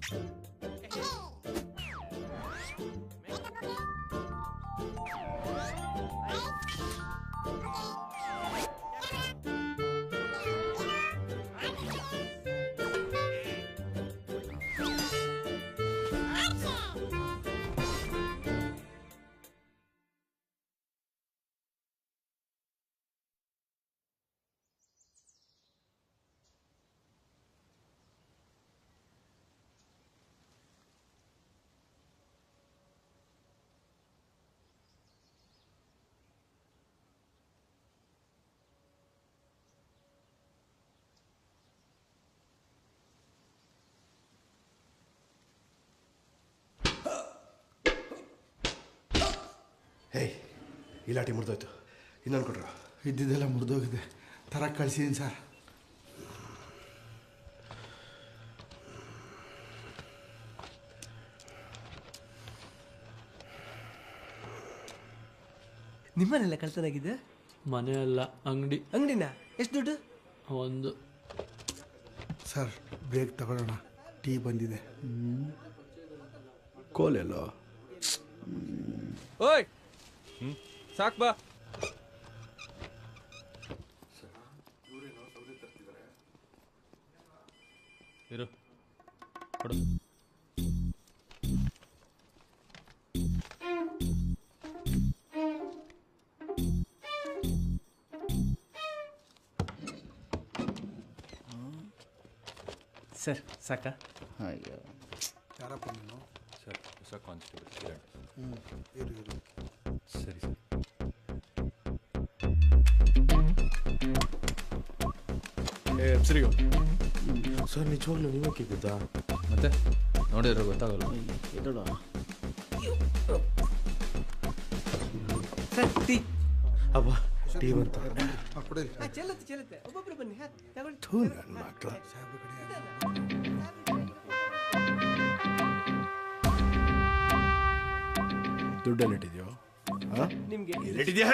ಹೇಯ್, ಈ ಲಾಟಿ ಮುರಿದೋಯ್ತು, ಇನ್ನೊಂದು ಕೊಡ್ರ. ಇದ್ದಿದ್ದೆಲ್ಲ ಮುರಿದೋಗಿದೆ, ತರಕ್ಕೆ ಕಳಿಸಿದ್ದೀನಿ ಸರ್. ನಿಮ್ಮನೆಲ್ಲ ಕಳ್ತನಾಗಿದೆ? ಮನೆ ಅಲ್ಲ, ಅಂಗಡಿ. ಅಂಗಡಿನ? ಎಷ್ಟು ದುಡ್ಡು? ಒಂದು. ಸರ್ ಬೇಗ ತಗೊಳ್ಳೋಣ, ಟೀ ಬಂದಿದೆ. ಕೋಲೆಲ್ಲೋ? ಓಯ್ ಸಾಕ್ ಬಾ. ಇರು ಕೊಡು. ಸರ್ ಸಾಕಾ? ಯಾರಪ್ಪ ನೀನು? ಸರ್ ಹೊಸ ಕಾನ್ಸ್ಟೇಬಲ್. ಇರು ಇರು. ಸರಿ ಸರ್. ಸರಿಯೋ ಸರ್, ನಿಜವಾಗ್ಲೂ ನೀವೇ ಕೇಳಿದ್ದಾ? ಮತ್ತೆ ನೋಡಿದ್ರೆ ಗೊತ್ತಾಗಲ್ಲ. Sir tea. ಅಬ್ಬಾ ಟೀ ಬಂತ. ಕೊಡಿ. ಚೆಲ್ಲತ್ತೆ ಒಬ್ಬೊಬ್ರು ಬನ್ನಿ. ಥೂ ನನ್ನ ಮಕ್ಕಳ. ದುಡ್ಡೆಲ್ಲಿಟ್ಟಿದ್ಯೋ? ನಿಮ್ಗೆ ಎಲ್ಲಿಟ್ಟಿದ್ಯಾ?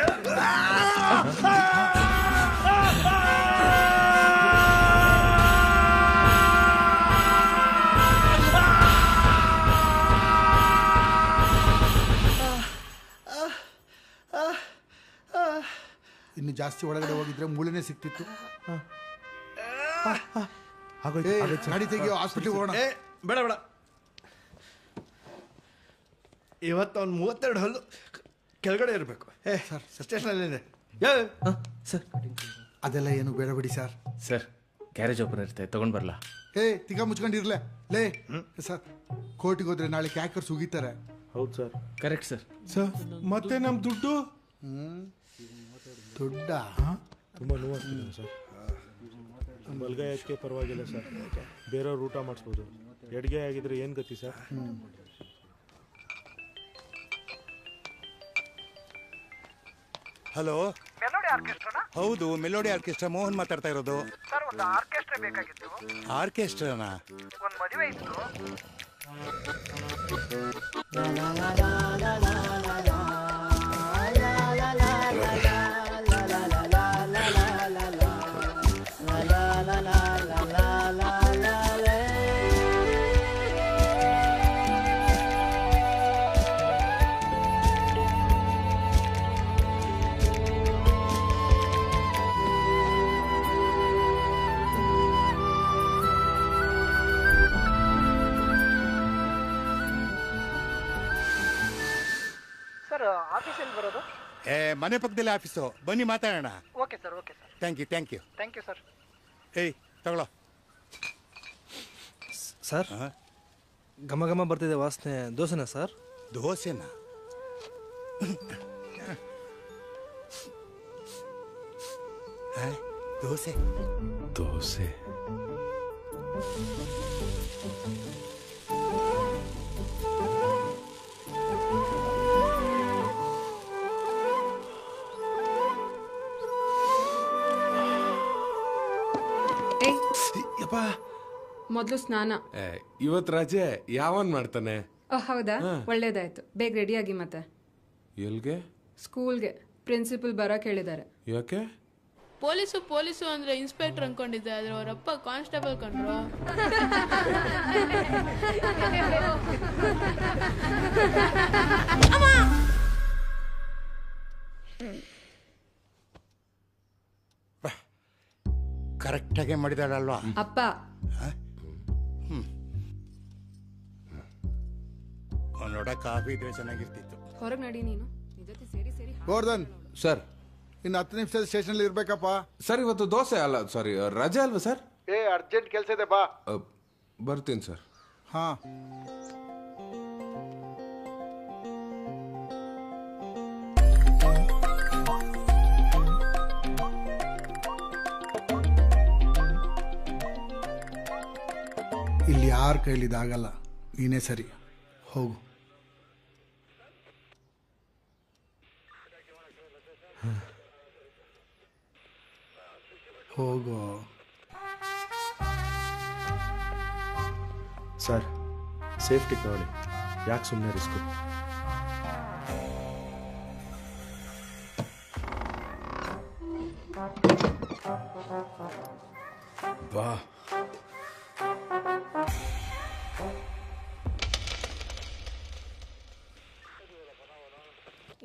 ಇನ್ನು ಜಾಸ್ತಿ ಒಳಗಡೆ ಹೋಗಿದ್ರೆ ಮೂಳೆನೇ ಸಿಕ್ತಿತ್ತು. ಗಾಡಿ ತೆಗಿಯೋ, ಹಾಸ್ಪಿಟ್ಲಿಗೆ ಹೋಗೋಣ. ಬೇಡ ಬೇಡ, ಇವತ್ತು ಅವ್ನು 32 ಹಲ್ಲು ಕೆಳಗಡೆ ಇರಬೇಕು. ಸರ್ ಸ್ಟೇಷನಲ್ಲಿದೆ. ಸರ್ ಅದೆಲ್ಲ ಏನು ಬೇಡ ಬಿಡಿ ಸರ್. ಸರ್ ಗ್ಯಾರೇಜ್ ಓಪನ್ ಇರುತ್ತೆ, ತಗೊಂಡು ಬರಲ್ಲ? ತಿಗ ಮುಚ್ಕೊಂಡಿರ್ಲೆ ಲೇ. ಸರ್ ಕೋರ್ಟಿಗೆ ಹೋದ್ರೆ ನಾಳೆ ಕ್ಯಾಕರ್ಸ್ ಉಗಿತಾರೆ. ಹೌದು ಸರ್. Correct sir. ಸರ್ ಮತ್ತೆ ನಮ್ಮ ದುಡ್ಡು? ದುಡ್ಡ ತುಂಬ ನೋವಾಗ್ತಿದೆ ಸರ್. ಬಲಗೈಕ್ಕೆ ಪರವಾಗಿಲ್ಲ ಸರ್, ಬೇರೆಯವ್ರು ಊಟ ಮಾಡಿಸ್ಬೋದು. ಎಡಗೈ ಆಗಿದ್ರೆ ಏನು ಗತಿ ಸರ್? Hello, melody ಆರ್ಕೆಸ್ಟ್ರಾನಾ? ಹೌದು, ಮೆಲೋಡಿ ಆರ್ಕೆಸ್ಟ್ರಾ. ಮೋಹನ್ ಮಾತಾಡ್ತಾ ಇರೋದು. ಸರ್ ಒಂದು ಆರ್ಕೆಸ್ಟ್ರಾ ಬೇಕಾಗಿತ್ತು. ಆರ್ಕೆಸ್ಟ್ರಾನಾ? ಒಂದು ಮದುವೆ ಇತ್ತು. ಆಫೀಸಲ್ಲಿ ಬರೋದು? ಮನೆ ಪಕ್ಕದಲ್ಲಿ ಆಫೀಸು, ಬನ್ನಿ ಮಾತಾಡೋಣ. Okay sir, okay sir. Thank you thank you thank you sir. ತಗೊಳ್ಳೋ ಸರ್. ಘಮ ಘಮ ಬರ್ತಿದೆ ವಾಸನೆ. ದೋಸೆನಾ ಸರ್? ದೋಸೆನಾ? ದೋಸೆ ದೋಸೆ. ಮೊದಲು ಸ್ನಾನ. ಇವತ್ತು ರಜೆ, ಯಾವನ್ ಮಾಡ್ತಾನೆ? ಹೌದಾ, ಒಳ್ಳೇದಾಯ್ತು. ಬೇಗ ರೆಡಿಯಾಗಿ. ಮತ್ತೆ ಎಲ್ಗೆ? ಸ್ಕೂಲ್ಗೆ. ಪ್ರಿನ್ಸಿಪಲ್ ಬರಕ್ ಹೇಳಿದ್ದಾರೆ. ಯಾಕೆ? ಪೊಲೀಸು ಪೊಲೀಸು ಅಂದ್ರೆ ಇನ್ಸ್ಪೆಕ್ಟರ್ ಅನ್ಕೊಂಡಿದ್ದೆ, ಆದ್ರೆ ಅವರಪ್ಪ ಕಾನ್ಸ್ಟೇಬಲ್ ಕಂಡ್ರು. ಕರೆಕ್ಟಾಗೆ ಮಾಡಿದಾಳಲ್ವಾ? ಅಪ್ಪ ನೋಡ ಕಾಫಿ ಇದ್ರೆ ಚೆನ್ನಾಗಿರ್ತಿತ್ತು. ಹೊರಗೆ ನಡಿ ನೀನು. ನಿನ್ ಜೊತೆ ಸೇರಿ ಸೇರಿ ಗೋರ್ಧನ್ ಸರ್ ಇನ್ನು 10 ನಿಮಿಷದ ಸ್ಟೇಷನಲ್ಲಿ ಇರ್ಬೇಕಪ್ಪ. ಸರ್ ಇವತ್ತು ದೋಸೆ ಅಲ್ಲ ಸಾರಿ ರಜೆ ಅಲ್ವಾ ಸರ್? ಅರ್ಜೆಂಟ್ ಕೆಲಸ ಇದೆ ಬಾ. ಬರ್ತೀನಿ ಸರ್. ಹಾ ಇಲ್ಲಿ ಯಾರ ಕೈಲಿ ಇದಾಗಲ್ಲ, ನೀನೇ ಸರಿ. ಹೋಗು. ಹೋಗು. ಸರ್ ಸೇಫ್ಟಿ ತಗೊಳ್ಳಿ, ಯಾಕೆ ಸುಮ್ಮನೆ ರಿಸ್ಕು? ಬಾ.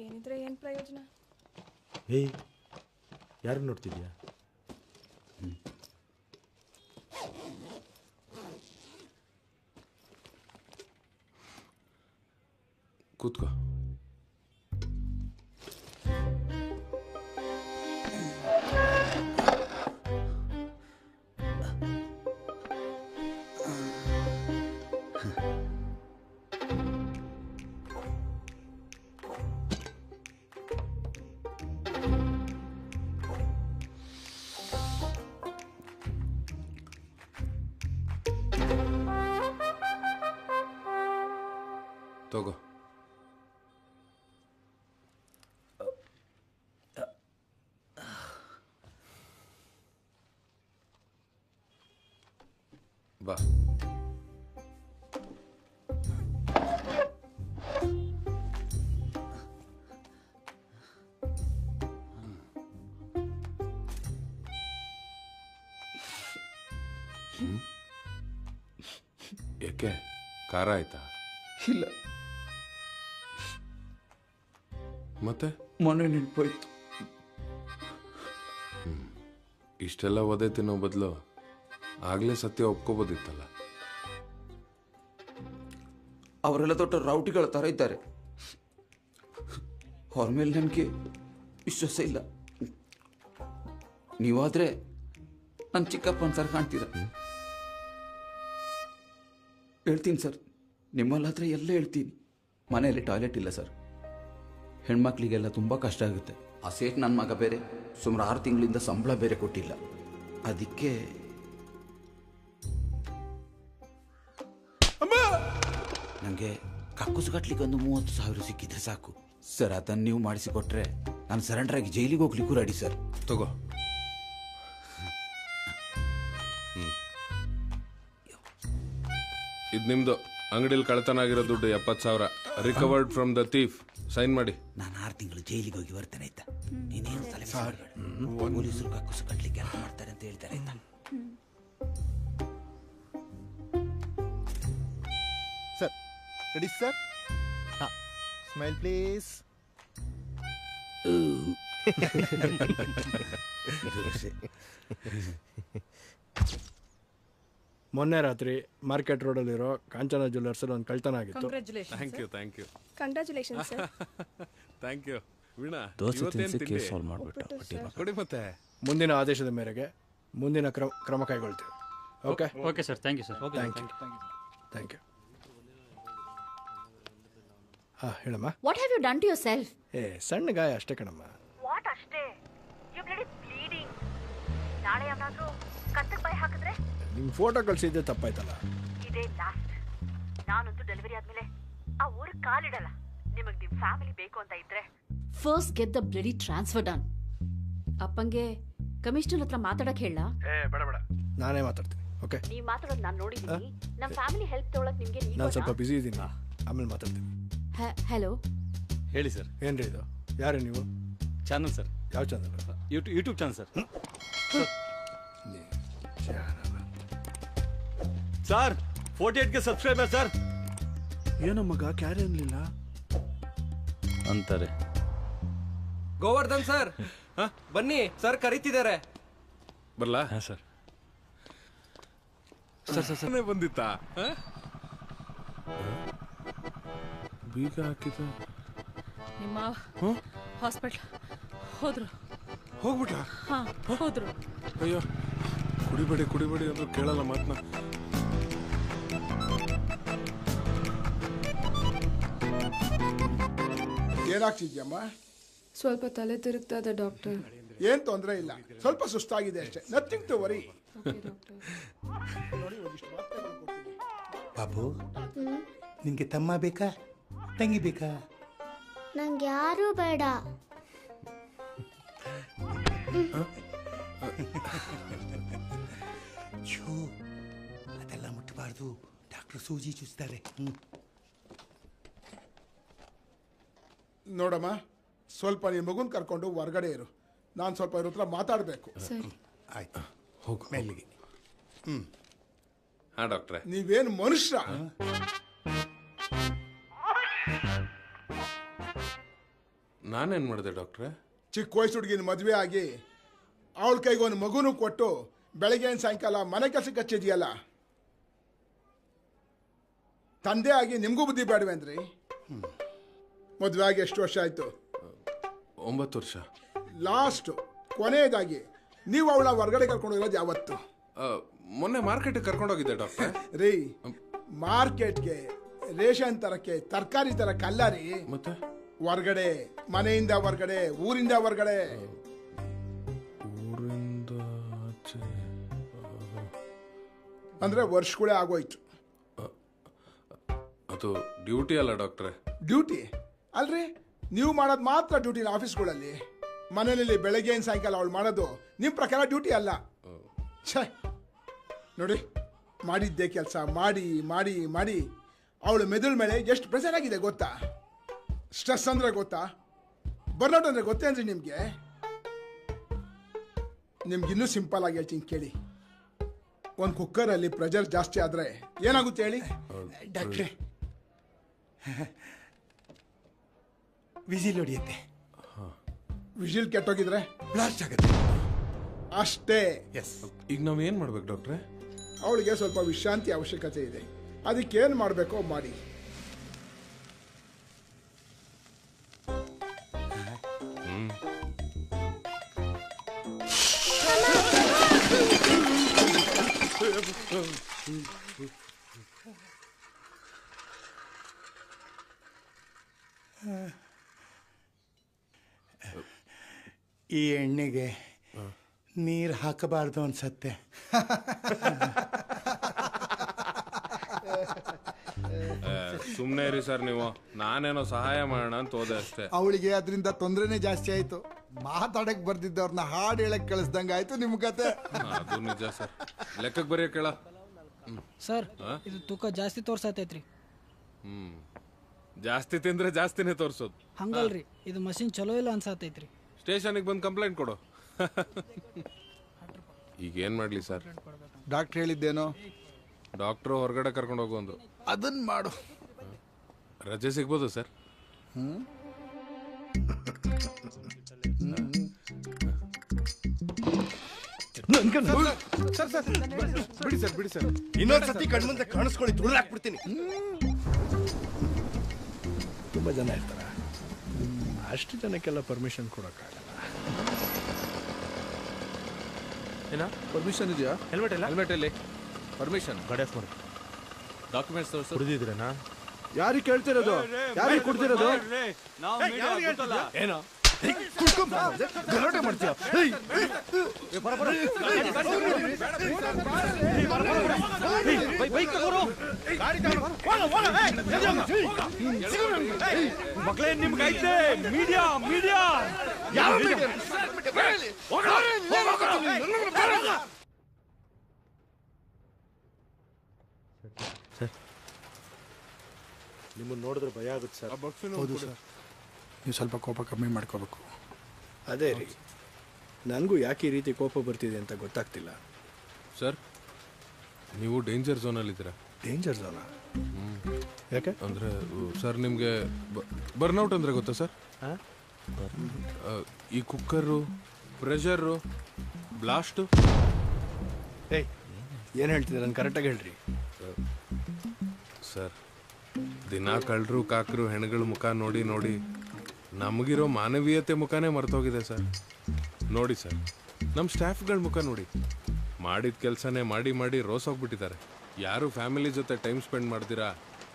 ಏನಿದ್ರೆ ಏನು ಪ್ರಯೋಜನ? ಏಯ್, ಯಾರು ನೋಡ್ತಿದ್ಯಾ? ಕೂತ್ಕೋ. ತಗೋ. ಬಾ. ಯಾಕೆ ಖಾರ ಆಯ್ತಾ? ಇಲ್ಲ, ಮತ್ತೆ ಮೊನ್ನೆ ನೆನ್ಪೋಯ್ತು. ಇಷ್ಟೆಲ್ಲ ಒದೆ ತಿನ್ನೋ ಬದಲು ಆಗ್ಲೇ ಸತ್ಯ ಒಪ್ಕೋಬೋದಿತ್ತಲ್ಲ. ಅವರೆಲ್ಲ ದೊಡ್ಡ ರೌಟಿಗಳ ಥರ ಇದ್ದಾರೆ. ಅವ್ರ ಮೇಲೆ ನನಗೆ ವಿಶ್ವಾಸ ಇಲ್ಲ. ನೀವಾದ್ರೆ ನನ್ನ ಚಿಕ್ಕಪ್ಪನ ಸರ್ ಕಾಣ್ತೀರ. ಹೇಳ್ತೀನಿ ಸರ್, ನಿಮ್ಮಲ್ಲಾದ್ರೆ ಎಲ್ಲ ಹೇಳ್ತೀನಿ. ಮನೆಯಲ್ಲಿ ಟಾಯ್ಲೆಟ್ ಇಲ್ಲ ಸರ್. ಹೆಣ್ಮಕ್ಳಿಗೆಲ್ಲ ತುಂಬ ಕಷ್ಟ ಆಗುತ್ತೆ. ಆ ಸೇಟ್ ನನ್ನ ಮಗ ಬೇರೆ ಸುಮಾರು 6 ತಿಂಗಳಿಂದ ಸಂಬಳ ಬೇರೆ ಕೊಟ್ಟಿಲ್ಲ. ಅದಕ್ಕೆ ನನಗೆ ಕಕ್ಕುಸು ಕಟ್ಲಿಕ್ಕೆ ಒಂದು 30,000 ಸಿಕ್ಕಿದ್ರೆ ಸಾಕು ಸರ್. ಅದನ್ನು ನೀವು ಮಾಡಿಸಿಕೊಟ್ರೆ ನಾನು ಸರೆಂಡರ್ ಆಗಿ ಜೈಲಿಗೆ ಹೋಗ್ಲಿಕ್ಕೂ ರೆಡಿ ಸರ್. ತಗೋ. ಇದು ನಿಮ್ದು. ಅಂಗಡಿಲಿ ಕಳ್ತನ ಆಗಿರೋ ದುಡ್ಡು 70,000 recovered from the thief. Sign ಮಾಡಿ. ನಾನು 6 ತಿಂಗಳು ಜೈಲಿಗೆ ಹೋಗಿ ಬರ್ತೇನೆ ಆಯ್ತಾ? ನೀನೇನು ತಲೆ ಪೊಲೀಸರು ಕಕ್ಕುಸು ಕಟ್ಲಿಕ್ಕೆ ಹೆಲ್ಪ್ ಮಾಡ್ತಾರೆ ಅಂತ ಹೇಳ್ತಾರೆ ಆಯ್ತಾ? Sir ready sir? ಹಾಂ, ಸ್ಮೈಲ್ ಪ್ಲೀಸ್. ಮೊನ್ನೆ ರಾತ್ರಿ ಮಾರ್ಕೆಟ್ ರೋಡಲ್ಲಿರೋ ಕಾಂಚನ ಜ್ಯುವೆಲ್ಲರ್ಸಲ್ಲಿ ಒಂದು ಕಳ್ತನ ಆಗಿತ್ತು. Thank you thank you congratulation sir. Thank you. Veena, dosa ಇವತ್ತೇನ್ ತಿನ್ಸಿ ತಿಂಡಿ? ಕೇಸ್ ಸಾಲ್ವ್ ಮಾಡ್ಬಿಟ್ಟ. ಕೊಡಿ ಮತ್ತೆ. ಮುಂದಿನ ಆದೇಶದ ಮೇರೆಗೆ ಮುಂದಿನ ಕ್ರಮ ಕೈಗೊಳ್ತೀವಿ. Okay okay sir, thank you sir. Thank you. ಹಾಂ ಹೇಳಮ್ಮ. What have you done to yourself? ಸಣ್ಣ ಗಾಯ ಅಷ್ಟೇ ಕಣಮ್ಮ. ವಾಟ್ ಅಷ್ಟೇ? You bloody bleeding. ನಾಳೆ ಯಾವಾದ್ರೂ ಕತ್ತಕ್ಕೆ ಬಾಯಿ ಹಾಕಿದ್ರೆ? ನಿಮ್ಮ ಫೋಟೋ ಕಳಿಸಿದ್ದೆ ತಪ್ಪಾಯ್ತಲ್ಲ. ಇದೇ ಲಾಸ್ಟ್. ನಾನಂತೂ ಡೆಲಿವರಿ ಆದ್ಮೇಲೆ ಆ ಊರಿಗೆ ಕಾಲಿಡಲ್ಲ. ನಿಮಗೆ ನಿಮ್ಮ ಫ್ಯಾಮಿಲಿ ಬೇಕು ಅಂತ ಇದ್ರೆ first get the bloody transfer done. ಅಪ್ಪಂಗೆ ಕಮಿಷನರ್ ಹತ್ರ ಮಾತಾಡಕ್ ಹೇಳ? ಬೇಡ ಬೇಡ, ನಾನೇ ಮಾತಾಡ್ತೀನಿ. ಓಕೆ, ನೀವು ಮಾತಾಡೋದು ನಾನು ನೋಡಿದ್ದೀನಿ. ನಮ್ಮ ಫ್ಯಾಮಿಲಿ ಹೆಲ್ಪ್ ತಗೊಳಕ್ ನಿಮಗೆ ನಾನು ಸ್ವಲ್ಪ ಬಿಸಿ ಇದ್ದೀನಿ, ಆಮೇಲೆ ಮಾತಾಡ್ತೀನಿ. ಹಲೋ. ಹೇಳಿ ಸರ್. ಏನ್ರಿ ಇದು? ಯಾರು ನೀವು? Channel sir. ಯಾವ channel? YouTube channel sir. Sir 48ಗೆ ಸಬ್ಸ್ಕ್ರೈಬರ್ ಸರ್. ಏನೋ ಮಗ ಕ್ಯಾರೆ ಅನ್ಲಿಲ್ಲ ಅಂತಾರೆ. ಗೋವರ್ಧನ್ ಸರ್ ಬನ್ನಿ ಸರ್ ಕರೀತಿದ್ದಾರೆ. ಬರ್ಲಾ? ಹಾಂ ಸರ್. ಸರ್ ಬಂದಿತ್ತಾ? ಬೀಗ ಹಾಕಿದ್ದು ನಿಮ್ಮ ಹಾಸ್ಪಿಟ್ಲ್ ಹೋದ್ರು. ಹೋಗ್ಬಿಟ್ಟ? ಹಾ ಹೋದ್ರು. ಅಯ್ಯೋ ಕುಡಿಬೇಡಿ ಅಂದ್ರೆ ಕೇಳಲ್ಲ ಮಾತನ್ನ. ಏನಾಗ್ತಿದ್ಯಮ್ಮ? ಸ್ವಲ್ಪ ತಲೆ ತಿರುಗ್ತಾ ಇದೆ ಡಾಕ್ಟರ್. ಏನ್ ತೊಂದರೆ ಇಲ್ಲ, ಸ್ವಲ್ಪ ಸುಸ್ತಾಗಿದೆ ಅಷ್ಟೇ. Nothing to worry. ಬಾಬು, ನಿನ್ಗೆ ತಮ್ಮ ಬೇಕಾ ತಂಗಿ ಬೇಕಾ? ನಂಗೆ ಯಾರು ಬೇಡ. ಛೂ, ಅದೆಲ್ಲ ಮುಟ್ಟಬಾರ್ದು. ಡಾಕ್ಟರ್ ಸೂಜಿ ಚುಚ್ತಾರೆ. ನೋಡಮ್ಮ, ಸ್ವಲ್ಪ ನಿನ್ನ ಮಗುನ್ ಕರ್ಕೊಂಡು ಹೊರಗಡೆ ಇರು. ನಾನು ಸ್ವಲ್ಪ ಇವ್ರ ಹತ್ರ ಮಾತಾಡಬೇಕು. ಆಯ್ತು, ಹೋಗು ಮೆಲ್ಲಿಗೆ. ಹಾ ಡಾಕ್ಟ್ರೆ. ನೀವೇನು ಮನುಷ್ಯ? ನಾನೇನ್ ಮಾಡಿದೆ ಡಾಕ್ಟ್ರೆ? ಚಿಕ್ಕ ವಯಸ್ಸು ಹುಡುಗಿನ ಮದುವೆ ಆಗಿ ಅವಳ ಕೈಗೆ ಒಂದು ಮಗುನೂ ಕೊಟ್ಟು ಬೆಳಗ್ಗೆ ಸಾಯಂಕಾಲ ಮನೆ ಕೆಲಸಕ್ಕೆ ಹಚ್ಚಿದ್ಯಲ್ಲ. ತಂದೆ ಆಗಿ ನಿಮಗೂ ಬುದ್ಧಿ ಬೇಡವೇನ್ರಿ? ಮದುವೆ ಆಗಿ ಎಷ್ಟು ವರ್ಷ ಆಯ್ತು? 9 ವರ್ಷ. ಲಾಸ್ಟ್ ಕೊನೆಯದಾಗಿ ನೀವು ಅವಳ ಹೊರಗಡೆ ಕರ್ಕೊಂಡು ಹೋಗೋದು ಯಾವತ್ತು? ಮೊನ್ನೆ ಮಾರ್ಕೆಟ್ಗೆ ಕರ್ಕೊಂಡೋಗಿದ್ದೆ ಡಾಕ್ಟ್ರೆ. ರೀ, ಮಾರ್ಕೆಟ್ಗೆ ರೇಷನ್ ತರಕ್ಕೆ ತರಕಾರಿ ತರಕ್ಕಲ್ಲ ರೀ. ಮತ್ತೆ ಹೊರಗಡೆ, ಮನೆಯಿಂದ ಹೊರಗಡೆ, ಊರಿಂದ ಹೊರಗಡೆ. ಊರಿಂದ ಆಚೆ ಅಂದ್ರೆ ವರ್ಷಗಳೇ ಆಗೋಯ್ತು. ಅದು ಡ್ಯೂಟಿ ಅಲ್ಲ ಡಾಕ್ಟ್ರೆ. ಡ್ಯೂಟಿ ಅಲ್ರಿ? ನೀವು ಮಾಡೋದು ಮಾತ್ರ ಡ್ಯೂಟಿನ ಆಫೀಸ್ಗಳಲ್ಲಿ. ಮನೆಯಲ್ಲಿ ಬೆಳಗ್ಗೆ ಸಾಯಂಕಾಲ ಅವಳು ಮಾಡೋದು ನಿಮ್ಮ ಪ್ರಕಾರ ಡ್ಯೂಟಿ ಅಲ್ಲ. ಛೇ, ನೋಡಿ, ಮಾಡಿದ್ದೆ ಕೆಲಸ ಮಾಡಿ ಮಾಡಿ ಮಾಡಿ ಅವಳು ಮೆದುಳ ಮೇಲೆ ಎಷ್ಟು ಪ್ರೆಷರ್ ಆಗಿದೆ ಗೊತ್ತಾ? ಸ್ಟ್ರೆಸ್ ಅಂದ್ರೆ ಗೊತ್ತಾ? ಬರ್ನೌಟ್ ಅಂದ್ರೆ ಗೊತ್ತೇನ್ರಿ ನಿಮಗೆ? ನಿಮ್ಗಿನ್ನೂ ಸಿಂಪಲ್ ಆಗಿ ಹೇಳ್ತೀನಿ ಕೇಳಿ. ಒಂದು ಕುಕ್ಕರಲ್ಲಿ ಪ್ರೆಷರ್ ಜಾಸ್ತಿ ಆದರೆ ಏನಾಗುತ್ತೆ ಹೇಳಿ? ಡಾಕ್ಟ್ರೆ, ವಿಸಿಲ್ ಹೊಡಿಯುತ್ತೆ. ವಿಜಿಲ್ ಕೆಟ್ಟೋಗಿದ್ರೆ ಬ್ಲಾಸ್ಟ್ ಆಗುತ್ತೆ ಅಷ್ಟೇ. ಎಸ್. ಈಗ ನಾವ್ ಏನ್ ಮಾಡ್ಬೇಕು ಡಾಕ್ಟ್ರೆ? ಅವಳಿಗೆ ಸ್ವಲ್ಪ ವಿಶ್ರಾಂತಿ ಅವಶ್ಯಕತೆ ಇದೆ. ಅದಕ್ಕೇನು ಮಾಡಬೇಕೋ ಮಾಡಿ. ಈ ಎಣ್ಣೆಗೆ ನೀರು ಹಾಕಬಾರ್ದು ಅನ್ಸತ್ತೆ. ಸುಮ್ಮನೆ ಇರಿ ಸರ್ ನೀವು. ನಾನೇನೋ ಸಹಾಯ ಮಾಡೋಣ ಅಂತ ಹೋದೆ ಅಷ್ಟೇ. ಅವಳಿಗೆ ಅದರಿಂದ ತೊಂದರೆನೇ ಜಾಸ್ತಿ ಆಯ್ತು. ಮಾತಾಡಕ್ ಬರ್ದಿದ್ದವ್ರನ್ನ ಹಾಡು ಹೇಳಕ್ ಕಳಿಸ್ದಂಗ ಆಯ್ತು ನಿಮ್ ಕತೆ. ಅದು ನಿಜ ಸರ್. ಲೆಕ್ಕಕ್ಕೆ ಬರೆಯ ಕೇಳ ಸರ್. ಇದು ತೂಕ ಜಾಸ್ತಿ ತೋರ್ಸತೈತ್ರಿ. ಜಾಸ್ತಿ ತಿಂದ್ರೆ ಜಾಸ್ತಿನೇ ತೋರ್ಸೋದು. ಹಂಗಲ್ರಿ, ಇದು ಮಷಿನ್ ಚಲೋ ಇಲ್ಲ ಅನ್ಸತೈತ್ರಿ. ಸ್ಟೇಷನ್ಗೆ ಬಂದು ಕಂಪ್ಲೇಂಟ್ ಕೊಡು. ಈಗ ಏನ್ ಮಾಡ್ಲಿ ಸರ್? ಡಾಕ್ಟರ್ ಹೇಳಿದ್ದೇನೋ? ಡಾಕ್ಟ್ರು ಹೊರಗಡೆ ಕರ್ಕೊಂಡು ಹೋಗುವಂದು. ಅದನ್ನ ಮಾಡು. ರಜೆ ಸಿಗ್ಬೋದು ಸರ್? ಬಿಡಿ ಸರ್. ಇನ್ನೊಂದ್ಸತಿ ಕಣ್ಮುಂದೆ ಕಾಣಿಸ್ಕೊಳ್ಳಿ, ತುಳಿದು ಹಾಕ್ಬಿಡ್ತೀನಿ. ತುಂಬಾ ಜನ ಇರ್ತಾರ, ಅಷ್ಟು ಜನಕ್ಕೆಲ್ಲ ಪರ್ಮಿಷನ್ ಕೊಡೋಕ್ಕಾಗಲ್ಲ. ಏನ ಪರ್ಮಿಷನ್ ಇದೆಯಾ? ಹೆಲ್ಮೆಟ್ ಇಲ್ಲ? ಹೆಲ್ಮೆಟ್ ಇಲ್ಲಿ ಪರ್ಮಿಷನ್ ಗಾಡಿ ಮಾಡಿ. ಡಾಕ್ಯುಮೆಂಟ್ಸ್ ತೋರಿಸು. ಕುಡಿದಿದ್ರೇನಾ? ಯಾರಿಗೆ ಕೇಳ್ತಿರೋದು? ಯಾರಿಗೆ ಕೊಡ್ತಿರೋದು? ಏನೋ ಗಲಾಟೆ ಮಾಡ್ತೀಯ? ಮಕ್ಕಳೇ ನಿಮ್ಗೆ ಐತೆ ಮೀಡಿಯಾ ಮೀಡಿಯಾ. ನಿಮ್ಮನ್ನು ನೋಡಿದ್ರೆ ಭಯ ಆಗುತ್ತೆ ಸರ್. ಹೌದು ಸರ್, ನೀವು ಸ್ವಲ್ಪ ಕೋಪ ಕಮ್ಮಿ ಮಾಡ್ಕೋಬೇಕು. ಅದೇ ರೀ, ನನಗೂ ಯಾಕೆ ಈ ರೀತಿ ಕೋಪ ಬರ್ತಿದೆ ಅಂತ ಗೊತ್ತಾಗ್ತಿಲ್ಲ. ಸರ್, ನೀವು ಡೇಂಜರ್ ಝೋನಲ್ಲಿದ್ದೀರಾ. Danger zona? ಯಾಕೆ? ಅಂದರೆ ಸರ್, ನಿಮಗೆ ಬರ್ನೌಟ್ ಅಂದರೆ ಗೊತ್ತಾ ಸರ್? ಈ ಕುಕ್ಕರು, ಪ್ರೆಷರು, ಬ್ಲಾಸ್ಟು. ಏಯ್, ಏನು ಹೇಳ್ತಿದ್ದೀರ? ನಾನು ಕರೆಕ್ಟಾಗಿ ಹೇಳ್ರಿ. ಸರ್, ದಿನ ಕಳ್ಳರು ಕಾಕರು ಹೆಣ್ಗಳ ಮುಖ ನೋಡಿ ನೋಡಿ ನಮಗಿರೋ ಮಾನವೀಯತೆ ಮುಖನೇ ಮರ್ತೋಗಿದೆ ಸರ್. ನೋಡಿ ಸರ್, ನಮ್ಮ ಸ್ಟಾಫ್ಗಳ ಮುಖ ನೋಡಿ, ಮಾಡಿದ ಕೆಲಸನೇ ಮಾಡಿ ಮಾಡಿ ರೋಸೋಗ್ಬಿಟ್ಟಿದ್ದಾರೆ. ಯಾರು ಫ್ಯಾಮಿಲಿ ಜೊತೆ ಟೈಮ್ ಸ್ಪೆಂಡ್ ಮಾಡ್ತೀರಾ,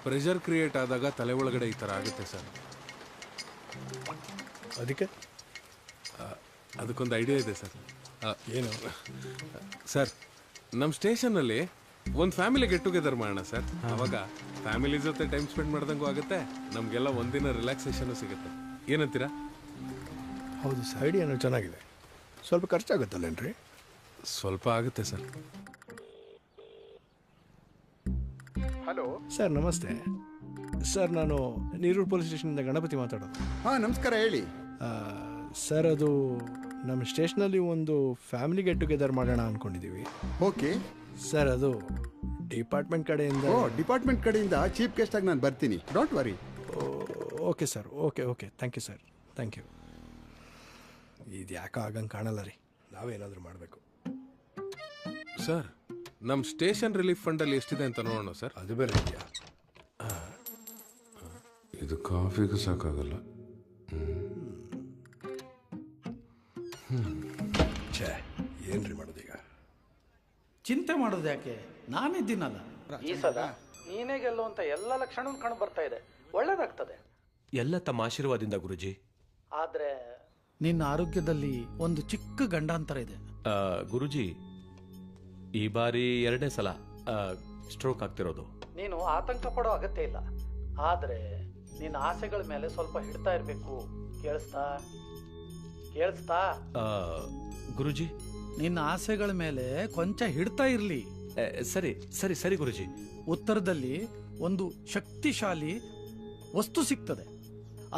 ಪ್ರೆಷರ್ ಕ್ರಿಯೇಟ್ ಆದಾಗ ತಲೆ ಒಳಗಡೆ ಈ ಥರ ಆಗುತ್ತೆ ಸರ್. ಅದಕ್ಕೊಂದು ಐಡಿಯಾ ಇದೆ ಸರ್. ಏನು ಸರ್, ನಮ್ಮ ಸ್ಟೇಷನ್ನಲ್ಲಿ ಒಂದು ಫ್ಯಾಮಿಲಿ ಗೆಟ್ ಟುಗೆದರ್ ಮಾಡೋಣ ಸರ್. ಅವಾಗ ಫ್ಯಾಮಿಲಿ ಜೊತೆ ಟೈಮ್ ಸ್ಪೆಂಡ್ ಮಾಡ್ದಂಗೂ ಆಗುತ್ತೆ, ನಮಗೆಲ್ಲ ಒಂದಿನ ರಿಲ್ಯಾಕ್ಸೇಷನು ಸಿಗುತ್ತೆ. ಏನಂತೀರಾ? ಹೌದು ಸರ್, ಐಡಿಯಾನು ಚೆನ್ನಾಗಿದೆ. ಸ್ವಲ್ಪ ಖರ್ಚಾಗುತ್ತಲ್ಲೇನ್ರಿ? ಸ್ವಲ್ಪ ಆಗುತ್ತೆ ಸರ್. ಹಲೋ ಸರ್, ನಮಸ್ತೆ ಸರ್. ನಾನು ನೀರೂರು ಪೊಲೀಸ್ ಸ್ಟೇಷನಿಂದ ಗಣಪತಿ ಮಾತಾಡೋದು. ಹಾಂ, ನಮಸ್ಕಾರ, ಹೇಳಿ. ಸರ್, ಅದು ನಮ್ಮ ಸ್ಟೇಷನಲ್ಲಿ ಒಂದು ಫ್ಯಾಮಿಲಿ ಗೆಟ್ ಟುಗೆದರ್ ಮಾಡೋಣ ಅಂದ್ಕೊಂಡಿದ್ದೀವಿ. ಓಕೆ ಸರ್, ಅದು ಡಿಪಾರ್ಟ್ಮೆಂಟ್ ಕಡೆಯಿಂದ. ಡಿಪಾರ್ಟ್ಮೆಂಟ್ ಕಡೆಯಿಂದ ಚೀಫ್ ಗೆಸ್ಟಾಗಿ ನಾನು ಬರ್ತೀನಿ, don't worry. Okay sir, okay thank you sir, thank you. ಇದು ಯಾಕೆ ಆಗಂಗೆ ಕಾಣಲ್ಲ ರೀ, ನಾವೇನಾದರೂ ಮಾಡಬೇಕು. ಸರ್, ನಮ್ಮ ಸ್ಟೇಷನ್ ರಿಲೀಫ್ ಫಂಡಲ್ಲಿ ಎಷ್ಟಿದೆ ಅಂತ ನೋಡೋಣ ಸರ್. ಅದು ಬೇರೆ ಇದೆಯಾ? ಇದು ಕಾಫಿಗೂ ಸಾಕಾಗಲ್ಲ. ಛೇ, ಏನ್ರಿ ಮಾಡೋದೀಗ? ಚಿಂತೆ ಮಾಡೋದು ಯಾಕೆ? ನಾನಿದ್ದೀನಲ್ಲ. ಈ ಸಲ ನೀನೇ ಗೆಲ್ಲುವಂತ ಎಲ್ಲ ಲಕ್ಷಣ ಕಂಡು ಬರ್ತಾ ಇದೆ. ಒಳ್ಳೇದಾಗ್ತದೆ ಎಲ್ಲ ತಮ್ಮ ಆಶೀರ್ವಾದದಿಂದ ಗುರುಜಿ. ಆದ್ರೆ ನಿನ್ನ ಆರೋಗ್ಯದಲ್ಲಿ ಒಂದು ಚಿಕ್ಕ ಗಂಡಾಂತರ ಇದೆ. ಗುರುಜಿ, ಈ ಬಾರಿ 2ನೇ ಸಲ ಸ್ಟ್ರೋಕ್ ಆಗ್ತಿರೋದು. ನೀನು ಆತಂಕ ಪಡೋ ಅಗತ್ಯ ಇಲ್ಲ. ಆದ್ರೆ ನಿನ್ನ ಆಸೆಗಳ ಮೇಲೆ ಸ್ವಲ್ಪ ಹಿಡ್ತಾ ಇರ್ಬೇಕು. ಕೇಳಿಸ್ತಾ? ಗುರುಜಿ, ನಿನ್ನ ಆಸೆಗಳ ಮೇಲೆ ಕೊಂಚ ಹಿಡ್ತಾ ಇರ್ಲಿ. ಸರಿ ಸರಿ ಸರಿ ಗುರುಜಿ. ಉತ್ತರದಲ್ಲಿ ಒಂದು ಶಕ್ತಿಶಾಲಿ ವಸ್ತು ಸಿಗ್ತದೆ.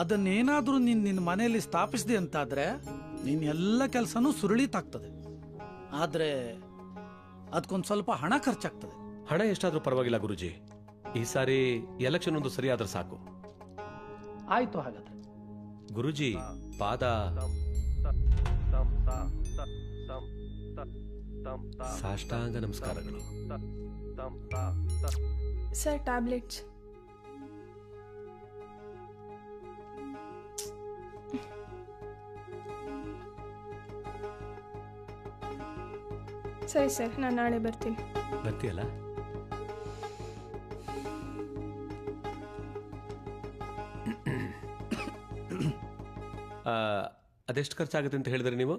ಅದನ್ನೇನಾದ್ರೂ ನಿನ್ನ ಮನೆಯಲ್ಲಿ ಸ್ಥಾಪಿಸಿದೆ ಅಂತಾದ್ರೆ ನಿನ್ನ ಎಲ್ಲ ಕೆಲಸನೂ ಸುರಳಿತಾಗ್ತದೆ. ಆದ್ರೆ ಅದಕ್ಕೊಂದು ಸ್ವಲ್ಪ ಹಣ ಖರ್ಚಾಗ್ತದೆ. ಹಣ ಎಷ್ಟಾದ್ರೂ ಪರವಾಗಿಲ್ಲ ಗುರುಜಿ. ಈ ಸಾರಿ ಎಲೆಕ್ಷನ್ ಒಂದು ಸರಿಯಾದ್ರೆ ಸಾಕು. ಆಯ್ತು ಹಾಗಾದ್ರೆ. ಗುರುಜಿ, ಪಾದ ಸಾಷ್ಟಾಂಗ ನಮಸ್ಕಾರಗಳು. Sir, tablets. ಸರಿ ಸರ್, ನಾನು ನಾಳೆ ಬರ್ತೀನಿ. ಬರ್ತೀಯಲ್ಲ? ಅದೆಷ್ಟು ಖರ್ಚಾಗುತ್ತೆ ಅಂತ ಹೇಳಿದ್ರಿ ನೀವು?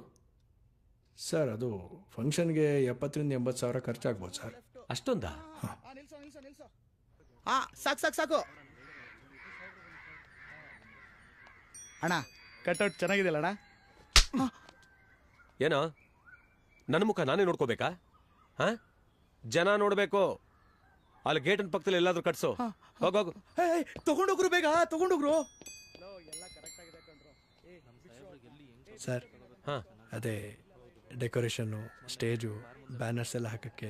ಸರ್, ಅದು ಫಂಕ್ಷನ್ಗೆ 70,000 to 80,000 ಖರ್ಚಾಗ್ಬೋದು ಸರ್. ಅಷ್ಟೊಂದಾ? ಸಾಕು ಅಣ್ಣ, ಕಟ್ಔಟ್ ಚೆನ್ನಾಗಿದೆಯಲ್ಲ ಅಣ್ಣ? ಏನೋ ನನ್ನ ಮುಖ ನಾನೇ ನೋಡ್ಕೋಬೇಕಾ? ಹಾ, ಜನ ನೋಡ್ಬೇಕು. ಅಲ್ಲಿ ಗೇಟನ್ ಪಕ್ಕದಲ್ಲಿ ಎಲ್ಲಾದ್ರೂ ಕಟ್ಸು. ಹೋಗೋಗು. ತಗೊಂಡೋಗ್ರು, ಬೇಗ ತಗೊಂಡೋಗ್ರು. ಸರ್, ಅದೇ ಡೆಕೋರೇಷನ್ನು, ಸ್ಟೇಜು, ಬ್ಯಾನರ್ಸ್ ಎಲ್ಲ ಹಾಕಕ್ಕೆ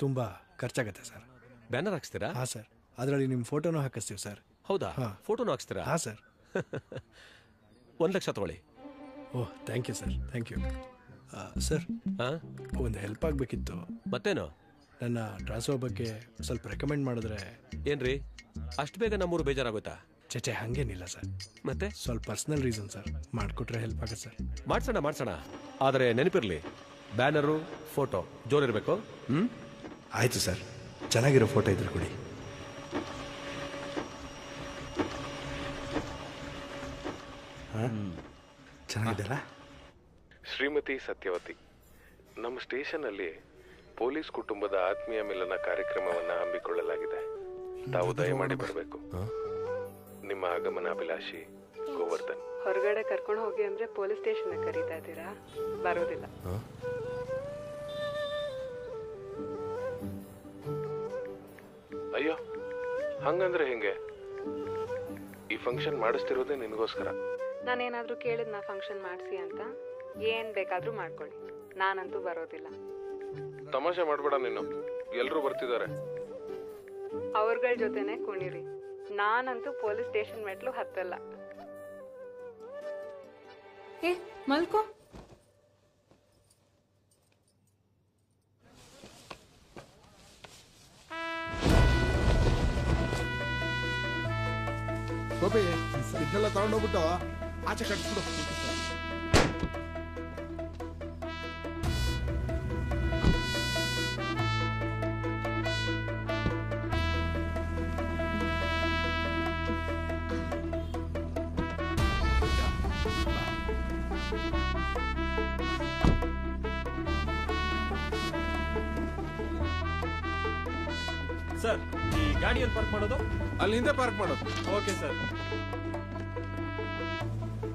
ತುಂಬ ಖರ್ಚಾಗತ್ತೆ ಸರ್. ಬ್ಯಾನರ್ ಹಾಕ್ಸ್ತೀರಾ? ಹಾಂ ಸರ್, ಅದರಲ್ಲಿ ನಿಮ್ಮ ಫೋಟೋನು ಹಾಕಿಸ್ತೀವಿ ಸರ್. ಹೌದಾ? ಫೋಟೋನು ಹಾಕ್ಸ್ತೀರಾ? ಹಾಂ ಸರ್. 1 ಲಕ್ಷ ತಗೊಳ್ಳಿ. Oh, thank you sir, thank you. Sir, ಒಂದು ಹೆಲ್ಪ್ ಆಗಬೇಕಿತ್ತು. ಮತ್ತೇನು? ನನ್ನ ಟ್ರಾನ್ಸ್ಫರ್ ಬಗ್ಗೆ ಸ್ವಲ್ಪ ರೆಕಮೆಂಡ್ ಮಾಡಿದ್ರೆ. ಏನ್ರಿ ಅಷ್ಟು ಬೇಗ ನಮ್ಮೂರು ಬೇಜಾರಾಗುತ್ತಾ? ಚೇಚೆ, ಹಾಗೇನಿಲ್ಲ ಸರ್. ಮತ್ತೆ ಸ್ವಲ್ಪ ಪರ್ಸನಲ್ ರೀಸನ್ ಸರ್, ಮಾಡಿಕೊಟ್ರೆ ಹೆಲ್ಪ್ ಆಗುತ್ತೆ ಸರ್. ಮಾಡ್ಸೋಣ. ಆದರೆ ನೆನಪಿರಲಿ, ಬ್ಯಾನರು, ಫೋಟೋ ಜೋರಿರಬೇಕು. ಆಯಿತು ಸರ್, ಚೆನ್ನಾಗಿರೋ ಫೋಟೋ ಇದ್ರೆ ಕೊಡಿ. ಚೆನ್ನಾಗಿದ್ದಾರಾ? ಶ್ರೀಮತಿ ಸತ್ಯವತಿ, ನಮ್ಮ ಸ್ಟೇಷನ್ನಲ್ಲಿ ಪೊಲೀಸ್ ಕುಟುಂಬದ ಆತ್ಮೀಯ ಮಿಲನ ಕಾರ್ಯಕ್ರಮವನ್ನು ಹಮ್ಮಿಕೊಳ್ಳಲಾಗಿದೆ. ತಾವು ದಯಮಾಡಿ ಬರಬೇಕು. ನಿಮ್ಮ ಆಗಮನಾಭಿಲಾಷಿ ಗೋವರ್ಧನ್. ಹೊರಗಡೆ ಕರ್ಕೊಂಡು ಹೋಗಿ ಅಂದ್ರೆ ಪೊಲೀಸ್ ಸ್ಟೇಷನ್ ಕರೀತಾ ಇದ್ದೀರಾ? ಬರೋದಿಲ್ಲ. ಅಯ್ಯೋ, ಹಂಗಂದ್ರೆ ಹೆಂಗೆ? ಈ ಫಂಕ್ಷನ್ ಮಾಡಿಸ್ತಿರೋದೇ ನಿನಗೋಸ್ಕರ. ನಾನೇನಾದರೂ ಕೇಳಿದ್ನ ಫಂಕ್ಷನ್ ಮಾಡಿಸಿ ಅಂತ ಏನು ಬೇಕಾದರೂ ಮಾಡ್ಕೊಳ್ಳಿ, ನಾನಂತೂ ಬರೋದಿಲ್ಲ. ತಮಾಷೆ ಮಾಡಬೇಡ ನೀನು, ಎಲ್ಲರೂ ಬರ್ತಿದ್ದಾರೆ. ಅವ್ರಗಳ ಜೊತೆನೆ ಕುಣಿರಿ, ನಾನಂತೂ ಪೊಲೀಸ್ ಸ್ಟೇಷನ್ ಮೆಟ್ಲು ಹತ್ತಲ್ಲ. ಏ ಮಲ್ಕೋ. ಗೋಪಿ ಇದನ್ನೆಲ್ಲ ತಗೊಂಡೋಗ್ಬಿಟ್ಟು ಆಚೆ ಕಟ್ಬಿಡು. ಸರ್, ಈ ಗಾಡಿಯನ್ನು ಪಾರ್ಕ್ ಮಾಡೋದು ಅಲ್ಲಿ ಹಿಂದೆ ಪಾರ್ಕ್ ಮಾಡೋದು. Okay sir.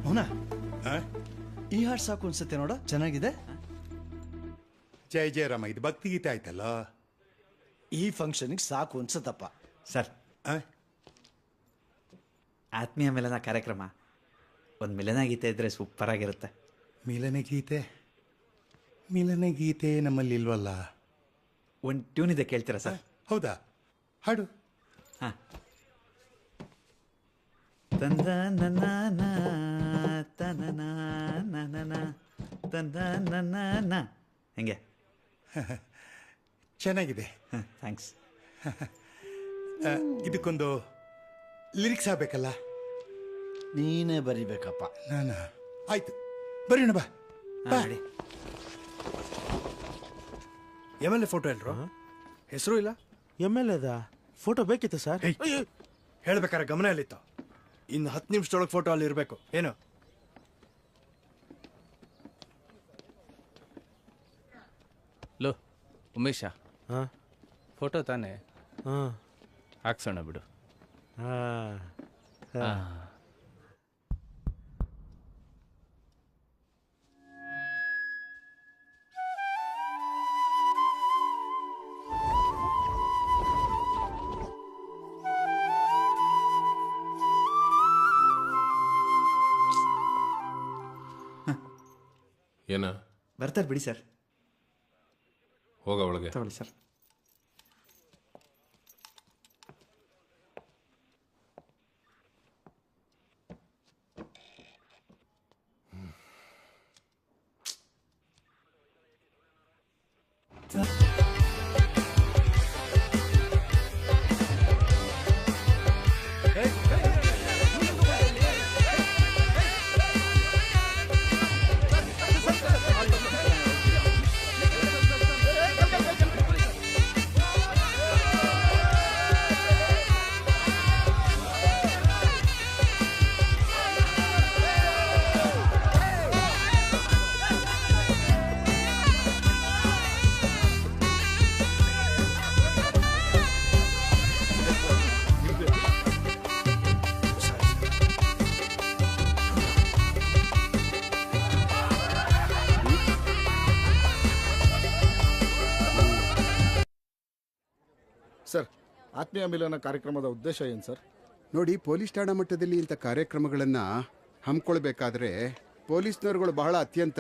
ಮೌನ, ಈ ಹಾಡು ಸಾಕು ಅನ್ಸುತ್ತೆ ನೋಡ, ಚೆನ್ನಾಗಿದೆ. ಜಯ ಜಯರಾಮ, ಇದು ಭಕ್ತಿಗೀತೆ ಆಯ್ತಲ್ಲ. ಈ ಫಂಕ್ಷನ್ಗೆ ಸಾಕು ಅನ್ಸತ್ತಪ್ಪ. ಸರ್, ಆತ್ಮೀಯ ಮಿಲನ ಕಾರ್ಯಕ್ರಮ, ಒಂದು ಮಿಲನ ಗೀತೆ ಇದ್ರೆ ಸೂಪರ್ ಆಗಿರುತ್ತೆ. ಮಿಲನ ಗೀತೆ? ಮಿಲನ ಗೀತೆ ನಮ್ಮಲ್ಲಿ ಇಲ್ವಲ್ಲ. ಒಂದು ಟ್ಯೂನ್ ಇದೆ, ಕೇಳ್ತೀರಾ ಸರ್? ಹೌದಾ, ಹಾಡು. ಹಾಂ. ತಂದ ನನ್ನ ತನನ ನನ ತಂದ ನನ್ನ ಹೆಂಗೆ? ಚೆನ್ನಾಗಿದೆ. ಥ್ಯಾಂಕ್ಸ್. ಇದಕ್ಕೊಂದು ಲಿರಿಕ್ಸ್ ಆಗಬೇಕಲ್ಲ. ನೀನೇ ಬರಿಬೇಕಪ್ಪ. ನಾನಾ? ಆಯ್ತು, ಬರೀಣ ಬಾ. ಮಾಡಿ. ಎಮ್ ಎಲ್ ಎ ಫೋಟೋ ಎಲ್ರು? ಹೆಸರು ಇಲ್ಲ. ಎಮ್ ಎಲ್ ಎದ ಫೋಟೋ ಬೇಕಿತ್ತು ಸರ್. ಹೇಳ್ಬೇಕಾರೆ ಗಮನ ಎಲ್ಲಿತ್ತು? ಇನ್ನು 10 ನಿಮಿಷದೊಳಗೆ ಫೋಟೋ ಅಲ್ಲಿ ಇರಬೇಕು. ಏನು? ಲೋ ಉಮೇಶ, ಫೋಟೋ ತಾನೇ? ಹಾಕ್ಸೋಣ ಬಿಡು. ಏನ ಬರ್ತಾರೆ ಬಿಡಿ ಸರ್. ಹೋಗ ಒಳಗೆ. ತಗೊಳ್ಳಿ ಸರ್. ಸರ್, ಆತ್ಮೀಯ ಮಿಲನ ಕಾರ್ಯಕ್ರಮದ ಉದ್ದೇಶ ಏನು ಸರ್? ನೋಡಿ, ಪೊಲೀಸ್ ಠಾಣಾ ಮಟ್ಟದಲ್ಲಿ ಇಂಥ ಕಾರ್ಯಕ್ರಮಗಳನ್ನು ಹಮ್ಮಿಕೊಳ್ಬೇಕಾದ್ರೆ ಪೊಲೀಸ್ನವರುಗಳು ಬಹಳ ಅತ್ಯಂತ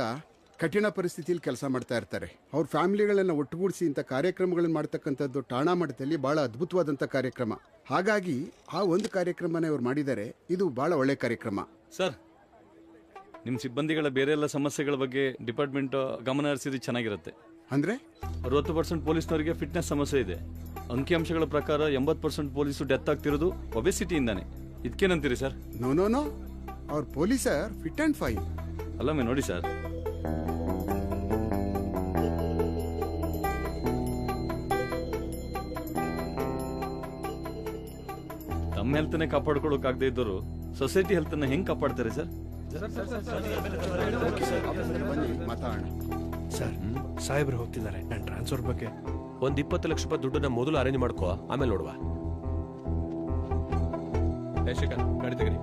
ಕಠಿಣ ಪರಿಸ್ಥಿತಿಯಲ್ಲಿ ಕೆಲಸ ಮಾಡ್ತಾ ಇರ್ತಾರೆ. ಅವ್ರ ಫ್ಯಾಮಿಲಿಗಳನ್ನು ಒಟ್ಟುಗೂಡಿಸಿ ಇಂಥ ಕಾರ್ಯಕ್ರಮಗಳನ್ನು ಮಾಡ್ತಕ್ಕಂಥದ್ದು ಠಾಣಾ ಮಟ್ಟದಲ್ಲಿ ಭಾಳ ಅದ್ಭುತವಾದಂಥ ಕಾರ್ಯಕ್ರಮ. ಹಾಗಾಗಿ ಆ ಒಂದು ಕಾರ್ಯಕ್ರಮನ ಇವ್ರು ಮಾಡಿದ್ದಾರೆ. ಇದು ಭಾಳ ಒಳ್ಳೆ ಕಾರ್ಯಕ್ರಮ. ಸರ್, ನಿಮ್ಮ ಸಿಬ್ಬಂದಿಗಳ ಬೇರೆ ಎಲ್ಲ ಸಮಸ್ಯೆಗಳ ಬಗ್ಗೆ ಡಿಪಾರ್ಟ್ಮೆಂಟ್ ಗಮನ ಹರಿಸಿದ್ರೆ ಚೆನ್ನಾಗಿರುತ್ತೆ. ಅಂದರೆ 60% ಪೊಲೀಸ್ನವರಿಗೆ ಫಿಟ್ನೆಸ್ ಸಮಸ್ಯೆ ಇದೆ. ಅಂಕಿಅಂಶಗಳ ಪ್ರಕಾರ 80% ಪೊಲೀಸು ಡೆತ್ ಆಗ್ತಿರೋದು ಒಬೆಸಿಟಿಯಿಂದಾನೆ. ಇದಕ್ಕೇನಂತೀರಿ ಸರ್? ನೋ ನೋ ನೋ, ಅವ್ರ ಪೊಲೀಸರ್ ಫಿಟ್ ಆ್ಯಂಡ್ ಫೈನ್. ಅಲ್ಲಮ್ಮೆ ನೋಡಿ ಸರ್, ತಮ್ಮ ಹೆಲ್ತ್ನೇ ಕಾಪಾಡ್ಕೊಳ್ಳೋಕಾಗದೇ ಇದ್ದವರು ಸೊಸೈಟಿ ಹೆಲ್ತನ್ನ ಹೆಂಗ್ ಕಾಪಾಡ್ತಾರೆ ಸರ್? ಮಾತಾಡೋಣ ಸರ್. ಸಾಹೇಬ್ರು ಹೋಗ್ತಿದ್ದಾರೆ. ನನ್ನ ಟ್ರಾನ್ಸ್ಫರ್ ಬಗ್ಗೆ ಒಂದು 20 ಲಕ್ಷ ರೂಪಾಯಿ ದುಡ್ಡನ್ನ ಮೊದಲು ಅರೇಂಜ್ ಮಾಡ್ಕೋ, ಆಮೇಲೆ ನೋಡುವ. ಶ್ರೀಕಾಂತ್, ಗಾಡಿ ತೆಗೀರಿ.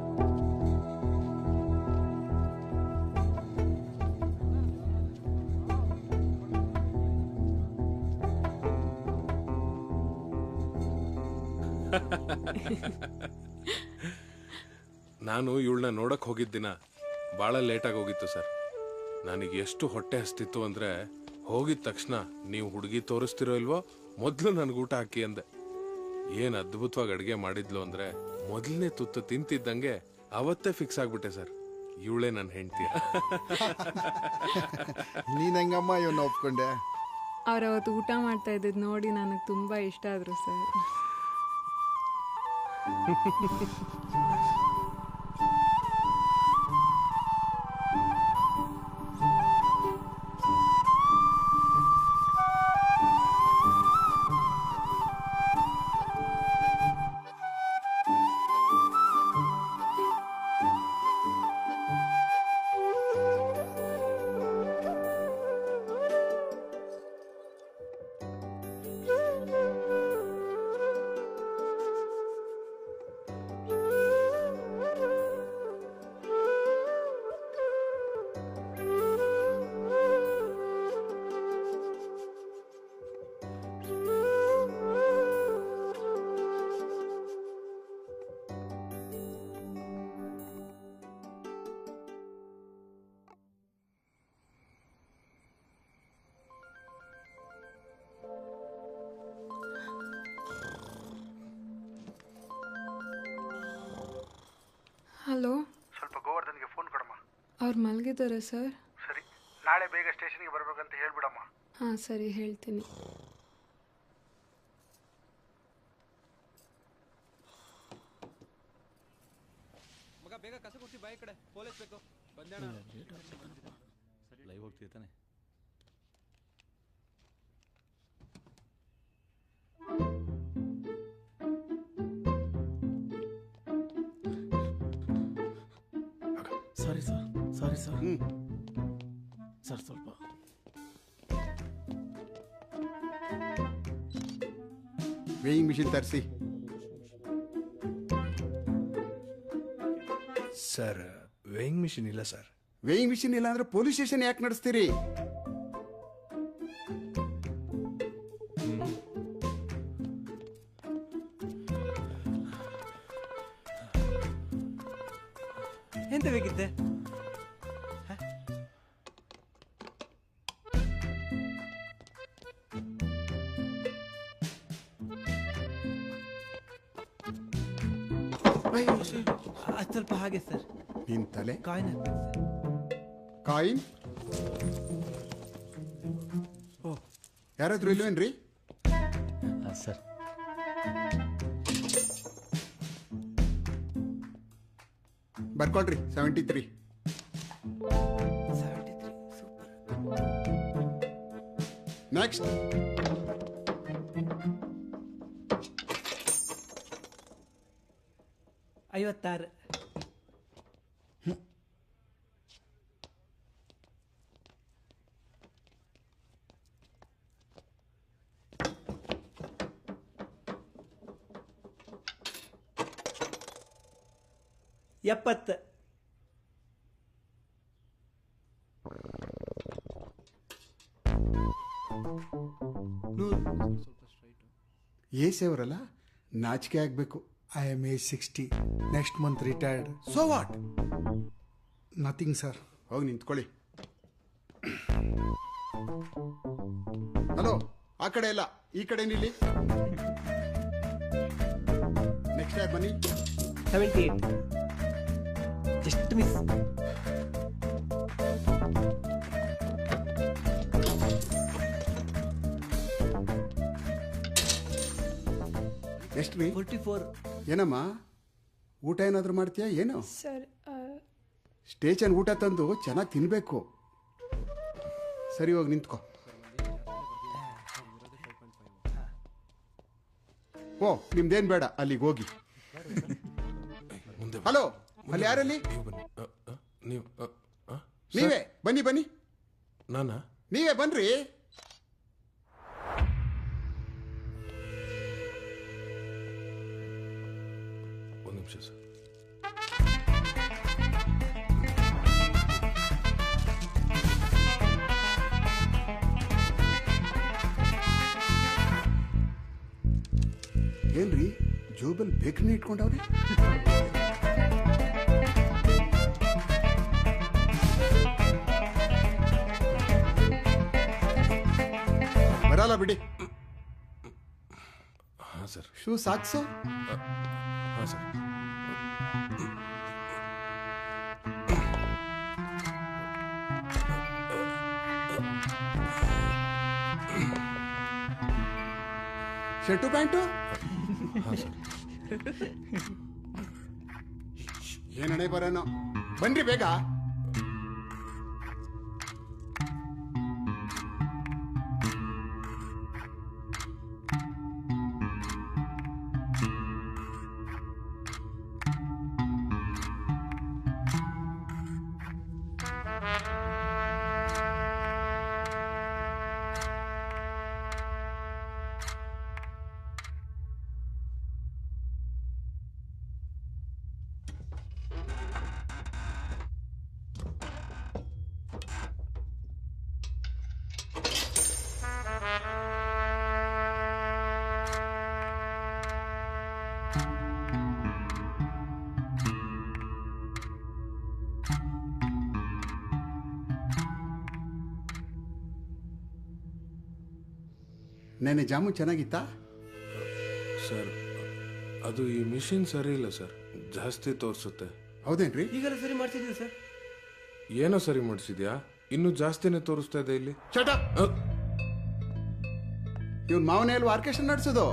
ನಾನು ಇವಳನ್ನ ನೋಡಕ್ ಹೋಗಿದ್ದಿನ ಭಾಳ ಲೇಟಾಗಿ ಹೋಗಿತ್ತು ಸರ್. ನನಗೆ ಎಷ್ಟು ಹೊಟ್ಟೆ ಹಸ್ತಿತ್ತು ಅಂದರೆ ಹೋಗಿದ ತಕ್ಷಣ ನೀವು ಹುಡುಗಿ ತೋರಿಸ್ತಿರೋ ಇಲ್ವೋ ಮೊದಲು ನನಗೆ ಊಟ ಹಾಕಿ ಅಂದೆ. ಏನು ಅದ್ಭುತವಾಗಿ ಅಡುಗೆ ಮಾಡಿದ್ಲು ಅಂದರೆ ಮೊದಲನೇ ತುತ್ತು ತಿಂತಿದ್ದಂಗೆ ಅವತ್ತೇ ಫಿಕ್ಸ್ ಆಗಿಬಿಟ್ಟೆ ಸರ್, ಇವಳೇ ನನ್ನ ಹೆಂಡ್ತಿ. ನೀನ್ ಹೆಂಗಮ್ಮ ಇವನ್ನ ಒಪ್ಕೊಂಡೆ? ಅವ್ರು ಅವತ್ತು ಊಟ ಮಾಡ್ತಾ ಇದ್ದಿದ್ದು ನೋಡಿ ನನಗೆ ತುಂಬ ಇಷ್ಟ ಆದರು ಸರ್. ಹಲೋ, ಸ್ವಲ್ಪ ಗೋವರ್ಧನ್ಗೆ ಫೋನ್ ಕೊಡಮ್ಮ. ಅವ್ರು ಮಲಗಿದ್ದಾರೆ ಸರ್. ಸರಿ, ನಾಳೆ ಬೇಗ ಸ್ಟೇಷನ್ಗೆ ಬರ್ಬೇಕಂತ ಹೇಳ್ಬಿಡಮ್ಮ. ಹಾಂ ಸರಿ, ಹೇಳ್ತೀನಿ. ಮಗ ಬೇಗ ಕಸ ಕೊಡ್ತಿ, ಬಾಯಿ ಕಡೆ ಪೊಲೀಸ್ ಬೇಕು. ಬಂದೇಣ ಲೈವ್ ಹೋಗ್ತಿರ್ತಾನೆ. Sorry sir, sorry sir. Sir ಸ್ವಲ್ಪ ವೇಯಿಂಗ್ ಮಿಷಿನ್ ತರಿಸಿ. ಸರ್ ವೇಯಿಂಗ್ ಮಿಷಿನ್ ಇಲ್ಲ ಸರ್. ವೇಯಿಂಗ್ ಮಿಷಿನ್ ಇಲ್ಲ ಅಂದ್ರೆ ಪೊಲೀಸ್ ಸ್ಟೇಷನ್ ಯಾಕೆ ನಡೆಸ್ತೀರಿ? ಎಂತ ಬೇಕಿತ್ತೆ? ಅದು ಸ್ವಲ್ಪ ಹಾಗೆ ಸರ್. ನಿನ್ ತಲೆ ಕಾಯಿನ್ ಕಾಯಿನ್ ಯಾರಾದ್ರೂ ಇಲ್ವೇನ್ರಿ? ಸರ್ ಬರ್ಕೊಳ್ರಿ. 73. ನೆಕ್ಸ್ಟ್. ಐವತ್ತಾರು. ಎಪ್ಪತ್ತು. ಏಸೆ ಅವರಲ್ಲ, ನಾಚಿಕೆ ಆಗ್ಬೇಕು. I am age 60. Next month retired. So what? Nothing sir. ಹೋಗಿ ನಿಂತ್ಕೊಳ್ಳಿ. ಹಲೋ, ಆ ಕಡೆ ಇಲ್ಲ, ಈ ಕಡೆ ನಿಲ್ಲಿ. ನೆಕ್ಸ್ಟ್ ಟೈಮ್ ಬನ್ನಿ. 78. Just miss. ಎಷ್ಟು ರೀ? 44. ಏನಮ್ಮ, ಊಟ ಏನಾದರೂ ಮಾಡ್ತೀಯಾ ಏನು? ಸರ್ ಸ್ಟೇಷನ್ ಊಟ ತಂದು ಚೆನ್ನಾಗಿ ತಿನ್ಬೇಕು. ಸರಿ, ಹೋಗಿ ನಿಂತ್ಕೋ. ಓ, ನಿಮ್ದೇನು ಬೇಡ, ಅಲ್ಲಿಗೆ ಹೋಗಿ. ಹಲೋ, ಅಲ್ಲಿ ಯಾರಲ್ಲಿ? ನೀವೇ ಬನ್ನಿ ಬನ್ನಿ. ನಾನಾ? ನೀವೇ ಬನ್ರಿ. ಒಂದು ನಿಮಿಷ ಸರ್. ಏನ್ರಿ ಜೋಬಲ್ ಬೇಕರಿನೇ ಇಟ್ಕೊಂಡವ್ರೆ? ಬಿಡಲ್ಲ ಬಿಡಿ. ಹಾಂ ಸರ್. Shoe socks. ಹಾಂ ಸರ್. ಶರ್ಟು ಪ್ಯಾಂಟು ಹಾಂ ಸರ್. ಏನಣೆ ಬರೋನು, ಬನ್ರಿ ಬೇಗ. ನೆನೆ ಜಾಮು ಚೆನ್ನಾಗಿತ್ತಾ? ಸರ್ ಅದು ಈ ಮಿಷಿನ್ ಸರಿ ಇಲ್ಲ ಸರ್, ಜಾಸ್ತಿ ತೋರಿಸುತ್ತೆ. ಹೌದೇನ್ರಿ? ಈಗಲೇ ಸರಿ ಮಾಡ್ತಿದ್ದೀವಿ ಸರ್. ಏನೋ ಸರಿ ಮಾಡಿಸಿದ್ಯಾ? ಇನ್ನೂ ಜಾಸ್ತಿನೇ ತೋರಿಸ್ತಾ ಇದೆ ಇಲ್ಲಿ. ಇವನ್ ಮಾವನೇ ಅಲ್ವಾ ಆರ್ಕೆಸ್ಟ್ರಾ ನಡೆಸೋದು?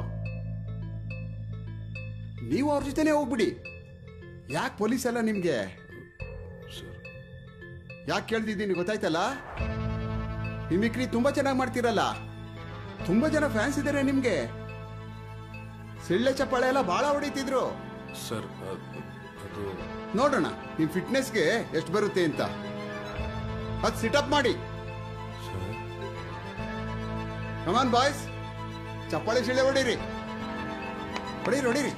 ನೀವು ಅವ್ರ ಜೊತೆನೆ ಹೋಗ್ಬಿಡಿ. ಯಾಕೆ ಪೊಲೀಸ್ ಎಲ್ಲ ನಿಮ್ಗೆ? ಯಾಕೆ ಕೇಳ್ತಿದ್ದೀನಿ ಗೊತ್ತಾಯ್ತಲ್ಲ? ಮಿಮಿಕ್ರಿ ತುಂಬಾ ಚೆನ್ನಾಗಿ ಮಾಡ್ತೀರಲ್ಲ, ತುಂಬಾ ಜನ ಫ್ಯಾನ್ಸ್ ಇದ್ದಾರೆ ನಿಮ್ಗೆ. ಸಿಳ್ಳೆ ಚಪ್ಪಾಳೆ ಎಲ್ಲ ಬಹಳ ಹೊಡಿತಿದ್ರು ಸರ್. ಅದು ನೋಡೋಣ ನಿಮ್ ಫಿಟ್ನೆಸ್ಗೆ ಎಷ್ಟು ಬರುತ್ತೆ ಅಂತ. ಅದು ಸಿಟಪ್ ಮಾಡಿ. ಕಮಾನ್ ಬಾಯ್ಸ್, ಚಪ್ಪಾಳೆ ಸಿಳ್ಳೆ ಹೊಡೀರಿ, ಹೊಡೀರಿ ಹೊಡೀರಿ.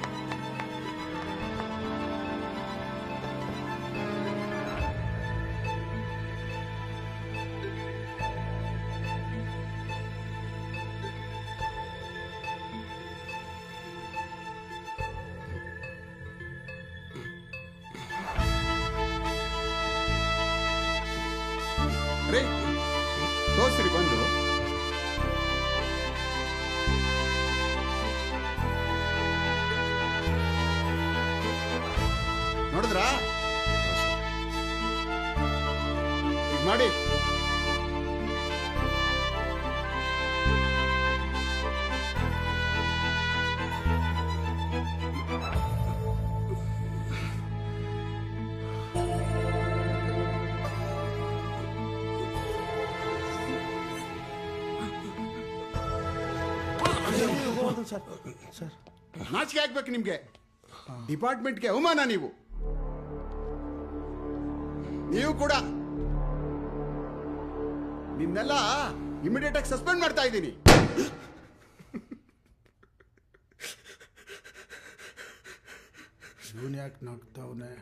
ತೋರ್ಸ್ರಿ ಬಂದು. ನೋಡಿದ್ರಾ? ಈಗ ಮಾಡಿ. ನಾಚಿಕೆ ಆಗ್ಬೇಕು ನಿಮ್ಗೆ. ಡಿಪಾರ್ಟ್ಮೆಂಟ್ಗೆ ಅವಮಾನ. ನೀವು ಕೂಡ. ನಿಮ್ನೆಲ್ಲ ಇಮಿಡಿಯೇಟ್ ಆಗಿ ಸಸ್ಪೆಂಡ್ ಮಾಡ್ತಾ ಇದ್ದೀನಿ. ಇವನ್ ಯಾಕೆ ನಗ್ತಾವನೆ?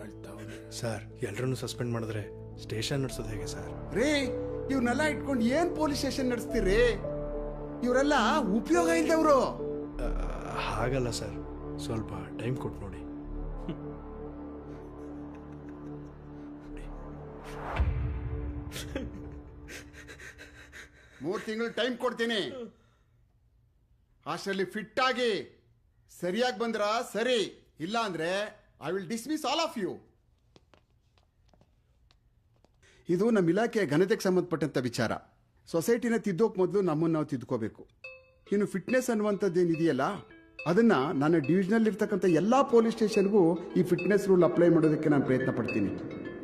ಅಳ್ತಾವನೆ. ಸರ್, ಎಲ್ಲರನ್ನು ಸಸ್ಪೆಂಡ್ ಮಾಡಿದ್ರೆ ಸ್ಟೇಷನ್ ನಡೆಸೋದು ಹೇಗೆ ಸರ್? ರೇ, ಇವ್ರನ್ನೆಲ್ಲ ಇಟ್ಕೊಂಡು ಏನ್ ಪೊಲೀಸ್ ಸ್ಟೇಷನ್ ನಡೆಸ್ತೀರಿ? ಇವರೆಲ್ಲ ಉಪಯೋಗ ಇಲ್ದವ್ರು. ಹಾಗಲ್ಲ ಸರ್, ಸ್ವಲ್ಪ ಟೈಮ್ ಕೊಟ್ಟು ನೋಡಿ. ಮೂರು ತಿಂಗಳು ಟೈಮ್ ಕೊಡ್ತೀನಿ. ಅಷ್ಟರಲ್ಲಿ ಫಿಟ್ ಆಗಿ ಸರಿಯಾಗಿ ಬಂದ್ರ ಸರಿ, ಇಲ್ಲ ಅಂದ್ರೆ I will dismiss all of you. ಇದು ನಮ್ಮ ಇಲಾಖೆಯ ಘನತೆಗೆ ಸಂಬಂಧಪಟ್ಟಂತ ವಿಚಾರ. ಸೊಸೈಟಿನ ತಿದ್ದೋಕ್ ಮೊದಲು ನಮ್ಮನ್ನು ನಾವು ತಿದ್ಕೋಬೇಕು. ಇನ್ನು ಫಿಟ್ನೆಸ್ ಅನ್ನುವಂಥದ್ದು ಏನಿದೆಯಲ್ಲ, ಅದನ್ನ ನನ್ನ ಡಿವಿಷನಲ್ಲಿ ಇರ್ತಕ್ಕಂಥ ಎಲ್ಲ ಪೊಲೀಸ್ ಸ್ಟೇಷನ್ಗೂ ಈ ಫಿಟ್ನೆಸ್ ರೂಲ್ ಅಪ್ಲೈ ಮಾಡೋದಕ್ಕೆ ನಾನು ಪ್ರಯತ್ನ ಪಡ್ತೀನಿ.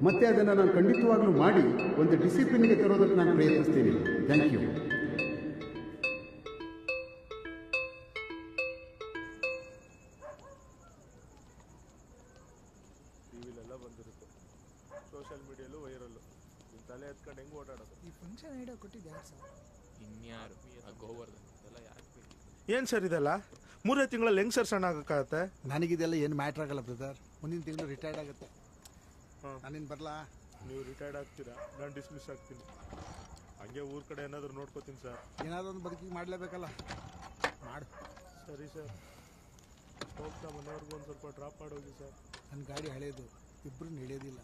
ಮತ್ತೆ ಅದನ್ನು ನಾನು ಖಂಡಿತವಾಗ್ಲೂ ಮಾಡಿ ಒಂದು ಡಿಸಿಪ್ಲಿನ್ಗೆ ತರೋದಕ್ಕೆ ನಾನು ಪ್ರಯತ್ನಿಸ್ತೀನಿ. Thank you. ಟಿವಿಲೆಲ್ಲ ಬಂದಿರುತ್ತೆ, ಸೋಷಿಯಲ್ ಮೀಡಿಯಲ್ಲೂ ವೈರಲ್ಲು. ನಿಮ್ಮ ತಲೆ ಎತ್ಕೊಂಡು ಹೆಂಗೆ ಓಡಾಡೋದು? ಈ ಫಂಕ್ಷನ್ ಐಡಿಯಾ ಕೊಟ್ಟಿದ್ದು ಯಾರು ಸರ್? ಇನ್ಯಾರು? ಗೋವರ್ಧನ್ ಎಲ್ಲ ಯಾಕೆ ಬೇಕು? ಏನು ಸರ್ ಇದೆಲ್ಲ? 3 ತಿಂಗಳಲ್ಲಿ ಹೆಂಗೆ ಸರ್ ಸಣ್ಣ ಆಗಕ್ಕಾಗತ್ತೆ? ನನಗಿದೆಲ್ಲ ಏನು ಮ್ಯಾಟ್ರ್ ಆಗಲ್ಲ ಬ್ರದರ್. ಮುಂದಿನ ತಿಂಗಳು ರಿಟೈರ್ಡ್ ಆಗುತ್ತೆ. ನಾನಿನ್ ಬರಲಾ? ನೀವು ರಿಟೈರ್ಡ್ ಆಗ್ತೀರಾ, ನಾನು ಡಿಸ್ಮಿಸ್ ಆಗ್ತೀನಿ. ಹಂಗೆ ಊರ ಕಡೆ ಏನಾದರೂ ನೋಡ್ಕೋತೀನಿ ಸರ್. ಏನಾದರೂ ಒಂದು ಬದುಕಿಗೆ ಮಾಡಲೇಬೇಕಲ್ಲ, ಮಾಡು. ಸರಿ ಸರ್, ಹೋಗ್ತಾ ಮನೆಯವ್ರಿಗೂ ಒಂದು ಸ್ವಲ್ಪ ಡ್ರಾಪ್ ಮಾಡೋಗಿ ಸರ್. ನನ್ನ ಗಾಡಿ ಹಳೇದು, ಇಬ್ಬರು ನಡೆಯೋದಿಲ್ಲ.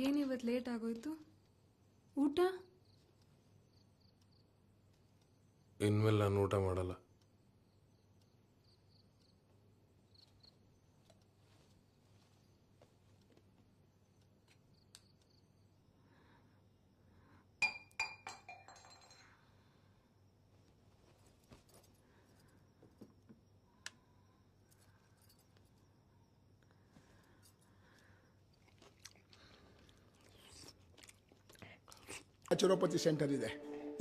ಏನಿವತ್ತು ಲೇಟ್ ಆಗೋಯ್ತು? ಊಟ? ಇನ್ಮೇಲೆ ನಾನು ಊಟ ಮಾಡಲ್ಲ. ನ್ಯಾಚುರೋಪತಿ ಸೆಂಟರ್ ಇದೆ,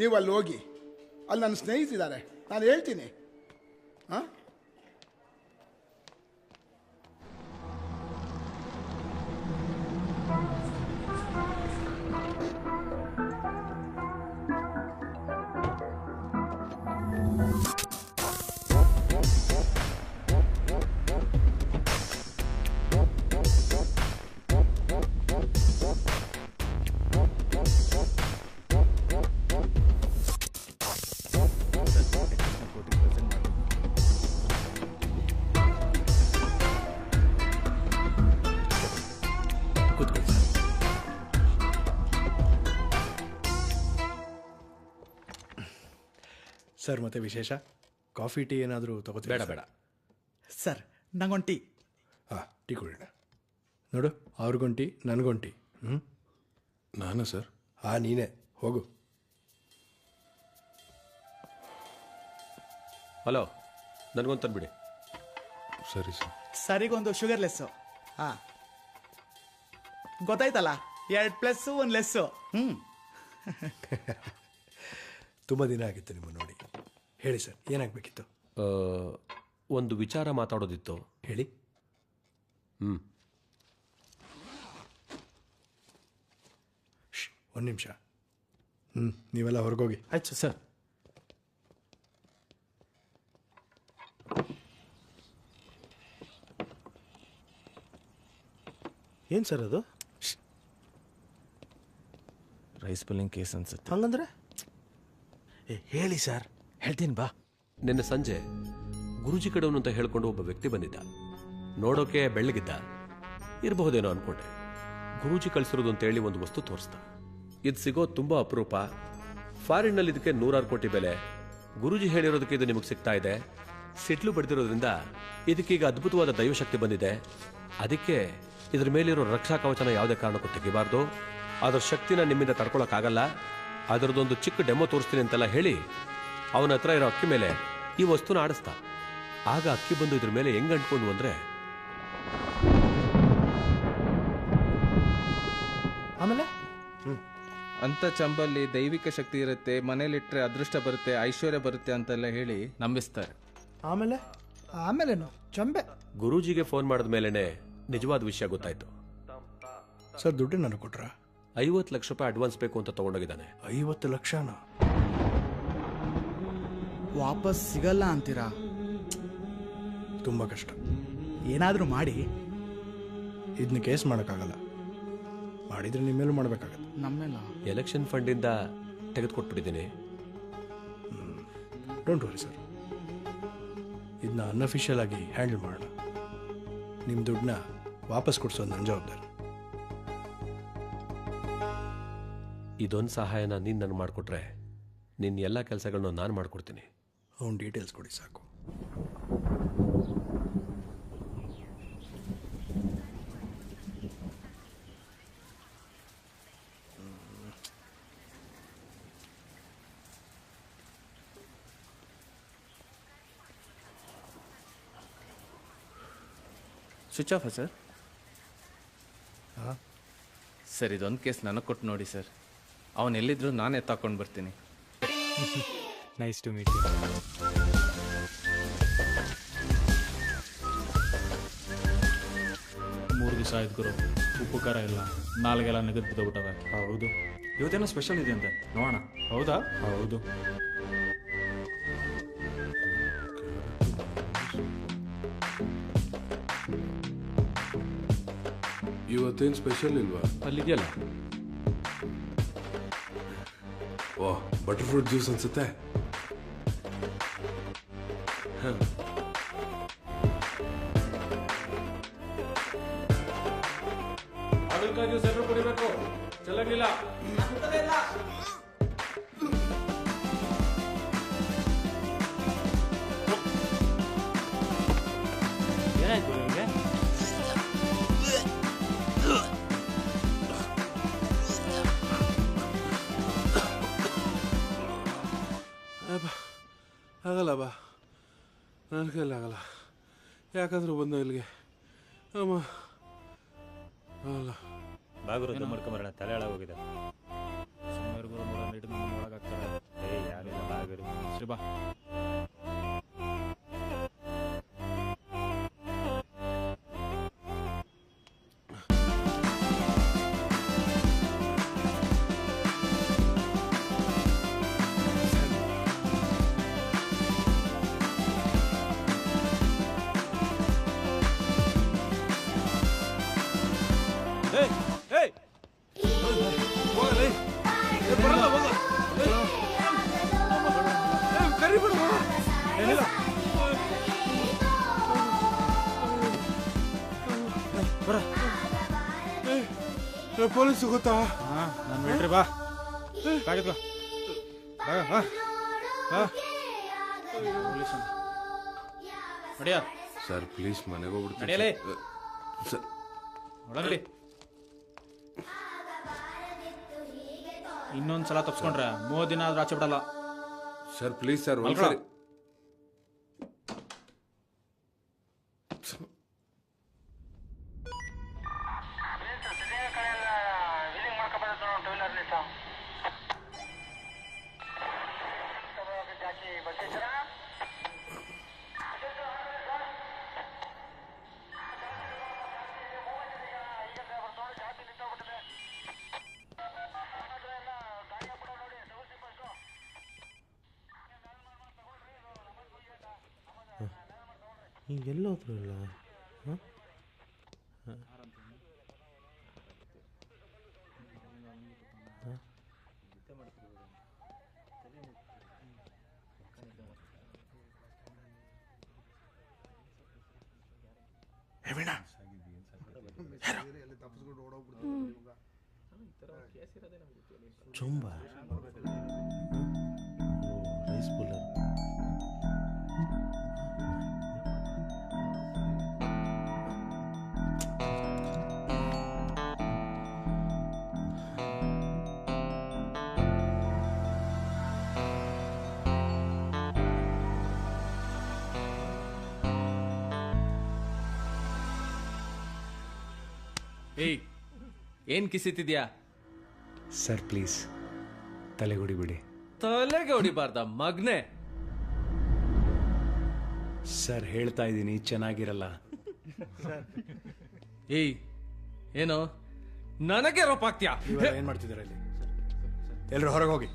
ನೀವು ಅಲ್ಲಿ ಹೋಗಿ. ಅಲ್ಲಿ ನನ್ನ ಸ್ನೇಹಿತಿದ್ದಾರೆ, ನಾನು ಹೇಳ್ತೀನಿ. ಹಾಂ, ಸರ್ ಮತ್ತೆ ವಿಶೇಷ? ಕಾಫಿ ಟೀ ಏನಾದರೂ ತಗೋತೀವಿ? ಬೇಡ ಬೇಡ ಸರ್, ನಂಗೊಂದು ಟೀ. ಹಾಂ, ಟೀ ಕುಡಿಯೋಣ. ನೋಡು, ಅವ್ರಿಗೊಂದು ಟೀ, ನನಗೊಂದು ಟೀ. ನಾನು ಸರ್? ಹಾಂ, ನೀನೇ ಹೋಗು. ಹಲೋ, ನನಗೊಂದು ತಂದ್ಬಿಡಿ. ಸರಿ ಸರ್. ಸರಿಗೊಂದು ಶುಗರ್ಲೆಸ್ಸು. ಹಾಂ, ಗೊತ್ತಾಯ್ತಲ್ಲ, 2+1 ಲೆಸ್ಸು. ತುಂಬ ದಿನ ಆಗಿತ್ತು ನಿಮ್ಮ ನೋಡಿ. ಹೇಳಿ ಸರ್, ಏನಾಗಬೇಕಿತ್ತು? ಒಂದು ವಿಚಾರ ಮಾತಾಡೋದಿತ್ತು. ಹೇಳಿ. ಒಂದು ನಿಮಿಷ. ನೀವೆಲ್ಲ ಹೊರಗೋಗಿ. ಆಯ್ತು ಸರ್. ಏನು ಸರ್ ಅದು? ರೈಸ್ ಪುಲ್ಲಿಂಗ್ ಕೇಸ್ ಅನ್ಸುತ್ತೆ. ಹಂಗಂದ್ರೆ ಹೇಳಿ ಸರ್. ಹೇಳ್ತೀನಿ ಬಾ. ನಿನ್ನೆ ಸಂಜೆ ಗುರೂಜಿ ಕಡೆಯವನು ಅಂತ ಹೇಳ್ಕೊಂಡು ಒಬ್ಬ ವ್ಯಕ್ತಿ ಬಂದಿದ್ದ. ನೋಡೋಕೆ ಬೆಳ್ಳಗಿದ್ದ, ಇರಬಹುದೇನೋ ಅನ್ಕೊಂಡೆ. ಗುರೂಜಿ ಕಳಿಸಿರೋದು ಅಂತೇಳಿ ಒಂದು ವಸ್ತು ತೋರಿಸ್ದ. ಇದು ಸಿಗೋದು ತುಂಬಾ ಅಪರೂಪ. ಫಾರಿನ್ನಲ್ಲಿ ಇದಕ್ಕೆ 100 ಕೋಟಿ ಬೆಲೆ. ಗುರೂಜಿ ಹೇಳಿರೋದಕ್ಕೆ ಇದು ನಿಮಗೆ ಸಿಗ್ತಾ ಇದೆ. ಸಿಟ್ಲು ಬಡ್ದಿರೋದ್ರಿಂದ ಇದಕ್ಕೀಗ ಅದ್ಭುತವಾದ ದೈವಶಕ್ತಿ ಬಂದಿದೆ. ಅದಕ್ಕೆ ಇದ್ರ ಮೇಲಿರೋ ರಕ್ಷಾ ಕವಚನ ಯಾವುದೇ ಕಾರಣಕ್ಕೂ ತೆಗಿಬಾರ್ದು. ಅದರ ಶಕ್ತಿನ ನಿಮ್ಮಿಂದ ತಡ್ಕೊಳಕ್ಕಾಗಲ್ಲ. ಅದರದೊಂದು ಚಿಕ್ಕ ಡೆಮೋ ತೋರಿಸ್ತೀನಿ ಅಂತೆಲ್ಲ ಹೇಳಿ ಅವನ ಹತ್ರ ಇರೋ ಅಕ್ಕಿ ಮೇಲೆ ಈ ವಸ್ತುನ ಆಡಿಸ್ತಾ. ಆಗ ಅಕ್ಕಿ ಬಂದು ಇದ್ರ ಮೇಲೆ ಹೆಂಗ್ ಅಂಟ್ಕೊಂಡು ಅಂದ್ರೆ, ಆಮೇಲೆ ಅಂತ ಚಂಬಲ್ಲಿ ದೈವಿಕ ಶಕ್ತಿ ಇರುತ್ತೆ, ಮನೇಲಿಟ್ರೆ ಅದೃಷ್ಟ ಬರುತ್ತೆ, ಐಶ್ವರ್ಯ ಬರುತ್ತೆ ಅಂತೆಲ್ಲ ಹೇಳಿ ನಂಬಿಸ್ತಾರೆ. ಆಮೇಲೇನು ಚಂಬೆ. ಗುರೂಜಿಗೆ ಫೋನ್ ಮಾಡಿದ ಮೇಲೆನೆ ನಿಜವಾದ ವಿಷಯ ಗೊತ್ತಾಯ್ತು. ಸರ್, ದುಡ್ಡು ನನಗೆ ಕೊಟ್ರಾ? 50 ಲಕ್ಷ ರೂಪಾಯಿ ಅಡ್ವಾನ್ಸ್ ಬೇಕು ಅಂತ ತಗೊಂಡೋಗಿದ್ದಾನೆ. 50 ಲಕ್ಷನ ವಾಪಸ್ ಸಿಗಲ್ಲ ಅಂತೀರಾ? ತುಂಬ ಕಷ್ಟ. ಏನಾದರೂ ಮಾಡಿ. ಇದನ್ನ ಕೇಸ್ ಮಾಡೋಕ್ಕಾಗಲ್ಲ. ಮಾಡಿದ್ರೆ ನಿಮ್ಮ ಮೇಲೂ ಮಾಡಬೇಕಾಗತ್ತೆ. ನಮ್ಮೆಲ್ಲ ಎಲೆಕ್ಷನ್ ಫಂಡಿಂದ ತೆಗೆದುಕೊಟ್ಬಿಟ್ಟಿದ್ದೀನಿ. ಡೋಂಟ್ ವರಿ ಸರ್, ಇದನ್ನ ಅನ್ಅಫಿಷಿಯಲ್ ಆಗಿ ಹ್ಯಾಂಡಲ್ ಮಾಡೋಣ. ನಿಮ್ಮ ದುಡ್ಡನ್ನ ವಾಪಸ್ ಕೊಡಿಸೋದು ನನ್ನ ಜವಾಬ್ದಾರಿ. ಇದೊಂದು ಸಹಾಯನ ನೀನು ನನಗೆ ಮಾಡಿಕೊಟ್ರೆ ನಿನ್ನ ಎಲ್ಲ ಕೆಲಸಗಳನ್ನ ನಾನು ಮಾಡಿಕೊಡ್ತೀನಿ. ಅವ್ನ ಡೀಟೇಲ್ಸ್ ಕೊಡಿ ಸಾಕು. ಸ್ವಿಚ್ ಆಫಾ ಸರ್? ಹಾಂ ಸರ್, ಇದೊಂದು ಕೇಸ್ ನನಗೆ ಕೊಟ್ಟು ನೋಡಿ ಸರ್. ಅವನು ಎಲ್ಲಿದ್ರು ನಾನೇ ತಗೊಂಡು ಬರ್ತೀನಿ. Nice to meet you. ಮೂರು ದಿವಸ ಆಯ್ತು ಗುರು, ಉಪ್ಪು ಖಾರ ಇಲ್ಲ, ನಾಲ್ಗೆಲ್ಲ ನಗದು ಬಿದ್ದೋಗ್ಬಿಟ್ಟವೆ. ಹೌದು, ಇವತ್ತೇನೋ ಸ್ಪೆಷಲ್ ಇದೆ ಅಂತೆ, ನೋಡೋಣ. ಹೌದಾ? ಹೌದು. ಇವತ್ತೇನು ಸ್ಪೆಷಲ್ ಇಲ್ವಾ? ಅಲ್ಲಿದೆಯಲ್ಲ. ವಾಹ್, ಬಟರ್ ಫ್ರೂಟ್ ಜ್ಯೂಸ್ ಅನ್ಸುತ್ತೆ. ಆಗ ಅದಕ್ಕಾಗಿ ಸೆಟ್ರು ಕುಡಿಬೇಕು ಚೆಲ್ಲಂಗಿಲ್ಲ. ಏನಾಯ್ತು ನಿಮಗೆ? ಆಗಲ್ಲ ಬಾ, ನನ್ನ ಕೈಲಿ ಆಗಲ್ಲ. ಯಾಕಂದ್ರೆ ಬಂದ ಇಲ್ಲಿಗೆ ಅಮ್ಮ ಆಗಲ್ಲ. ಬಾಗುರು ಮಾಡ್ಕೊಂಬರೋಣ, ತಲೆ ಹಾಳಾಗೋಗಿದೆ. ಸುಮ್ಮನೆ ಗುರು ನೋಡೋಣ, ಒಳಗಾಗ್ತಾರೆ. ಯಾರಿಲ್ಲ ಬಾಗುರು. ಸರಿ ಬಾ. ಪೊಲೀಸ್ ಗೊತ್ತಾ? ನಾನು ಬಿಡ್ರಿ ಬಾ. ಕಾಗಿದ್ವಾ ಪೊಲೀಸ್ ನಡಿಯ ಸರ್ ಪ್ಲೀಸ್ ಮನೆಗೆ ಹೋಗ್ಬಿಡ್ತೀನಿ ನಡೆಯಲೇ ಸರ್. ಒಳಗಡಿ. ಇನ್ನೊಂದ್ಸಲ ತಪ್ಸ್ಕೊಂಡ್ರೆ 3 ದಿನ ಆದ್ರೂ ಆಚೆ ಬಿಡಲ್ಲ. ಸರ್ ಪ್ಲೀಸ್ ಸರ್ ಮಲ್ಕೊಳ. ಒಂದ್ಸರಿ. ಎಲ್ಲೋದ್ರು ಇಲ್ಲ. ಚುಂಬ ರೈಸ್ ಪುಲ್ಲರ್. ಏಯ್, ಏನ್ ಕಿಸಿತಿದ್ಯಾ? ಸರ್ ಪ್ಲೀಸ್ ತಲೆಗೆ ಹೊಡಿಬಿಡಿ. ತಲೆಗೆ ಹೊಡಿಬಾರ್ದ ಮಗ್ನೆ? ಸರ್ ಹೇಳ್ತಾ ಇದ್ದೀನಿ, ಚೆನ್ನಾಗಿರಲ್ಲ. ಏಯ್, ಏನೋ ನನಗೆ ರೋಪ್ ಹಾಕ್ತ್ಯಾ? ಏನ್ ಮಾಡ್ತಿದ್ದೀರ ಇಲ್ಲಿ? ಎಲ್ರು ಹೊರಗೆ ಹೋಗಿ.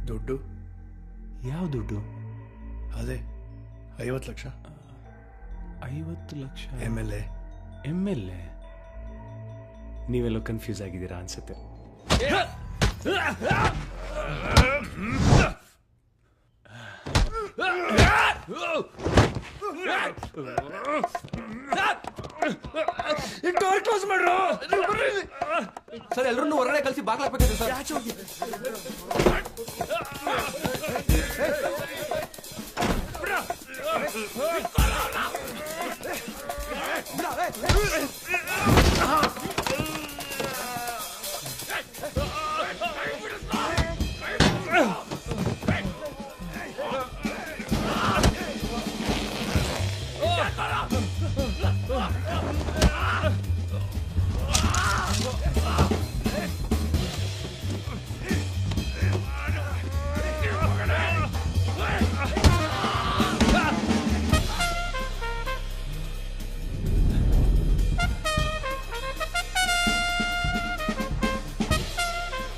ದುಡ್ಡು? ಯಾವ ದುಡ್ಡು? ಅದೇ 50 ಲಕ್ಷ. 50 ಲಕ್ಷ? MLA ನೀವೆಲ್ಲೋ ಕನ್ಫ್ಯೂಸ್ ಆಗಿದ್ದೀರಾ ಅನ್ಸುತ್ತೆ. ಕ್ಲೋಸ್ ಮಾಡ್ರು ಸರ್. ಎಲ್ಲರನ್ನು ಹೊರಗಡೆ ಕಳಿಸಿ ಬಾಗ್ಲಾಕ್ಬೇಕಿದೆ ಸರ್.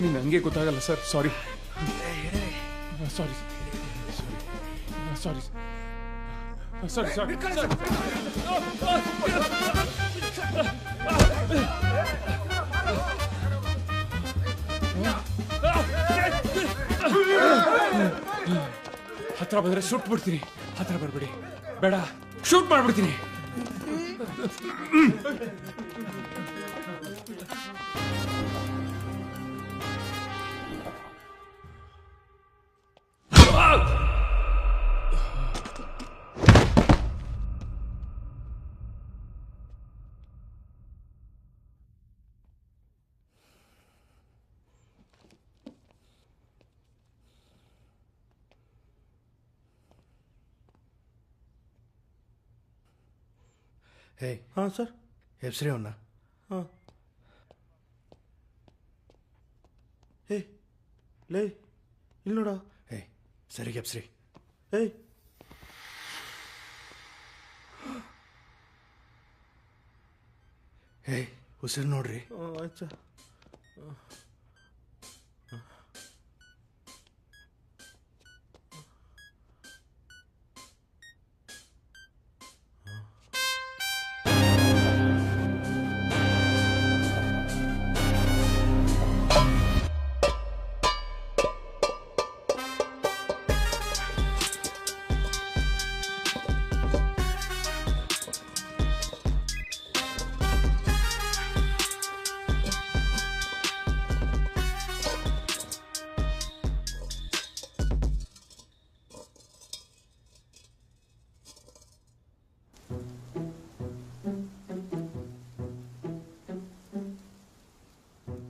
ನಿಂಗೆ ಹಂಗೆ ಗೊತ್ತಾಗಲ್ಲ ಸರ್. ಸಾರಿ ಸಾರಿ ಸಾರಿ ಸಾರಿ ಸಾರಿ ಸಾರಿ ಹತ್ರ ಬಂದ್ರೆ ಸುಟ್ ಬಿಡ್ತೀನಿ. ಹತ್ರ ಬರ್ಬಿಡಿ, ಬೇಡ, ಶೂಟ್ ಮಾಡ್ಬಿಡ್ತೀನಿ. ಹೇ ಹಾಂ ಸರ್. ಎಬ್ಸ್ರಿ ಅವನ್ನ. ಹಾಂ. ಹೇ ಲೇ ಇಲ್ಲಿ ನೋಡ. ಹೇ ಸರಿಗೆ ಎಬ್ಸ್ರಿ. ಏಯ್ ಹೇ ಉಸಿರು ನೋಡ್ರಿ. ಆಯ್ತು ಸರ್.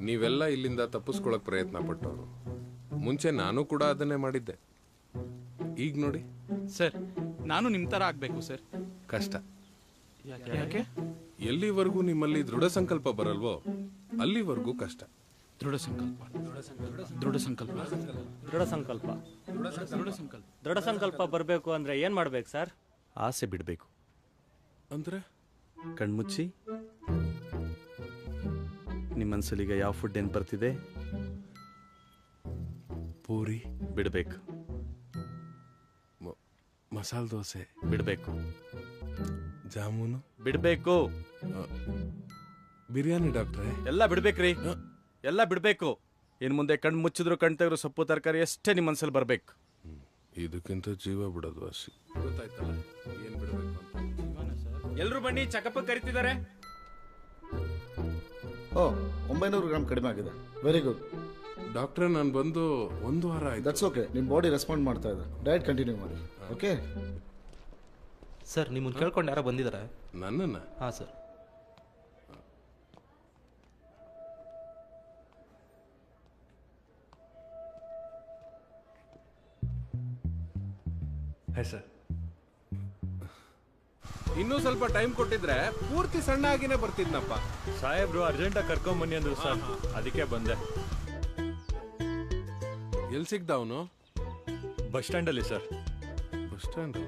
ನೀವೆಲ್ಲ ಇಲ್ಲಿಂದ ತಪ್ಪಿಸ್ಕೊಳಕ್ ಪ್ರಯತ್ನ ಪಟ್ಟವರು. ಮುಂಚೆ ನಾನು ಕೂಡ ಅದನ್ನೇ ಮಾಡಿದ್ದೆ. ಈಗ ನೋಡಿ ಸರ್, ನಾನು ನಿಮ್ಮ ಥರ ಆಗಬೇಕು ಸರ್. ಕಷ್ಟ. ಯಾಕೆ? ಎಲ್ಲಿವರೆಗೂ ನಿಮ್ಮಲ್ಲಿ ದೃಢ ಸಂಕಲ್ಪ ಬರಲ್ವೋ ಅಲ್ಲಿವರೆಗೂ ಕಷ್ಟ. ದೃಢ ಸಂಕಲ್ಪ, ದೃಢ ಸಂಕಲ್ಪ, ದೃಢ ಸಂಕಲ್ಪ, ದೃಢ ಸಂಕಲ್ಪ, ದೃಢ ಸಂಕಲ್ಪ ಬರಬೇಕು ಅಂದ್ರೆ ಏನ್ ಮಾಡ್ಬೇಕು ಸರ್? ಆಸೆ ಬಿಡಬೇಕು. ಅಂದ್ರೆ ಕಣ್ಮುಚ್ಚಿ ನಿಮ್ಮ ಮನಸ್ಸಲ್ಲಿಗ ಯಾವ ಫುಡ್ ಏನು ಬರ್ತಿದೆ ಪೂರಿ ಬಿಡಬೇಕು, ಮಸಾಲೆ ದೋಸೆ ಬಿಡಬೇಕು, ಜಾಮೂನು ಬಿಡಬೇಕು, ಬಿರಿಯಾನಿ ಡಾಕ್ಟ್ರೆ ಎಲ್ಲ ಬಿಡ್ಬೇಕ್ರಿ, ಎಲ್ಲ ಬಿಡಬೇಕು. ಇನ್ನು ಮುಂದೆ ಕಣ್ಣು ಮುಚ್ಚಿದ್ರು ಕಣ್ ತೆಗೆದ್ರು ಸೊಪ್ಪು ತರಕಾರಿ ಅಷ್ಟೇ ನಿಮ್ಮ ಮನಸ್ಸಲ್ಲಿ ಬರಬೇಕು. ಇದಕ್ಕಿಂತ ಜೀವ ಬಿಡೋದು ವಾಸಿ. ಗೊತ್ತಾಯ್ತಲ್ಲ ಏನ್ ಬಿಡಬೇಕು ಅಂತ. ಎಲ್ರು ಬನ್ನಿ, ಚಕಪ್ಪ ಕರಿತಿದ್ದಾರೆ. ಓ 900 ಗ್ರಾಮ್ ಕಡಿಮೆ ಆಗಿದೆ. ವೆರಿ ಗುಡ್ ಡಾಕ್ಟ್ರೆ. ನಾನು ಬಂದು 1 ವಾರ ಆಯ್ತು. That's okay. ನಿಮ್ಮ ಬಾಡಿ ರೆಸ್ಪಾಂಡ್ ಮಾಡ್ತಾ ಇದೆ. ಡಯಟ್ ಕಂಟಿನ್ಯೂ ಮಾಡಿ. ಓಕೆ ಸರ್, ನಿಮ್ಮನ್ನು ಕೇಳ್ಕೊಂಡು ಯಾರೋ ಬಂದಿದ್ದಾರೆ. ನನ್ನನ್ನ? ಹಾಂ ಸರ್. Hi sir. ಇನ್ನೂ ಸ್ವಲ್ಪ ಟೈಮ್ ಕೊಟ್ಟಿದ್ರೆ ಪೂರ್ತಿ ಸಣ್ಣ ಆಗಿನೇ ಬರ್ತಿದ್ನಪ್ಪ. ಸಾಹೇಬ್ರು ಅರ್ಜೆಂಟಾಗಿ ಕರ್ಕೊಂಬನ್ನಿ ಅಂದ್ರು ಸರ್, ಅದಕ್ಕೆ ಬಂದೆ. ಎಲ್ಲಿ ಸಿಗ್ದ ಅವನು? ಬಸ್ ಸ್ಟ್ಯಾಂಡಲ್ಲಿ ಸರ್. ಬಸ್ ಸ್ಟ್ಯಾಂಡ್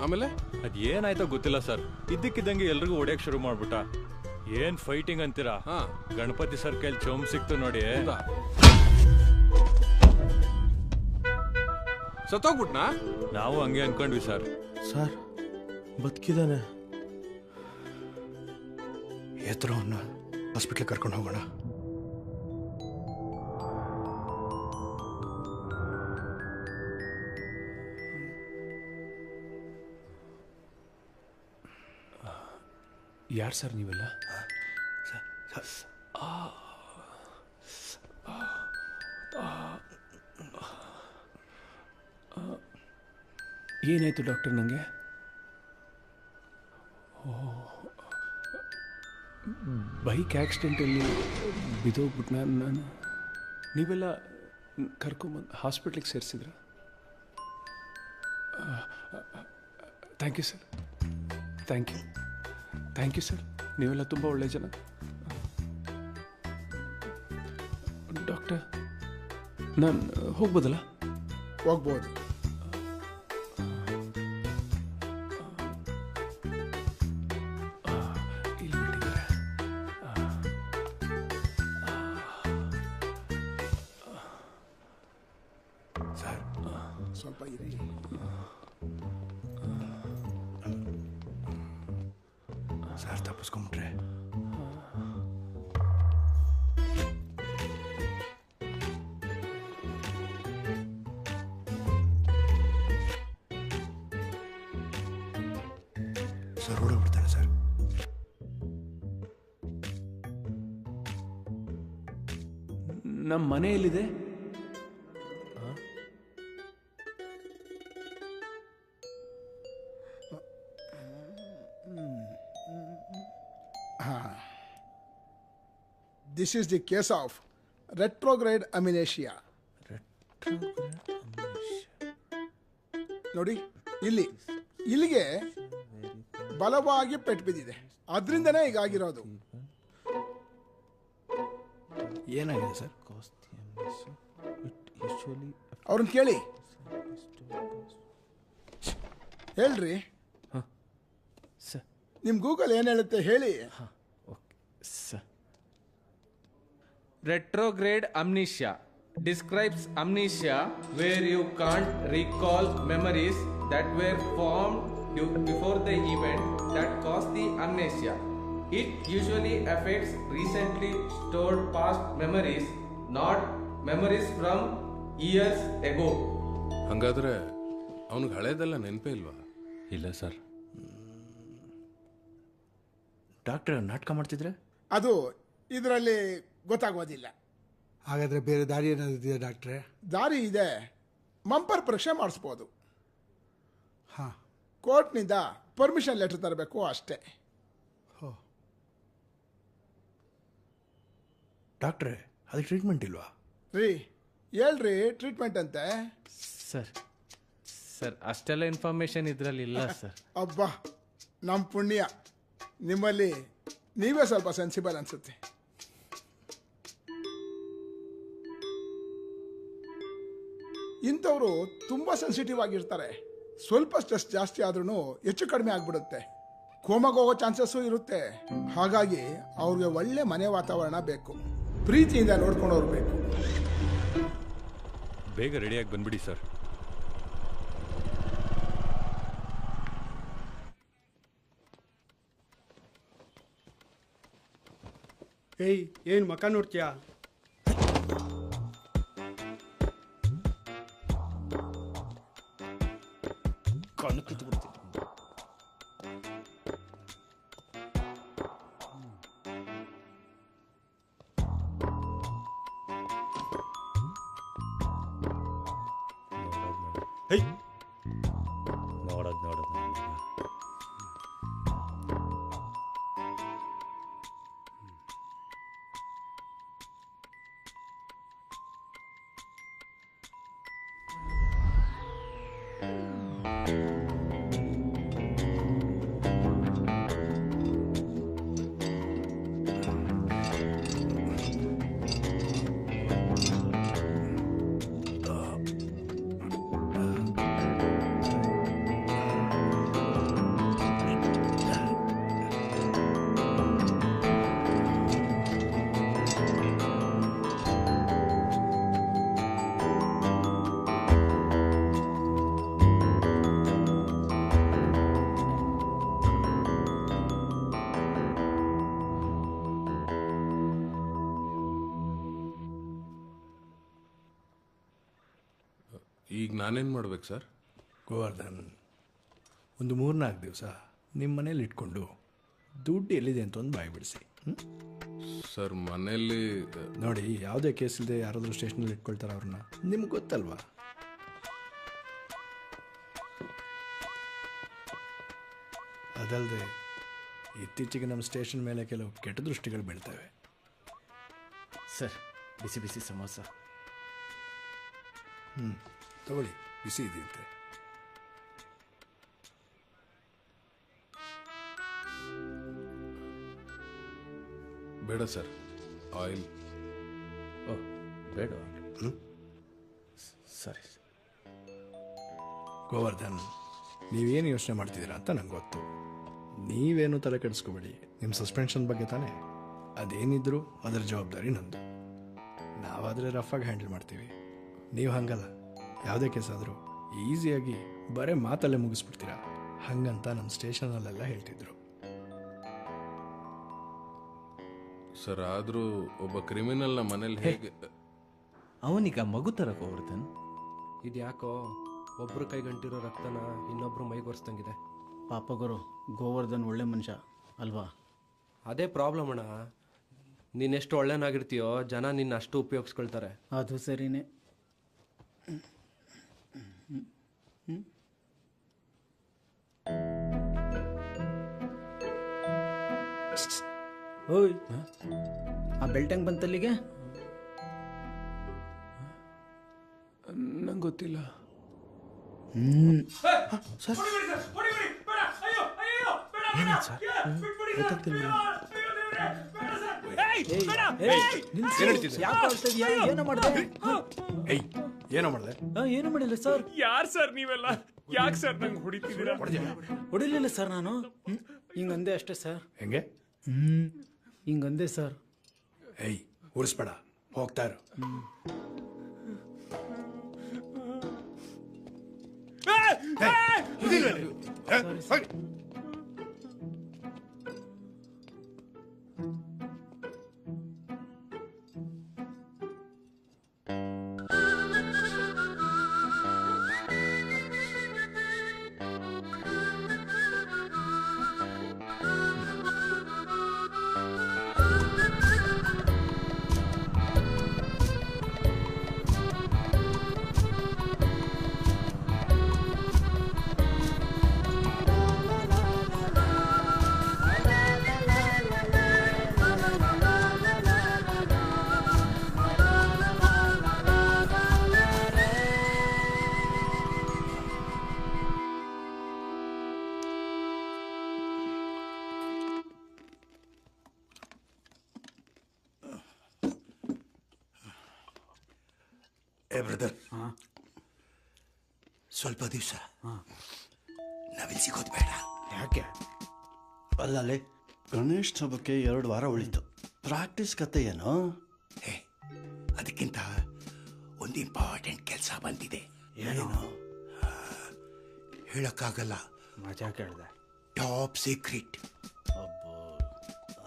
ಆಮೇಲೆ ಅದೇನಾಯ್ತೋ ಗೊತ್ತಿಲ್ಲ ಸರ್, ಇದ್ದಕ್ಕಿದ್ದಂಗೆ ಎಲ್ರಿಗೂ ಹೊಡೆಯಕ್ ಶುರು ಮಾಡ್ಬಿಟ್ಟ. ಏನ್ ಫೈಟಿಂಗ್ ಅಂತೀರಾ? ಗಣಪತಿ ಸರ್ ಕೈಲಿ ಚೋಮ್ ಸಿಕ್ತು ನೋಡಿ. ಸತ್ತೋಗ್ಬಿಟ್ನಾ? ನಾವು ಹಂಗೆ ಅನ್ಕೊಂಡ್ವಿ ಸರ್. ಸರ್ ಬದುಕಿದಾನೆ. ಎತ್ತರ ಅವನ್ನ ಹಾಸ್ಪಿಟ್ಲಿಗೆ ಕರ್ಕೊಂಡು ಹೋಗೋಣ. ಯಾರು ಸರ್ ನೀವೆಲ್ಲ? ಏನಾಯ್ತು ಡಾಕ್ಟರ್ ನನಗೆ? ಬೈಕ್ ಆಕ್ಸಿಡೆಂಟಲ್ಲಿ ಬಿದ್ದೋಗ್ಬಿಟ್ಟು ನಾನು ನೀವೆಲ್ಲ ಕರ್ಕೊಂಬಂದು ಹಾಸ್ಪಿಟ್ಲಿಗೆ ಸೇರಿಸಿದ್ರ? Thank you sir, thank you, thank you sir. ನೀವೆಲ್ಲ ತುಂಬ ಒಳ್ಳೆ ಜನ. ಡಾಕ್ಟರ್, ನಾನು ಹೋಗ್ಬೋದಲ್ಲ? ಹೋಗ್ಬೋದು. ಸರ್ ಸ್ವಲ್ಪ ಇರಿ. ಸರ್ ತಪ್ಪಿಸ್ಕೊಂಬಿಟ್ರೆ ಸರ್ ಓಡೋಗ್ಬಿಡ್ತಾನೆ ಸರ್. ನಮ್ಮ ಮನೆ ಎಲ್ಲಿದೆ? This is the case of retrograde amnesia. ನೋಡಿ ಇಲ್ಲಿಗೆ ಬಲವಾಗಿ ಪೆಟ್ಟು ಬಿದ್ದಿದೆ, ಅದರಿಂದನೇ ಹೀಗಾಗಿರೋದು. ಏನಾಗಿದೆ ಸರ್? ಅವ್ರನ್ನ ಕೇಳಿ, ಹೇಳ್ರಿ. ನಿಮ್ ಗೂಗಲ್ ಏನ್ ಹೇಳುತ್ತೆ ಹೇಳಿ. Retrograde amnesia describes amnesia where you can't recall memories that were formed before the event that caused the amnesia. It usually affects recently stored past memories, not memories from years ago. ಹಂಗಾದ್ರೆ ಅವನಿಗೆ ಹಳೇದೆಲ್ಲ ನೆನಪೇ ಇಲ್ವಾ? ಇಲ್ಲ sir. Doctor ನಾಟಕ ಮಾಡ್ತಿದ್ರೆ ಅದು ಇದರಲ್ಲಿ ಗೊತ್ತಾಗೋದಿಲ್ಲ. ಹಾಗಾದ್ರೆ ಬೇರೆ ದಾರಿ ಏನಾದಿದೆಯಾ ಡಾಕ್ಟ್ರೆ? ದಾರಿ ಇದೆ, ಮಂಪರ್ ಪರೀಕ್ಷೆ ಮಾಡಿಸ್ಬೋದು. ಹಾಂ, ಕೋರ್ಟ್ನಿಂದ ಪರ್ಮಿಷನ್ ಲೆಟರ್ ತರಬೇಕು ಅಷ್ಟೇ. ಡಾಕ್ಟ್ರೆ ಅದಕ್ಕೆ ಟ್ರೀಟ್ಮೆಂಟ್ ಇಲ್ವಾ? ರೀ ಹೇಳ್ರಿ, ಟ್ರೀಟ್ಮೆಂಟ್ ಅಂತೆ. ಸರ್ ಅಷ್ಟೆಲ್ಲ ಇನ್ಫಾರ್ಮೇಶನ್ ಇದರಲ್ಲಿ ಇಲ್ಲ ಸರ್. ಅಬ್ಬಾ, ನಮ್ಮ ಪುಣ್ಯ, ನಿಮ್ಮಲ್ಲಿ ನೀವೇ ಸ್ವಲ್ಪ ಸೆನ್ಸಿಬಲ್ ಅನ್ಸುತ್ತೆ. ಇಂಥವರು ತುಂಬ ಸೆನ್ಸಿಟಿವ್ ಆಗಿರ್ತಾರೆ. ಸ್ವಲ್ಪ ಸ್ಟ್ರೆಸ್ ಜಾಸ್ತಿ ಆದ್ರೂ ಹೆಚ್ಚು ಕಡಿಮೆ ಆಗ್ಬಿಡುತ್ತೆ, ಕೋಮಾಗೋಗೋ ಹೋಗೋ ಚಾನ್ಸಸ್ಸು ಇರುತ್ತೆ. ಹಾಗಾಗಿ ಅವ್ರಿಗೆ ಒಳ್ಳೆ ಮನೆ ವಾತಾವರಣ ಬೇಕು, ಪ್ರೀತಿಯಿಂದ ನೋಡ್ಕೊಂಡವ್ರು ಬೇಕು. ಬೇಗ ರೆಡಿಯಾಗಿ ಬಂದ್ಬಿಡಿ ಸರ್. ಏಯ್, ಏನು ಮಕ ನೋಡ್ತೀಯಾ? ಕಣ್ಣು ಕಿತ್ತು ಬಿಡ್ತೀನಿ. ನೋಡೋದು ಈಗ ನಾನೇನು ಮಾಡ್ಬೇಕು ಸರ್? ಗೋವರ್ಧನ್, ಒಂದು 3-4 ದಿವಸ ನಿಮ್ಮ ಮನೇಲಿ ಇಟ್ಕೊಂಡು ದುಡ್ಡು ಎಲ್ಲಿದೆ ಅಂತ ಒಂದು ಬಾಯಿ ಬಿಡಿಸಿ. ಸರ್ ಮನೆಯಲ್ಲಿ ನೋಡಿ, ಯಾವುದೇ ಕೇಸ್ ಇಲ್ಲದೆ ಯಾರಾದರೂ ಸ್ಟೇಷನಲ್ಲಿ ಇಟ್ಕೊಳ್ತಾರೆ ಅವ್ರನ್ನ, ನಿಮ್ಗೆ ಗೊತ್ತಲ್ವಾ? ಅದಲ್ಲದೆ ಇತ್ತೀಚೆಗೆ ನಮ್ಮ ಸ್ಟೇಷನ್ ಮೇಲೆ ಕೆಲವು ಕೆಟ್ಟ ದೃಷ್ಟಿಗಳು ಬೀಳ್ತವೆ. ಸರ್, ಬಿಸಿ ಬಿಸಿ ಸಮೋಸ. ತಗೊಳ್ಳಿ, ಬಿಸಿ ಇದೆಯಂತೆ. ಬೇಡ ಸರ್, ಆಯಿಲ್. ಬೇಡ. ಸರಿ. ಗೋವರ್ಧನ್, ನೀವೇನು ಯೋಚನೆ ಮಾಡ್ತಿದ್ದೀರಾ ಅಂತ ನಂಗೆ ಗೊತ್ತು. ನೀವೇನು ತಲೆ ಕೆಡಿಸ್ಕೋಬೇಡಿ. ನಿಮ್ಮ ಸಸ್ಪೆನ್ಷನ್ ಬಗ್ಗೆ ತಾನೇ, ಅದೇನಿದ್ರು ಅದರ ಜವಾಬ್ದಾರಿ ನಂದು. ನಾವಾದರೆ ರಫಾಗಿ ಹ್ಯಾಂಡಲ್ ಮಾಡ್ತೀವಿ. ನೀವು ಹಂಗಲ್ಲ, ಯಾವುದೇ ಕೇಸ್ ಆದರೂ ಈಸಿಯಾಗಿ ಬರೀ ಮಾತಲ್ಲೇ ಮುಗಿಸ್ಬಿಡ್ತೀರಾ. ಹಂಗಂತ ನಮ್ಮ ಸ್ಟೇಷನಲ್ಲೆಲ್ಲ ಹೇಳ್ತಿದ್ರು. ಸರ್, ಆದರೂ ಒಬ್ಬ ಕ್ರಿಮಿನಲ್ನ ಮನೇಲಿ ಹೇಗೆ? ಅವನೀಗ ಮಗು ಥರ ಗೋವರ್ಧನ್. ಇದ್ಯಾಕೋ ಒಬ್ರು ಕೈಗಂಟಿರೋ ರಕ್ತನ ಇನ್ನೊಬ್ರು ಮೈಗೊರ್ಸ್ದಂಗಿದೆ. ಪಾಪ ಗುರು, ಗೋವರ್ಧನ್ ಒಳ್ಳೆ ಮನುಷ್ಯ ಅಲ್ವಾ? ಅದೇ ಪ್ರಾಬ್ಲಮ್ ಅಣ್ಣ. ನೀನೆಷ್ಟು ಒಳ್ಳೆನಾಗಿರ್ತೀಯೋ ಜನ ನಿನ್ನ ಅಷ್ಟು ಉಪಯೋಗಿಸ್ಕೊಳ್ತಾರೆ. ಅದು ಸರಿನೇ. ಓಯ್, ಆ ಬೆಲ್ಟ್ ಹೆಂಗ್ ಬಂತಲ್ಲಿಗೆ? ನಂಗೆ ಗೊತ್ತಿಲ್ಲ. ಸರ್ ಏನೋ ಮಾಡಿದೆ? ಏನು ಮಾಡಿಲ್ಲ ಸರ್. ಯಾರ್ ಸರ್ ನೀವೆಲ್ಲ? ಯಾಕೆ ಸರ್ ನಂಗೆ ಹೊಡಿತಿದ್ದೀರಾ? ಹೊಡಿಲಿಲ್ಲ ಸರ್ ನಾನು. ಹಿಂಗಂದೆ ಅಷ್ಟೇ ಸರ್. ಹೆಂಗೆ? ಹಿಂಗಂದೆ ಸರ್. ಏಯ್, ಉರಿಸ್ಬೇಡ, ಹೋಗ್ತಾ ಇರು. ಬ್ರದರ್, ಸ್ವಲ್ಪ ದಿವಸ ನಾವಿಲ್ಲಿ ಸಿಗೋದು ಬೇಡ. ಯಾಕೆ? ಅಲ್ಲಲ್ಲಿ ಗಣೇಶ್ ಹಬ್ಬಕ್ಕೆ 2 ವಾರ ಉಳಿತು. ಪ್ರಾಕ್ಟೀಸ್ ಕತೆ ಏನು? ಅದಕ್ಕಿಂತ ಒಂದು ಇಂಪಾರ್ಟೆಂಟ್ ಕೆಲಸ ಬಂದಿದೆ. ಏನು? ಹೇಳಕ್ಕಾಗಲ್ಲ. ಮಜಾ ಕೇಳಿದೆ. Top secret. ಅಬ್ಬೋ,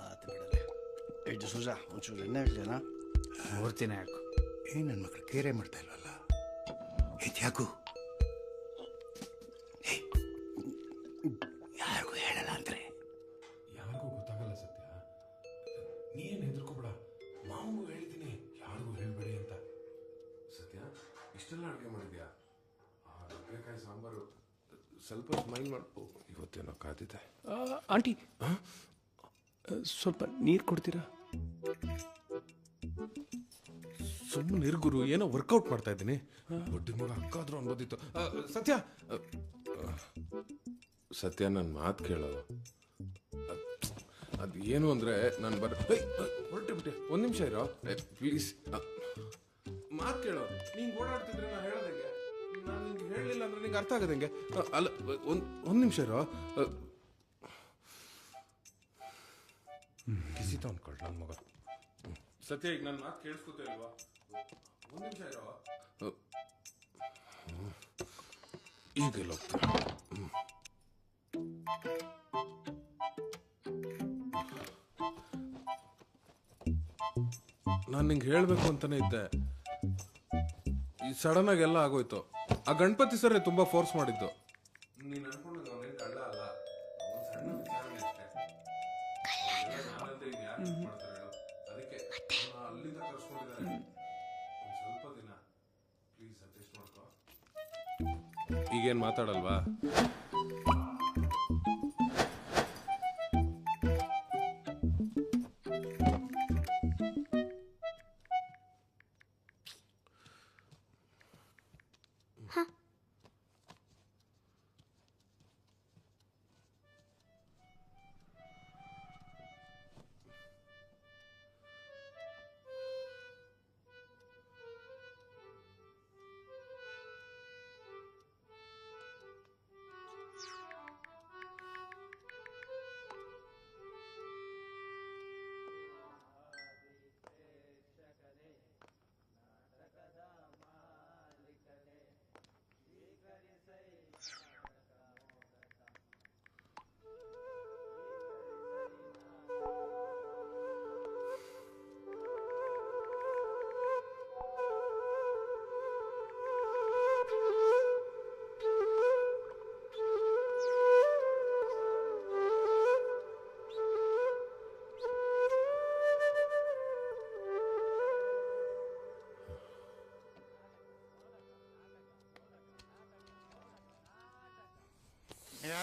ಆತ ಬಿಡಲೆ. ಇದು ಸುಜಾ ಒಂಚೂರು ಎಣ್ಣೆ ಇಡ್ಲೇನಾ? ಮೂರ್ತಿನೇ ಯಾಕು? ಏನು ನನ್ನ ಮಕ್ಕಳು ಕೇರೆ ಮಾಡ್ತಾ ಇಲ್ವಲ್ಲ? ಯಾಕು ಯಾರಿಗೂ ಹೇಳಲ್ಲ ಅಂದ್ರೆ? ಯಾರಿಗೂ ಗೊತ್ತಾಗಲ್ಲ ಸತ್ಯ. ನೀನು ಹೆದರ್ಕೋಬೇಡ. ಮಾವಂಗೂ ಹೇಳಿದ್ದೀನಿ ಯಾರಿಗೂ ಹೇಳ್ಬೇಡಿ ಅಂತ. ಸತ್ಯ, ಇಷ್ಟೆಲ್ಲ ಅಡುಗೆ ಮಾಡಿದ್ಯಾ? ಆ ನುಗ್ಗೆಕಾಯಿ ಸಾಂಬಾರು ಸ್ವಲ್ಪ ಸ್ಮೈಲ್ ಮಾಡ್ಕೊ. ಇವತ್ತೇನೋ ಕಾದಿದೆ. ಆಂಟಿ, ಸ್ವಲ್ಪ ನೀರು ಕೊಡ್ತೀರಾ? ಸುಮ್ಮನೆ ಇರ್ಗುರು, ಏನೋ ವರ್ಕೌಟ್ ಮಾಡ್ತಾ ಇದ್ದೀನಿ. ದೊಡ್ಡ ಮಗ ಅಕ್ಕಾದ್ರೂ ಅನ್ಬೋದಿತ್ತು. ಸತ್ಯ ಸತ್ಯ, ನನ್ನ ಮಾತು ಕೇಳೋ. ಅದು ಏನು ಅಂದರೆ ನಾನು ಹೊರಟೆ ಬಿಟ್ಟೆ. ಒಂದು ನಿಮಿಷ ಇರೋ ಪ್ಲೀಸ್. ಮಾತು ಕೇಳೋ. ನೀನು ಓಡಾಡ್ತಿದ್ರೆ ನಾನು ಹೇಳೋದಂಗೆ. ನಾನು ನಿಂಗೆ ಹೇಳಲಿಲ್ಲ ಅಂದ್ರೆ ನಿಂಗೆ ಅರ್ಥ ಆಗೋದಂಗೆ. ಅಲ್ಲ, ಒಂದು ನಿಮಿಷ ಇರೋ. ಕಿಸಿತ ಅನ್ಕೊಳ್ಳ ನನ್ನ ಮಗ. ಸತ್ಯ, ಈಗ ನನ್ನ ಮಾತು ಕೇಳಿಸ್ಕೊತಾ ಇಲ್ವಾ? ಒಂದು ನಿಮಿಷ ಇರೋ. ಈಗೆಲ್ಲ ನಾನು ನಿಂಗೆ ಹೇಳಬೇಕು ಅಂತಾನೆ ಇದ್ದೆ. ಈ ಸಡನ್ ಆಗಿ ಎಲ್ಲ ಆಗೋಯ್ತು. ಆ ಗಣಪತಿ ಸರ್ ತುಂಬಾ ಫೋರ್ಸ್ ಮಾಡಿದ್ದು. ನೀನು ಅನ್ಕೊಂಡಂಗೆ ಅವನೇನು ಕಳ್ಳ ಅಲ್ಲ. ಅವನು ಸಣ್ಣ ವಿಚಾರಣೆ ಅಷ್ಟೇ. ಅದಕ್ಕೆ ಅಲ್ಲಿಂದ ಕರ್ಸ್ಕೊಂಡಿದ್ದಾರೆ. ಒಂದು ಸ್ವಲ್ಪ ದಿನ ಪ್ಲೀಸ್ ಅಡ್ಜಸ್ಟ್ ಮಾಡ್ಕೋ. ಈಗೇನು ಮಾತಾಡಲ್ವಾ?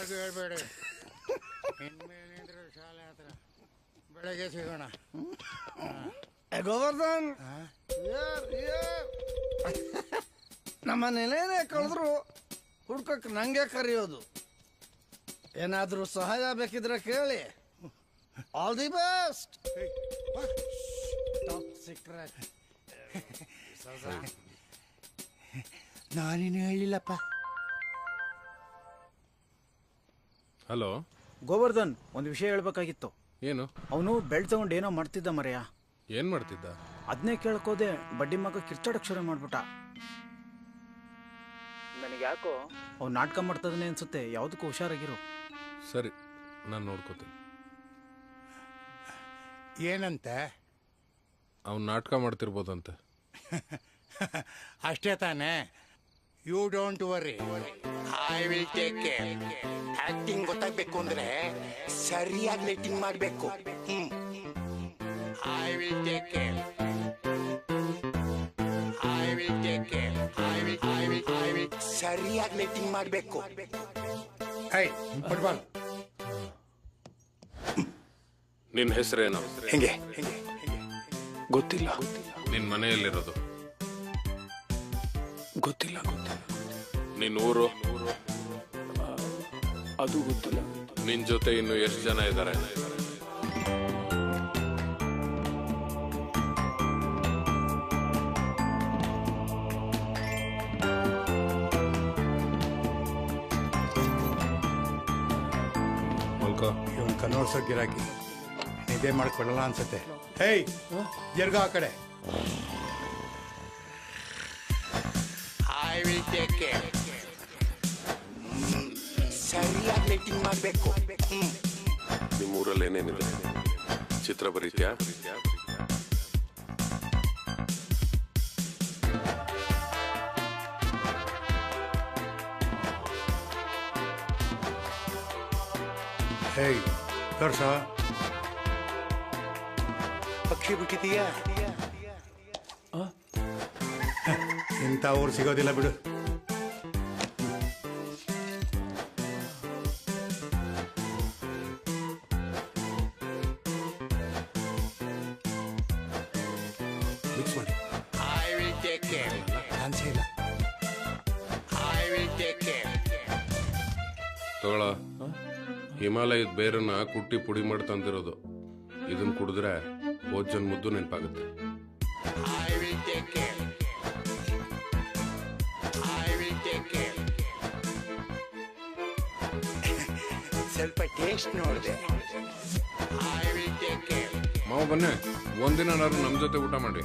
ಯಾರಿಗೂ ಹೇಳ್ಬೇಡಿ. ಇನ್ಮೇಲಿಂದ್ರೆ ಶಾಲೆ ಹತ್ರ ಬೆಳಗ್ಗೆ ಸಿಗೋಣ. ಗೋವರ್ಧನ್ ನಮ್ಮ ನೆಲೆನೇ ಕಳೆದ್ರು ಹುಡ್ಕಕ್ಕೆ ನಂಗೆ ಕರೆಯೋದು. ಏನಾದರೂ ಸಹಾಯ ಬೇಕಿದ್ರೆ ಕೇಳಿ. All the best. Top secret. ನಾನೇನು ಹೇಳಿಲ್ಲಪ್ಪ. ಹಲೋ ಗೋವರ್ಧನ್, ಒಂದು ವಿಷಯ ಹೇಳ್ಬೇಕಾಗಿತ್ತು. ಏನು? ಅವನು ಬೆಳ್ ತಗೊಂಡು ಏನೋ ಮಾಡ್ತಿದ್ದ ಮರೆಯ. ಏನ್ ಮಾಡ್ತಿದ್ದ? ಅದನ್ನೇ ಕೇಳ್ಕೋದೆ ಬಡ್ಡಿ ಮಗ ಕಿರ್ಚಾಡಕ್ ಶುರು ಮಾಡ್ಬಿಟ್ಟ. ನನಗೆ ಯಾಕೋ ಅವ್ನು ನಾಟಕ ಮಾಡ್ತದನೆ ಅನ್ಸುತ್ತೆ. ಯಾವುದಕ್ಕೂ ಹುಷಾರಾಗಿರು. ಸರಿ, ನಾನು ನೋಡ್ಕೋತೀನಿ. ಏನಂತೆ? ಅವ್ನು ನಾಟಕ ಮಾಡ್ತಿರ್ಬೋದಂತೆ. ಅಷ್ಟೇ ತಾನೇ. You don't worry, I will take care. Acting ಗೊತ್ತಾಗಬೇಕು ಅಂದ್ರೆ ಸರಿಯಾಗಿ ಲೈಟಿಂಗ್ ಮಾಡಬೇಕು. I will take care. I will take care. I will ಸರಿಯಾಗಿ ಲೈಟಿಂಗ್ ಮಾಡಬೇಕು. ಫುಟ್ಬಾಲ್. ನಿನ್ನ ಹೆಸರೇನು? ಹೆಂಗೆ? ಗೊತ್ತಿಲ್ಲ. ನಿನ್ನ ಮನೆಯಲ್ಲಿರೋದು? ಗೊತ್ತಿಲ್ಲ. ನಿನ್ನ ಊರು? ಅದು ಗೊತ್ತಿಲ್ಲ. ನಿನ್ನ ಜೊತೆ ಇನ್ನು ಎಷ್ಟು ಜನ ಇದ್ದಾರೆ? ಇವನ್ ಕನ್ನೋಡ್ಸೋ ಗಿರಾಕಿ ನಿದ್ದೆ ಮಾಡ್ಕೊಳ್ಳಲ್ಲ ಅನ್ಸುತ್ತೆ. ಹೇಯ್, ಎರ್ಗ ಆ ಕಡೆ. I will take care. ಸರಿಯಾಗಿ ಲೈಟಿಂಗ್ ಮಾಡಬೇಕು. ನಿಮ್ಮ ಊರಲ್ಲಿ ಏನೇನಿದೆ? ಚಿತ್ರ ಬರೀತ್ಯಾ? ಹೇಯ್, ತೋರ್ಸ. ಪಕ್ಷಿ ಬಿಟ್ಟಿದೀಯಾ? ಇಂಥ ಊರು ಸಿಗೋದಿಲ್ಲ ಬಿಡು. ಮಿಕ್ಸ್ ಮಾಡಿ. I will take care. ಚಾನ್ಸೇ ಇಲ್ಲ. I will take care. ತಗೊಳ. ಹಿಮಾಲಯದ ಬೇರನ್ನ ಕುಟ್ಟಿ ಪುಡಿ ಮಾಡಿ ತಂದಿರೋದು. ಇದನ್ನ ಕುಡಿದ್ರೆ ಹೋದ್ ಜನ್ಮದ್ದು ನೆನಪಾಗುತ್ತೆ. I will take care. I will take care. ಸ್ವಲ್ಪ ಟೇಸ್ಟ್ ನೋಡಿದೆ. I will take care. ಮಾವ ಬನ್ನಿ, ಒಂದಿನಾರು ನಮ್ಮ ಜೊತೆ ಊಟ ಮಾಡಿ.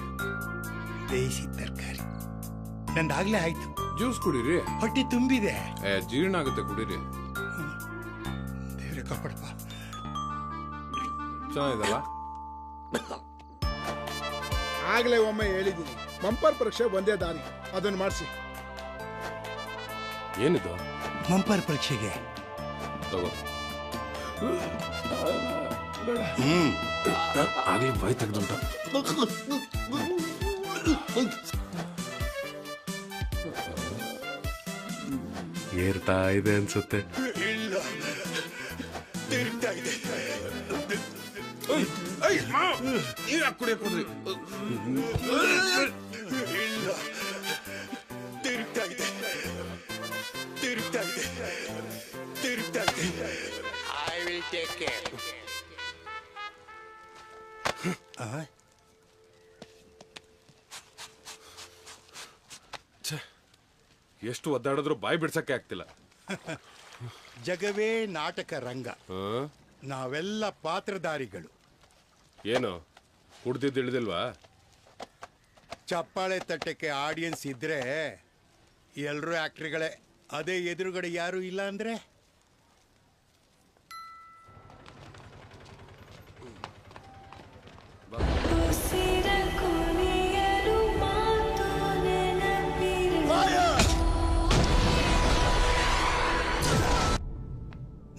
ಬೇಯಿಸಿ ತರಕಾರಿ ನಂದಾಗ್ಲೇ ಆಯ್ತು. ಜ್ಯೂಸ್ ಕುಡೀರಿ. ಹೊಟ್ಟೆ ತುಂಬಿದೆ. ಜೀರ್ಣ ಆಗುತ್ತೆ, ಕುಡೀರಿ. ದೇವ್ರೆ ಕಾಪಾಡಪ್ಪ. ಚೆನ್ನಾಗಿದಲ್ಲ? ಆಗ್ಲೇ ಒಮ್ಮೆ ಹೇಳಿದ್ದೀನಿ, ಬಂಪರ್ ಪರೀಕ್ಷೆ ಒಂದೇ ದಾರಿ, ಅದನ್ನು ಮಾಡಿಸಿ. ಏನಿದು? ಬಂಪರ್ ಪರೀಕ್ಷೆಗೆ ತಗೋ. ಆಗ್ಲೇ ಬಾಯ್ ತೆಗ್ದುಂಟ. ಏರ್ತಾ ಇದೆ ಅನ್ಸುತ್ತೆ. ಇಲ್ಲ, ತಿರುಗ್ತಾ ಇದೆ. ಕುಡಿಯಕ್ ಹೋದ್ರಿ? ಇಲ್ಲ, ತಿರುಗ್ತಾ ಇದೆ. ತಿರುಗ್ತಾ ಇದೆ. ತಿರುಗ್ತಾ ಇದೆ. I will take care. ಎಷ್ಟು ಒದ್ದಾಡಿದ್ರು ಬಾಯಿ ಬಿಡ್ಸಕ್ಕೆ ಆಗ್ತಿಲ್ಲ. ಜಗವೇ ನಾಟಕ ರಂಗ. ನಾವೆಲ್ಲ ಪಾತ್ರಧಾರಿಗಳು. ಏನು ಕುಡ್ದಿದ್ದು ಇಳಿದಿಲ್ವಾ? ಚಪ್ಪಾಳೆ ತಟ್ಟಕ್ಕೆ ಆಡಿಯನ್ಸ್ ಇದ್ರೆ ಎಲ್ಲರೂ ಆಕ್ಟ್ರಿಗಳೇ. ಅದೇ ಎದುರುಗಡೆ ಯಾರು ಇಲ್ಲ ಅಂದ್ರೆ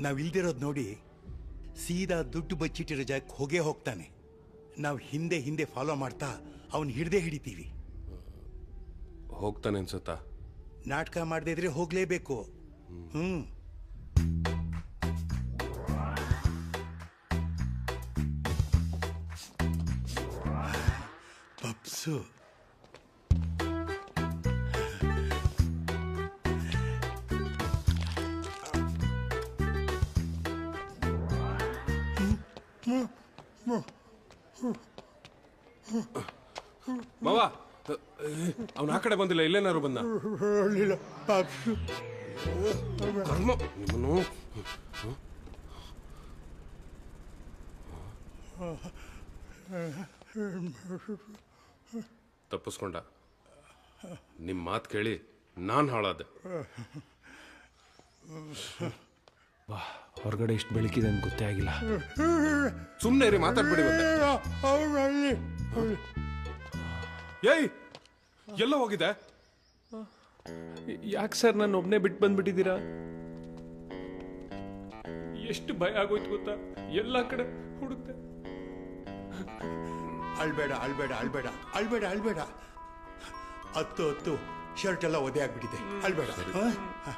ನಾವಿಲ್ದಿರೋದು ನೋಡಿ ಸೀದಾ ದುಡ್ಡು ಬಚ್ಚಿಟ್ಟಿರೋ ಜಾಗಕ್ಕೆ ಹೋಗೇ ಹೋಗ್ತಾನೆ. ನಾವು ಹಿಂದೆ ಹಿಂದೆ ಫಾಲೋ ಮಾಡ್ತಾ ಅವನು ಹಿಡ್ದೇ ಹಿಡಿತೀವಿ. ಹೋಗ್ತಾನೆ ಅನ್ಸುತ್ತಾ? ನಾಟಕ ಮಾಡದೇ ಇದ್ರೆ ಹೋಗ್ಲೇಬೇಕು. ಬಾಸು ಮಾವ ಅವನ ಆ ಕಡೆ ಬಂದಿಲ್ಲ, ಇಲ್ಲೇನಾರು ಬಂದ? ಕರ್ಮ ನಿಮ್ಮನ್ನು. ತಪ್ಪಿಸ್ಕೊಂಡ. ನಿಮ್ಮ ಮಾತು ಕೇಳಿ ನಾನು ಹಾಳಾದೆ. ಹೊರಗಡೆ ಇಷ್ಟು ಬೆಳಕಿದೆ ಅಂತ ಗೊತ್ತೇ ಆಗಿಲ್ಲ. ಸುಮ್ಮನೆ ರೀ, ಮಾತಾಡ್ಬಿಡಿ ಮತ್ತೆ. ಏಯ್, ಎಲ್ಲ ಹೋಗಿದೆ? ಯಾಕೆ ಸರ್ ನಾನು ಒಬ್ಬನೇ ಬಿಟ್ಟು ಬಂದ್ಬಿಟ್ಟಿದ್ದೀರಾ? ಎಷ್ಟು ಭಯ ಆಗೋಯ್ತು ಗೊತ್ತಾ? ಎಲ್ಲ ಕಡೆ ಹುಡುಕ್ತೆ. ಅಳ್ಬೇಡ ಅಳ್ಬೇಡ ಅಳ್ಬೇಡ ಅಳ್ಬೇಡ ಅಳ್ಬೇಡ. ಹತ್ತು ಶರ್ಟ್ ಎಲ್ಲ ಒದೆ ಆಗ್ಬಿಟ್ಟಿದೆ. ಅಳ್ಬೇಡ.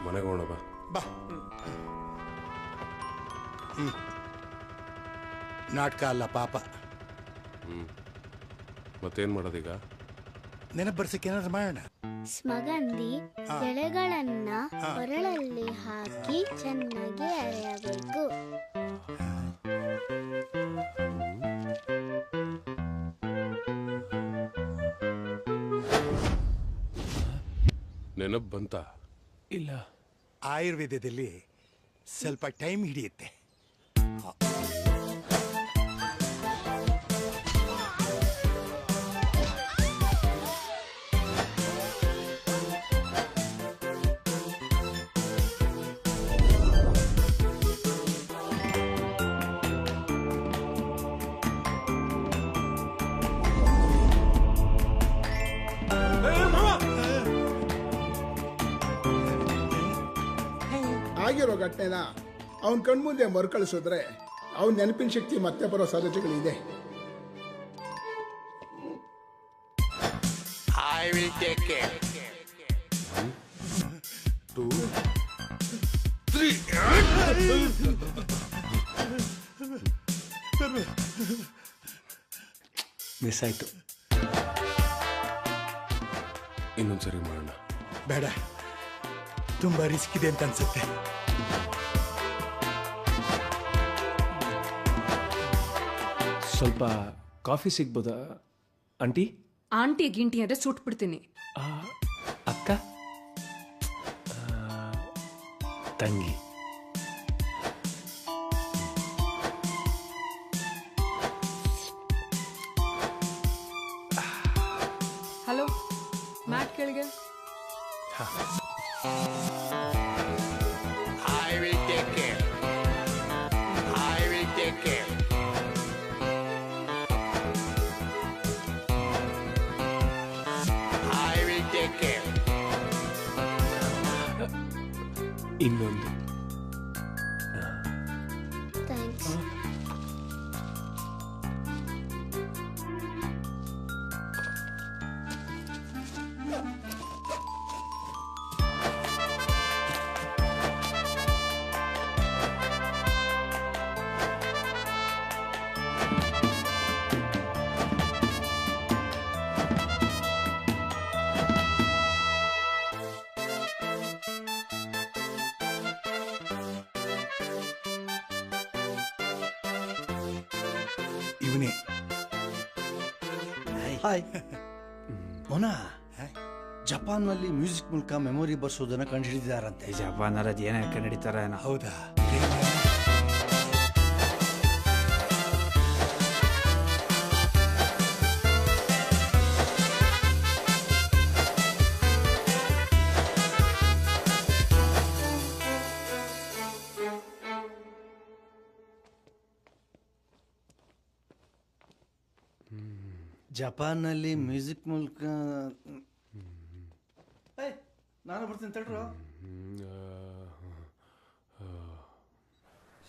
ಮನೆಗೆ ಹೋಗೋಣ ಬಾ. ಬಾ. ನಾಟಕ ಅಲ್ಲ ಪಾಪ. ಮತ್ತೇನ್ ಮಾಡೋದೀಗ? ನೆನಪು ಬರ್ಸಕ್ಕೆ ಏನಾದ್ರು ಮಾಡೋಣ. ಸ್ಮಗಂದಿ ಎಳೆಗಳನ್ನ ಹೊರಳಲ್ಲಿ ಹಾಕಿ ಚೆನ್ನಾಗಿ ಅರೆಯಬೇಕು. ನೆನಪು ಬಂತ? ಇಲ್ಲ. ಆಯುರ್ವೇದದಲ್ಲಿ ಸ್ವಲ್ಪ ಟೈಮ್ ಹಿಡಿಯುತ್ತೆ. ಆಗಿರೋ ಘಟನೆನ ಅವನ ಕಣ್ಮುಂದೆ ಮರುಕಳಿಸಿದ್ರೆ ಅವನ ನೆನಪಿನ ಶಕ್ತಿ ಮತ್ತೆ ಬರೋ ಸಾಧ್ಯತೆಗಳಿದೆ. I will take care. 2, 3. Miss ಆಯ್ತು. ಇನ್ನೊಂದ್ಸರಿ ಮಾಡೋಣ. ಬೇಡ, ತುಂಬಾ ರಿಸ್ಕ್ ಇದೆ ಅಂತ ಅನ್ಸುತ್ತೆ. ಸ್ವಲ್ಪ ಕಾಫಿ ಸಿಗ್ಬೋದಾ ಆಂಟಿ? ಆಂಟಿ ಗಿಂಟಿ ಅಂದ್ರೆ ಸುಟ್ಬಿಡ್ತೀನಿ. ಅಕ್ಕ, ತಂಗಿ. ಹಲೋ, ಮ್ಯಾಟ್ ಕೆಳಗೆ. I will take care. I will take care. I will take care. ಇನ್ನೊಂದು. ಥ್ಯಾಂಕ್ಸ್. ಇವನೇ. ಹಾಯ್ ಮೋನಾ, ಜಪಾನ್ನಲ್ಲಿ ಮ್ಯೂಸಿಕ್ ಮೂಲಕ ಮೆಮೊರಿ ಬರ್ಸೋದನ್ನ ಕಂಡುಹಿಡಿದಿದ್ದಾರಂತೆ. ಜಪಾನಲ್ಲಿ ಅದು ಏನೇ ಕಂಡುಹಿಡಿತಾರ? ಹೌದಾ? ಜಪಾನ್ನಲ್ಲಿ ಮ್ಯೂಸಿಕ್ ಮೂಲಕ ನಾನು ಬರ್ತೀನಿ ತಡ್ರು.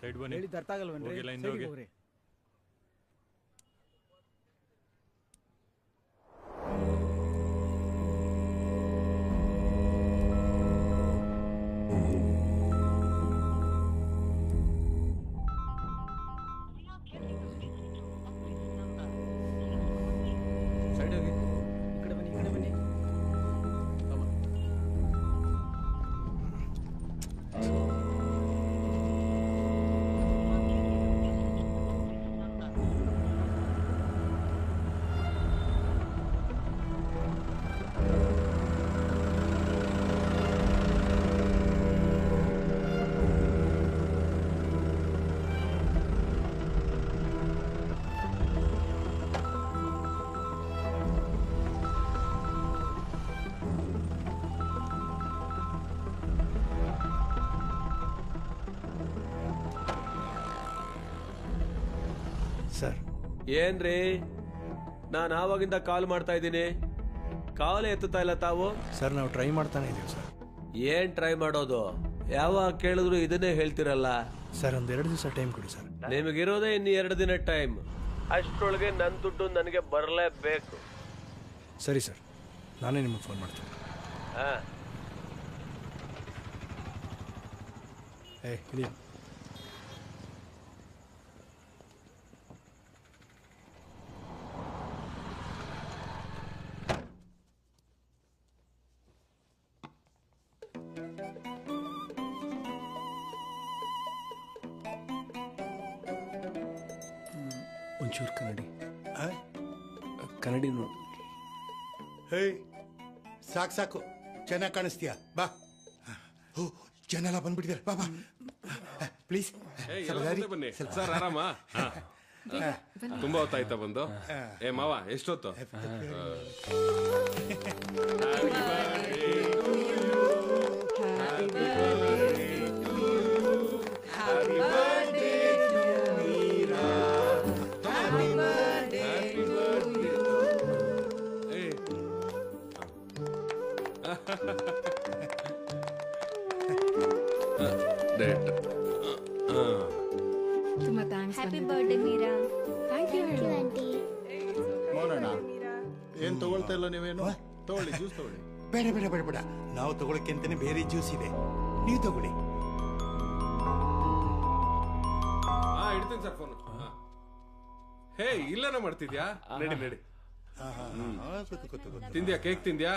ಸೈಡ್ ಬನ್ನಿ. ಹೇಳಿದ್ದು ಅರ್ಥ ಆಗಲ್ವೇನ್ರಿ? ಹೋಗಿ ಲೈನ್ ಸೈಡಿಗೆ ಹೋಗಿ. ಹೋಗ್ರಿ. ಸೈಡ್ ಹೋಗಿ. ಸರ್ ಏನ್ರಿ ನಾನು ಆವಾಗಿಂದ ಕಾಲ್ ಮಾಡ್ತಾ ಇದ್ದೀನಿ, ಕಾಲೇ ಎತ್ತುತ್ತಾ ಇಲ್ಲ ತಾವು. ಸರ್ ನಾವು ಟ್ರೈ ಮಾಡ್ತಾನೆ ಇದೀವಿ ಸರ್. ಏನ್ ಟ್ರೈ ಮಾಡೋದು? ಯಾವಾಗ ಕೇಳಿದ್ರು ಇದನ್ನೇ ಹೇಳ್ತಿರಲ್ಲ. ಸರ್ ಒಂದು 2 ದಿವಸ ಟೈಮ್ ಕೊಡಿ ಸರ್. ನಿಮಗಿರೋದೇ ಇನ್ನು 2 ದಿನ ಟೈಮ್. ಅಷ್ಟರೊಳಗೆ ನನ್ನ ದುಡ್ಡು ನನಗೆ ಬರಲೇಬೇಕು. ಸರಿ ಸರ್, ನಾನೇ ನಿಮಗೆ ಫೋನ್ ಮಾಡ್ತೀನಿ. ಇಡಿ. ಒಂಚೂರು ಕನ್ನಡಿ ನೋಡಿ. ಹೇ ಸಾಕು ಸಾಕು, ಚೆನ್ನಾಗಿ ಕಾಣಿಸ್ತೀಯ. ಬಾ. ಓ, ಜನ ಎಲ್ಲ ಬಂದ್ಬಿಟ್ಟಿದ್ದಾರೆ. ಬಾ ಬಾ ಪ್ಲೀಸ್. ಬನ್ನಿ ಸರ್. ಆರಾಮ? ತುಂಬಾ ಹೊತ್ತಾಯ್ತಾ ಬಂದು? ಏ ಮಾವ, ಎಷ್ಟೊತ್ತು? ತುಂಬಾ thanks. Happy birthday Meera. Thank you aunty. ಮೋನಣ್ಣ ಏನ್ ತಗೊಳ್ತಾ ಇಲ್ಲ ನೀವೇನು? ತಗೊಳ್ಳಿ, ಜ್ಯೂಸ್ ತಗೊಳ್ಳಿ. ಬೇಡ ಬೇಡ ಬೇಡ ಬೇಡ, ನಾವು ತಗೊಳಕ್ಕೆ ಅಂತಾನೆ ಬೇರೆ ಜ್ಯೂಸ್ ಇದೆ, ನೀವು ತಗೊಳ್ಳಿ. ಇಡ್ತೀನಿ ಸರ್ ಫೋನ್. ಹೇ, ಇಲ್ಲನ ಮಾಡ್ತಿದ್ಯಾ? ನಡಿ ನಡಿ. ತಿಂದ್ಯಾ? ಕೇಕ್ ತಿಂದ್ಯಾ?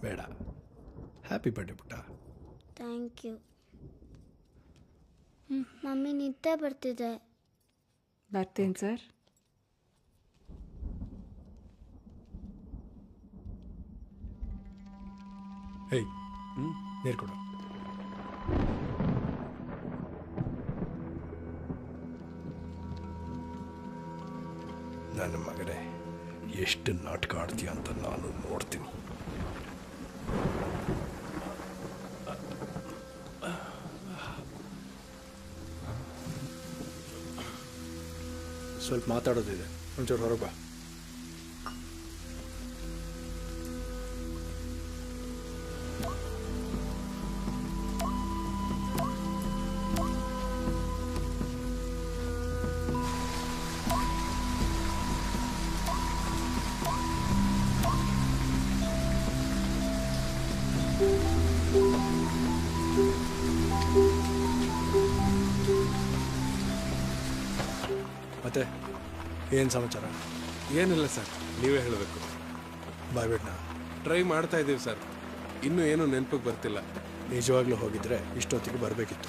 ಬೇಡ. ಹ್ಯಾಪಿ ಬರ್ಡೇ ಪುಟ್ಟ. Thank you. ಮಮ್ಮಿ ನಿದ್ದೆ ಬರ್ತಿದೆ. ಬರ್ತೀನಿ ಸರ್. ಹೇಯ್, ನೀರು ಕೊಡು. ನನ್ನ ಮಗನೇ, ಎಷ್ಟು ನಾಟಕ ಆಡ್ತೀಯ ಅಂತ ನಾನು ನೋಡ್ತೀನಿ. ಸ್ವಲ್ಪ ಮಾತಾಡೋದಿದೆ, ಒಂಚೂರು ಹೊರಗೆ ಬಾ. ಮತ್ತೆ ಏನು ಸಮಾಚಾರ? ಏನಿಲ್ಲ ಸರ್, ನೀವೇ ಹೇಳಬೇಕು. ಬಾಯ್ಬಿಟ್ನಾ? ಟ್ರೈ ಮಾಡ್ತಾ ಇದ್ದೀವಿ ಸರ್, ಇನ್ನೂ ಏನೂ ನೆನಪಿಗೆ ಬರ್ತಿಲ್ಲ. ನಿಜವಾಗ್ಲೂ ಹೋಗಿದ್ರೆ ಇಷ್ಟೊತ್ತಿಗೆ ಬರಬೇಕಿತ್ತು.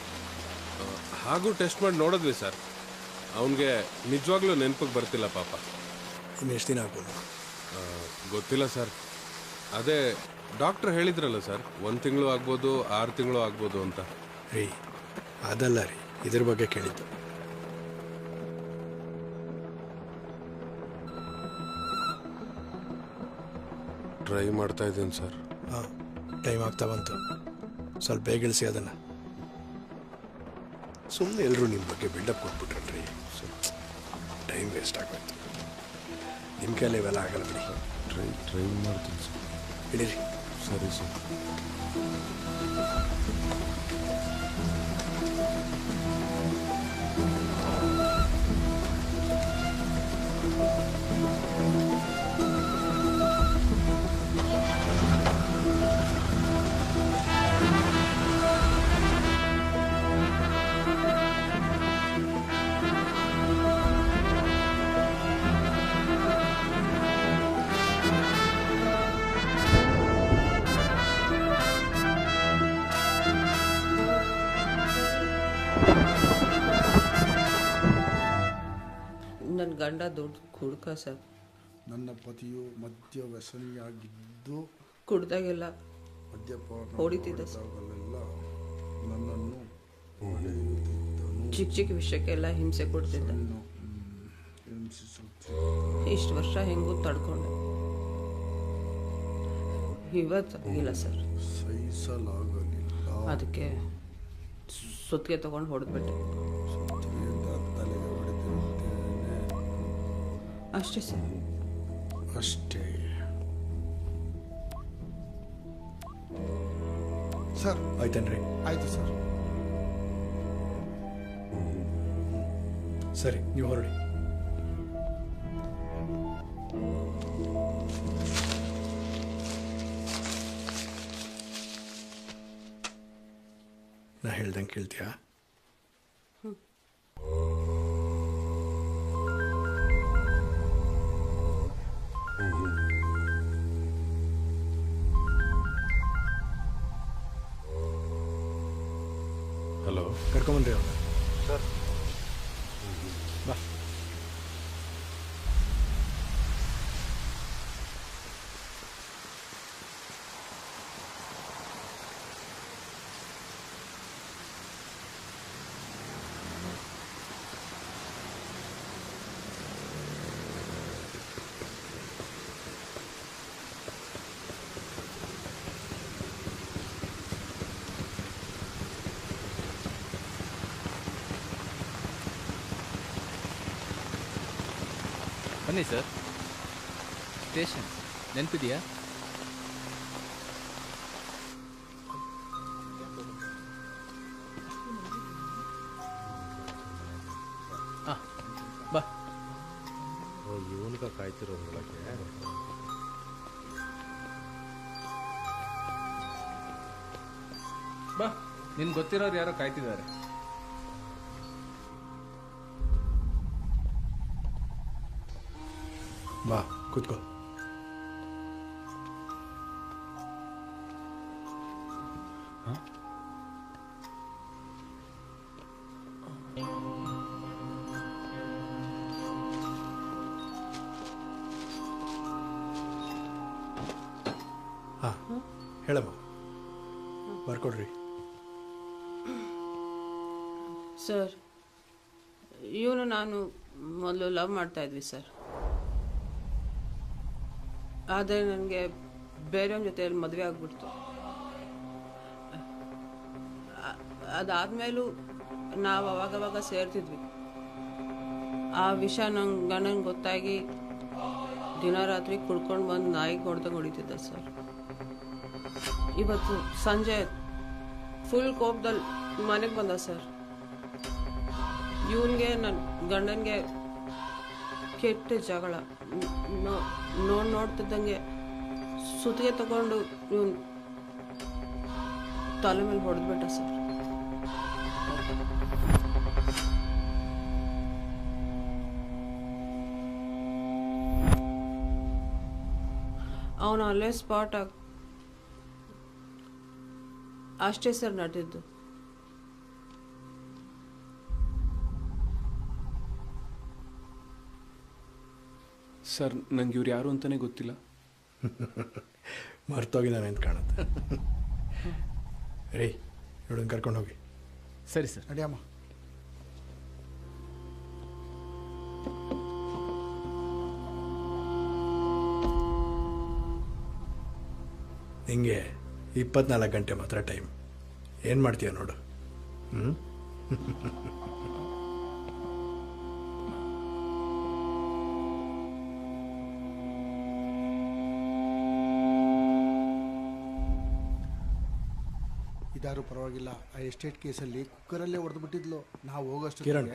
ಹಾಗೂ ಟೆಸ್ಟ್ ಮಾಡಿ ನೋಡಿದ್ವಿ ಸರ್, ಅವನಿಗೆ ನಿಜವಾಗ್ಲೂ ನೆನಪಿಗೆ ಬರ್ತಿಲ್ಲ ಪಾಪ. ಇನ್ನು ಎಷ್ಟು ದಿನ ಆಗ್ಬೋದು? ಗೊತ್ತಿಲ್ಲ ಸರ್. ಅದೇ ಡಾಕ್ಟ್ರ್ ಹೇಳಿದ್ರಲ್ಲ ಸರ್, 1 ತಿಂಗಳು ಆಗ್ಬೋದು, 6 ತಿಂಗಳು ಆಗ್ಬೋದು ಅಂತ. ರೀ, ಅದಲ್ಲ ರೀ, ಇದ್ರ ಬಗ್ಗೆ ಕೇಳಿದ್ದು. ಟ್ರೈ ಮಾಡ್ತಾ ಇದ್ದೀನಿ ಸರ್. ಹಾಂ, ಟೈಮ್ ಆಗ್ತಾ ಬಂತು. ಸ್ವಲ್ಪ ಬೇಗ ಇಳಿಸಿ ಅದನ್ನು. ಸುಮ್ಮನೆ ಎಲ್ಲರೂ ನಿಮ್ಮ ಬಗ್ಗೆ ಬಿಲ್ಡಪ್ ಕೊಟ್ಬಿಟ್ರಲ್ರಿ, ಟೈಮ್ ವೇಸ್ಟ್ ಆಗೋಯ್ತು. ನಿಮ್ಮ ಕೈಯಲ್ಲಿ ಇವೆಲ್ಲ ಆಗಲ್ಲ ಬಿಡಿ. ಟ್ರೈ ಮಾಡ್ತೀನಿ ಸರ್. ಇಡೀರಿ. ಸರಿ ಸರ್. ನನ್ನ ಗಂಡ ದೊಡ್ಡ ಕುಡ್ಕ ಸರ್. ನನ್ನ ಪತಿಯು ಮದ್ಯ ವ್ಯಸನಿಯಾಗಿದ್ದು ಕುಡ್ದಾಗೆಲ್ಲ ಮದ್ಯಪಾನ ಹೊಡಿತಿದ್ದ ಸರ್. ಮಾಡಿದಾಗಲೆಲ್ಲ ನನ್ನನ್ನು ಚಿಕ್ಕ ಚಿಕ್ಕ ವಿಷಯಕ್ಕೆಲ್ಲ ಹಿಂಸೆ ಕೊಡ್ತಿದ್ದ. ಇಷ್ಟು ವರ್ಷ ಹೆಂಗೂ ತಡ್ಕೊಂಡೆ. ಇವತ್ತಾಗಿಲ್ಲ ಸರ್. ಸಹಿಸಲಾಗಲಿಲ್ಲ. ಅದಕ್ಕೆ ಸುತ್ತಿಗೆ ತಗೊಂಡು ಹೊಡೆದ್ಬಿಟ್ಟೆ. ತಲೆಗೆ ಹೊಡೆದಿರುತ್ತೇನೆ ಅಷ್ಟೇ ಸರ್. ಅಷ್ಟೇ ಸರ್. ಆಯ್ತೇನ್ರಿ? ಆಯ್ತು ಸರ್. ಸರಿ, ನೀವು ಹೊರಡಿ. ನಾ ಹೇಳ್ದಂಗೆ ಕೇಳ್ತೀಯಾ? ಹಲೋ, ಕರ್ಕೊಂಬಂದ್ರಿ ಅವ್ರನ್ನ. ಸರ್. ಬಾ. ಬನ್ನಿ ಸರ್. ಸ್ಟೇಷನ್ ನೆನಪಿದೆಯಾ? ಬಾ. ಇವನ್ಗ ಕಾಯ್ತಿರೋದ್ರೊಳಗೆ ಬಾ, ನಿನ್ ಗೊತ್ತಿರೋರು ಯಾರೋ ಕಾಯ್ತಿದ್ದಾರೆ. ಬಾ, ಕೂತ್ಕೋ. ಹಾಂ, ಹೇಳಮ್ಮ. ಬರ್ಕೊಡ್ರಿ. ಸರ್, ಇವನು ನಾನು ಮೊದಲು ಲವ್ ಮಾಡ್ತಾ ಇದ್ವಿ ಸರ್. ಆದರೆ ನನಗೆ ಬೇರೆಯವ್ರ ಜೊತೆಯಲ್ಲಿ ಮದುವೆ ಆಗ್ಬಿಡ್ತು. ಅದಾದಮೇಲೂ ನಾವು ಅವಾಗವಾಗ ಸೇರ್ತಿದ್ವಿ. ಆ ವಿಷಯ ನಂಗೆ ಗಂಡನಿಗೆ ಗೊತ್ತಾಗಿ ದಿನ ರಾತ್ರಿ ಕುಡ್ಕೊಂಡು ಬಂದು ನಾಯಿಗೆ ಹೊಡೆದಂಗೆ ಹೊಡಿತಿದ್ದ ಸರ್. ಇವತ್ತು ಸಂಜೆ ಫುಲ್ ಕೋಪದಲ್ಲಿ ಮನೆಗೆ ಬಂದ ಸರ್. ಇವನಿಗೆ ನನ್ನ ಗಂಡನಿಗೆ ಕೆಟ್ಟ ಜಗಳ. ನೋಡ್ತಿದ್ದಂಗೆ ಸುತ್ತಿಗೆ ತಗೊಂಡು ಇವನು ತಲೆ ಮೇಲೆ ಹೊಡೆದ್ಬಿಟ್ಟ ಸರ್. ಅವನು ಅಲ್ಲೇ ಸ್ಪಾಟ್ ಆಗಿ ಅಷ್ಟೇ ಸರ್ ನಡೆದಿದ್ದು. ಸರ್, ನಂಗೆ ಇವ್ರು ಯಾರು ಅಂತಲೇ ಗೊತ್ತಿಲ್ಲ. ಮರ್ತೋಗಿದ್ದಾನೆ ಅಂತ ಕಾಣುತ್ತೆ. ರೀ, ಇವಳನ್ನ ಕರ್ಕೊಂಡು ಹೋಗಿ. ಸರಿ ಸರ್. ನಡಿಯಮ್ಮ. ನಿಂಗೆ 24 ಗಂಟೆ ಮಾತ್ರ ಟೈಮ್. ಏನು ಮಾಡ್ತೀಯ ನೋಡು. ಹ್ಞೂ ಇದಾರು ಪರವಾಗಿಲ್ಲ. ಆ ಎಸ್ಟೇಟ್ ಕೇಸಲ್ಲಿ ಕುಕ್ಕರಲ್ಲೇ ಹೊಡೆದು ಬಿಟ್ಟಿದ್ಲು. ನಾವು ಹೋಗೋಷ್ಟು ಕಿರಣ್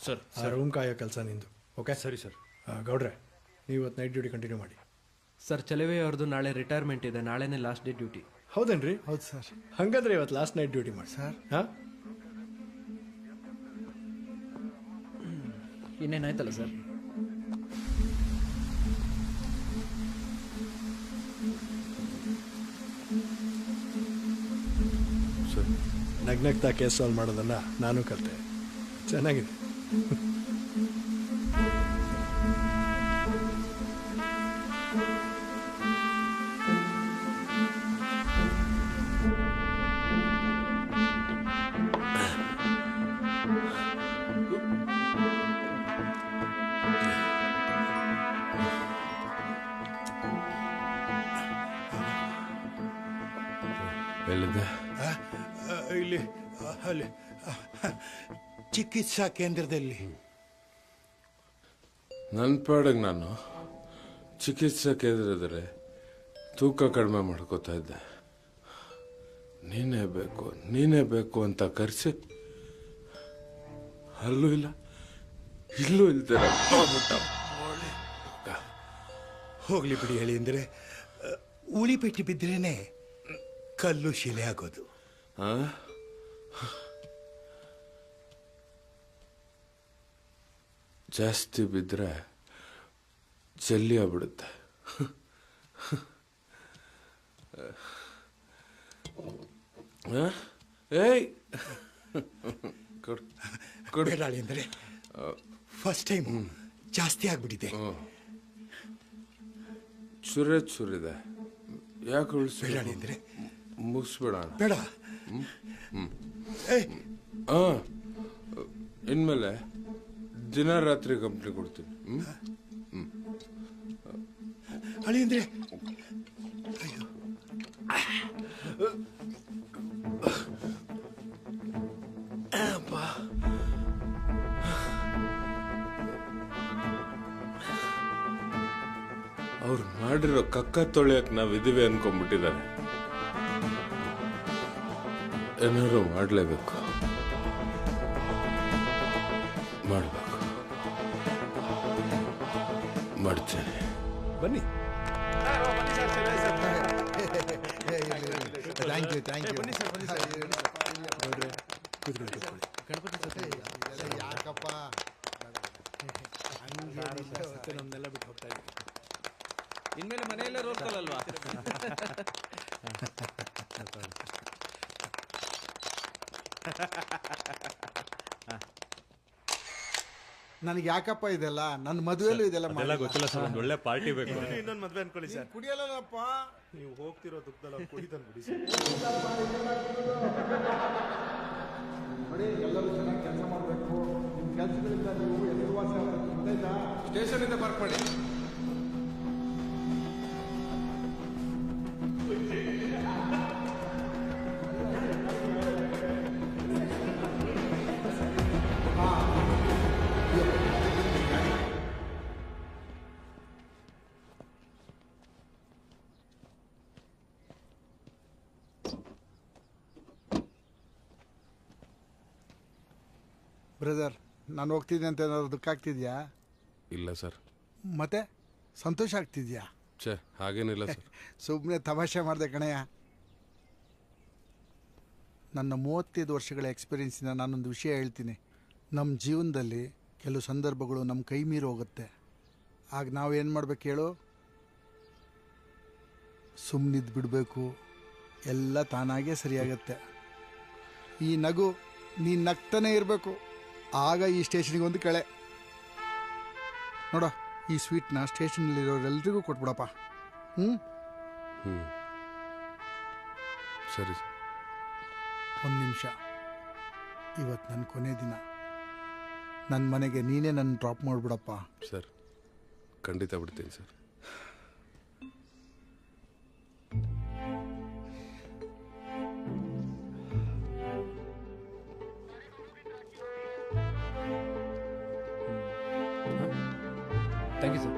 ಸರ್, ರೂಮ್ ಕಾಯೋ ಕೆಲಸ ನಿಂದು. ಓಕೆ ಸರಿ ಸರ್. ಗೌಡ್ರೆ, ನೀವು ಇವತ್ತು ನೈಟ್ ಡ್ಯೂಟಿ ಕಂಟಿನ್ಯೂ ಮಾಡಿ. ಸರ್, ಚಲವೆ ಅವ್ರದ್ದು ನಾಳೆ ರಿಟೈರ್ಮೆಂಟ್ ಇದೆ. ನಾಳೆನೇ ಲಾಸ್ಟ್ ಡೇ ಡ್ಯೂಟಿ. ಹೌದೇನ್ರಿ? ಹೌದು ಸರ್. ಹಾಗಾದ್ರೆ ಇವತ್ತು ಲಾಸ್ಟ್ ನೈಟ್ ಡ್ಯೂಟಿ ಮಾಡಿ ಸರ್. ಹಾಂ, ಇನ್ನೇನಾಯ್ತಲ್ಲ ಸರ್? ನಗ್ನಗ್ತಾ ಕೇಸ್ ಸಾಲ್ವ್ ಮಾಡೋದನ್ನ ನಾನು ಕಲಿತೆ. ಚೆನ್ನಾಗಿದೆ. ಎಲ್ಲಿದೆ? ಇಲ್ಲಿ ಅಲ್ಲಿ ಚಿಕಿತ್ಸಾ ಕೇಂದ್ರದಲ್ಲಿ. ನನ್ನ ಪಾಡಿಗೆ ನಾನು ಚಿಕಿತ್ಸಾ ಕೇಂದ್ರದಲ್ಲಿ ತೂಕ ಕಡಿಮೆ ಮಾಡ್ಕೋತಾ ಇದ್ದೆ. ನೀನೇ ಬೇಕು ಅಂತ ಕರೆಸಿ ಅಲ್ಲೂ ಇಲ್ಲ ಇಲ್ಲೂ ಇಲ್ದಿರ ಹೋಗ್ಲಿ ಬಿಡಿ ಹೇಳಿ ಅಂದರೆ ಉಳಿಪೆಟ್ಟಿ ಬಿದ್ರೇನೆ ಕಲ್ಲು ಶಿಲೆ ಆಗೋದು. ಜಾಸ್ತಿ ಬಿದ್ದರೆ ಜಲ್ಲಿ ಆಗ್ಬಿಡುತ್ತೆ. ಏಯ್ ಬೇಡಾಳಿ ಅಂದರೆ ಫಸ್ಟ್ ಟೈಮ್ ಜಾಸ್ತಿ ಆಗ್ಬಿಟ್ಟಿದೆ. ಚುರಿದೆ. ಯಾಕೆ ಉಳಿಸಿ? ಬೇಡಾಳಿ ಅಂದರೆ ಮುಗಿಸ್ಬೇಡ. ಬೇಡ. ಇನ್ಮೇಲೆ ದಿನ ರಾತ್ರಿ ಕಂಪ್ನಿ ಕೊಡ್ತೀನಿ. ಅಳಿ ಅಂದ್ರೆ ಅವ್ರು ಮಾಡಿರೋ ಕಕ್ಕ ತೊಳೆಯಕ್ ನಾವಿದ್ದೀವಿ ಅನ್ಕೊಂಡ್ಬಿಟ್ಟಿದ್ದಾರೆ. ಏನಾದ್ರು ಮಾಡಲೇಬೇಕು, ಮಾಡಬೇಕು, ಮಾಡ್ತೇನೆ. ಬನ್ನಿ. Thank you thank you. ಯಾಕಪ್ಪ ನಮ್ನೆಲ್ಲ ಬಿಟ್ಟು ಹೋಗ್ತಾ ಇದ್ದೀವಿ. ಇನ್ಮೇಲೆ ಮನೆಯಲ್ಲೇ ರೋಲ್ ಕಾಲ್ ಅಲ್ವಾ? ನನಗೆ ಯಾಕಪ್ಪ ಇದೆಲ್ಲ? ನನ್ನ ಮದುವೆಲ್ಲೂ ಇದೆಲ್ಲ ಗೊತ್ತಿಲ್ಲ ಸರ್. ಒಂದು ಒಳ್ಳೆ ಪಾರ್ಟಿ ಬೇಕು. ಇನ್ನೊಂದು ಮದ್ವೆ ಅನ್ಕೊಳ್ಳಿ ಸರ್. ಕುಡಿಯಲ್ಲಪ್ಪ. ನೀವು ಹೋಗ್ತಿರೋ ದುಃಖದಲ್ಲಿ ಕುಡಿತಂದು ಬಿಡಿ ಸರ್. ಎಲ್ಲರೂ ಚೆನ್ನಾಗಿ ಕೆಲಸ ಮಾಡಬೇಕು. ನಿಮ್ಮ ಕೆಲಸಗಳಿಂದ ನೀವು ಎದುರುವಾಸ ಸ್ಟೇಷನ್ ಇಂದ ಪಾರ್ಕ್ ಮಾಡಿ. ಬ್ರದರ್, ನಾನು ಹೋಗ್ತಿದ್ದೆ ಅಂತ ಏನಾದ್ರು ದುಃಖ ಆಗ್ತಿದ್ಯಾ? ಇಲ್ಲ ಸರ್. ಮತ್ತೆ ಸಂತೋಷ ಆಗ್ತಿದ್ಯಾ? ಛೇ, ಹಾಗೇನಿಲ್ಲ ಸರ್. ಸುಮ್ಮನೆ ತಮಾಷೆ ಮಾಡಿದೆ ಕಣಯ್ಯ. ನನ್ನ 35 ವರ್ಷಗಳ ಎಕ್ಸ್ಪೀರಿಯನ್ಸಿಂದ ನಾನೊಂದು ವಿಷಯ ಹೇಳ್ತೀನಿ. ನಮ್ಮ ಜೀವನದಲ್ಲಿ ಕೆಲವು ಸಂದರ್ಭಗಳು ನಮ್ಮ ಕೈ ಮೀರಿ ಹೋಗುತ್ತೆ. ಆಗ ನಾವೇನು ಮಾಡ್ಬೇಕು ಹೇಳು? ಸುಮ್ಮನಿದ್ದು ಬಿಡಬೇಕು. ಎಲ್ಲ ತಾನಾಗೇ ಸರಿಯಾಗತ್ತೆ. ಈ ನಗು ನೀನು ನಗ್ತಾನೆ ಇರಬೇಕು. ಆಗ ಈ ಸ್ಟೇಷನಿಗೆ ಒಂದು ಕಳೆ ನೋಡ. ಈ ಸ್ವೀಟ್ನ ಸ್ಟೇಷನಲ್ಲಿರೋರೆಲ್ರಿಗೂ ಕೊಟ್ಬಿಡಪ್ಪ. ಸರಿ. ಒಂದು ನಿಮಿಷ. ಇವತ್ತು ನನ್ನ ಕೊನೆ ದಿನ. ನನ್ನ ಮನೆಗೆ ನೀನೇ ನನ್ನ ಡ್ರಾಪ್ ಮಾಡಿಬಿಡಪ್ಪ. ಸರ್, ಖಂಡಿತ ಬಿಡ್ತೀನಿ sir. Thank you sir.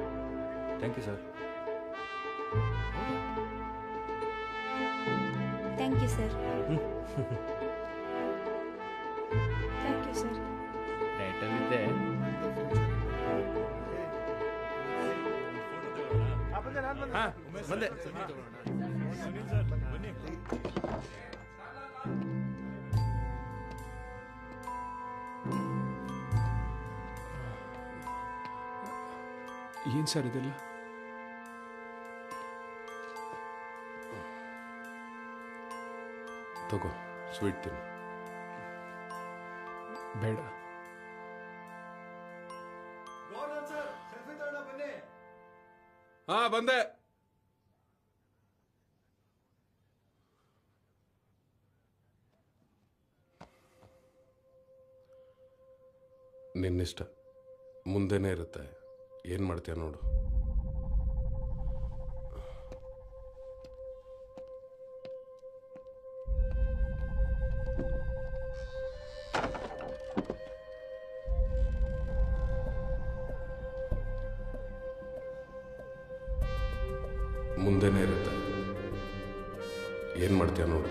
Thank you sir. Thank you sir. Thank you sir. ರೈಟಲ್ಲಿದ್ದೆ. ಬಂದೆ. ಏನು ಸರ್ ಇದೆಲ್ಲ? ತಗೋ ಸ್ವೀಟ್ ತಿನ್ನು. ಬೇಡ. ಹಾ ಬಂದೆ. ನಿನ್ನಿಷ್ಟ, ಮುಂದೆನೇ ಇರುತ್ತೆ. ಏನು ಮಾಡ್ತೀಯ ನೋಡು. ಮುಂದೆನೇ ಇರುತ್ತೆ. ಏನು ಮಾಡ್ತೀಯ ನೋಡು.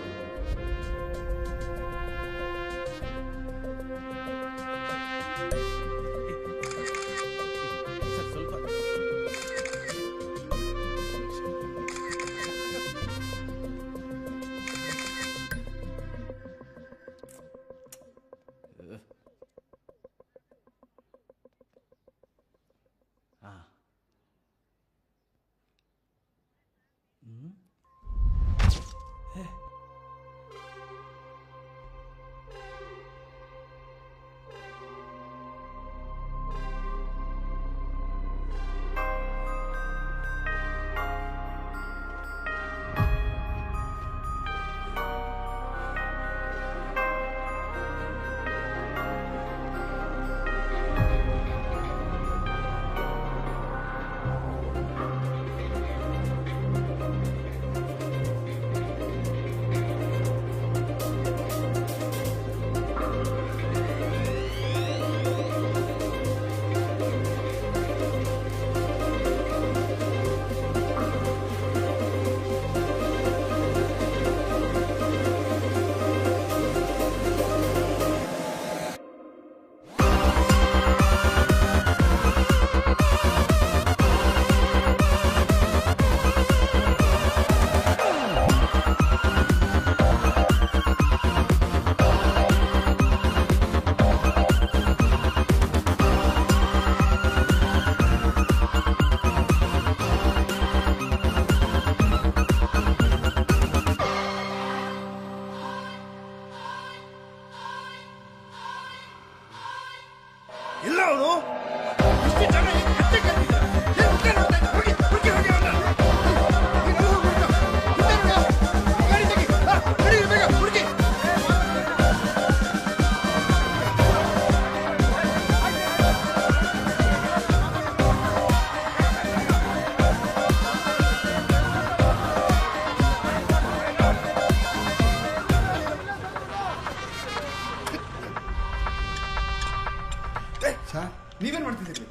ಸರ್ ನೀವೇನ್ ಮಾಡ್ತಿದ್ದೀರಿ?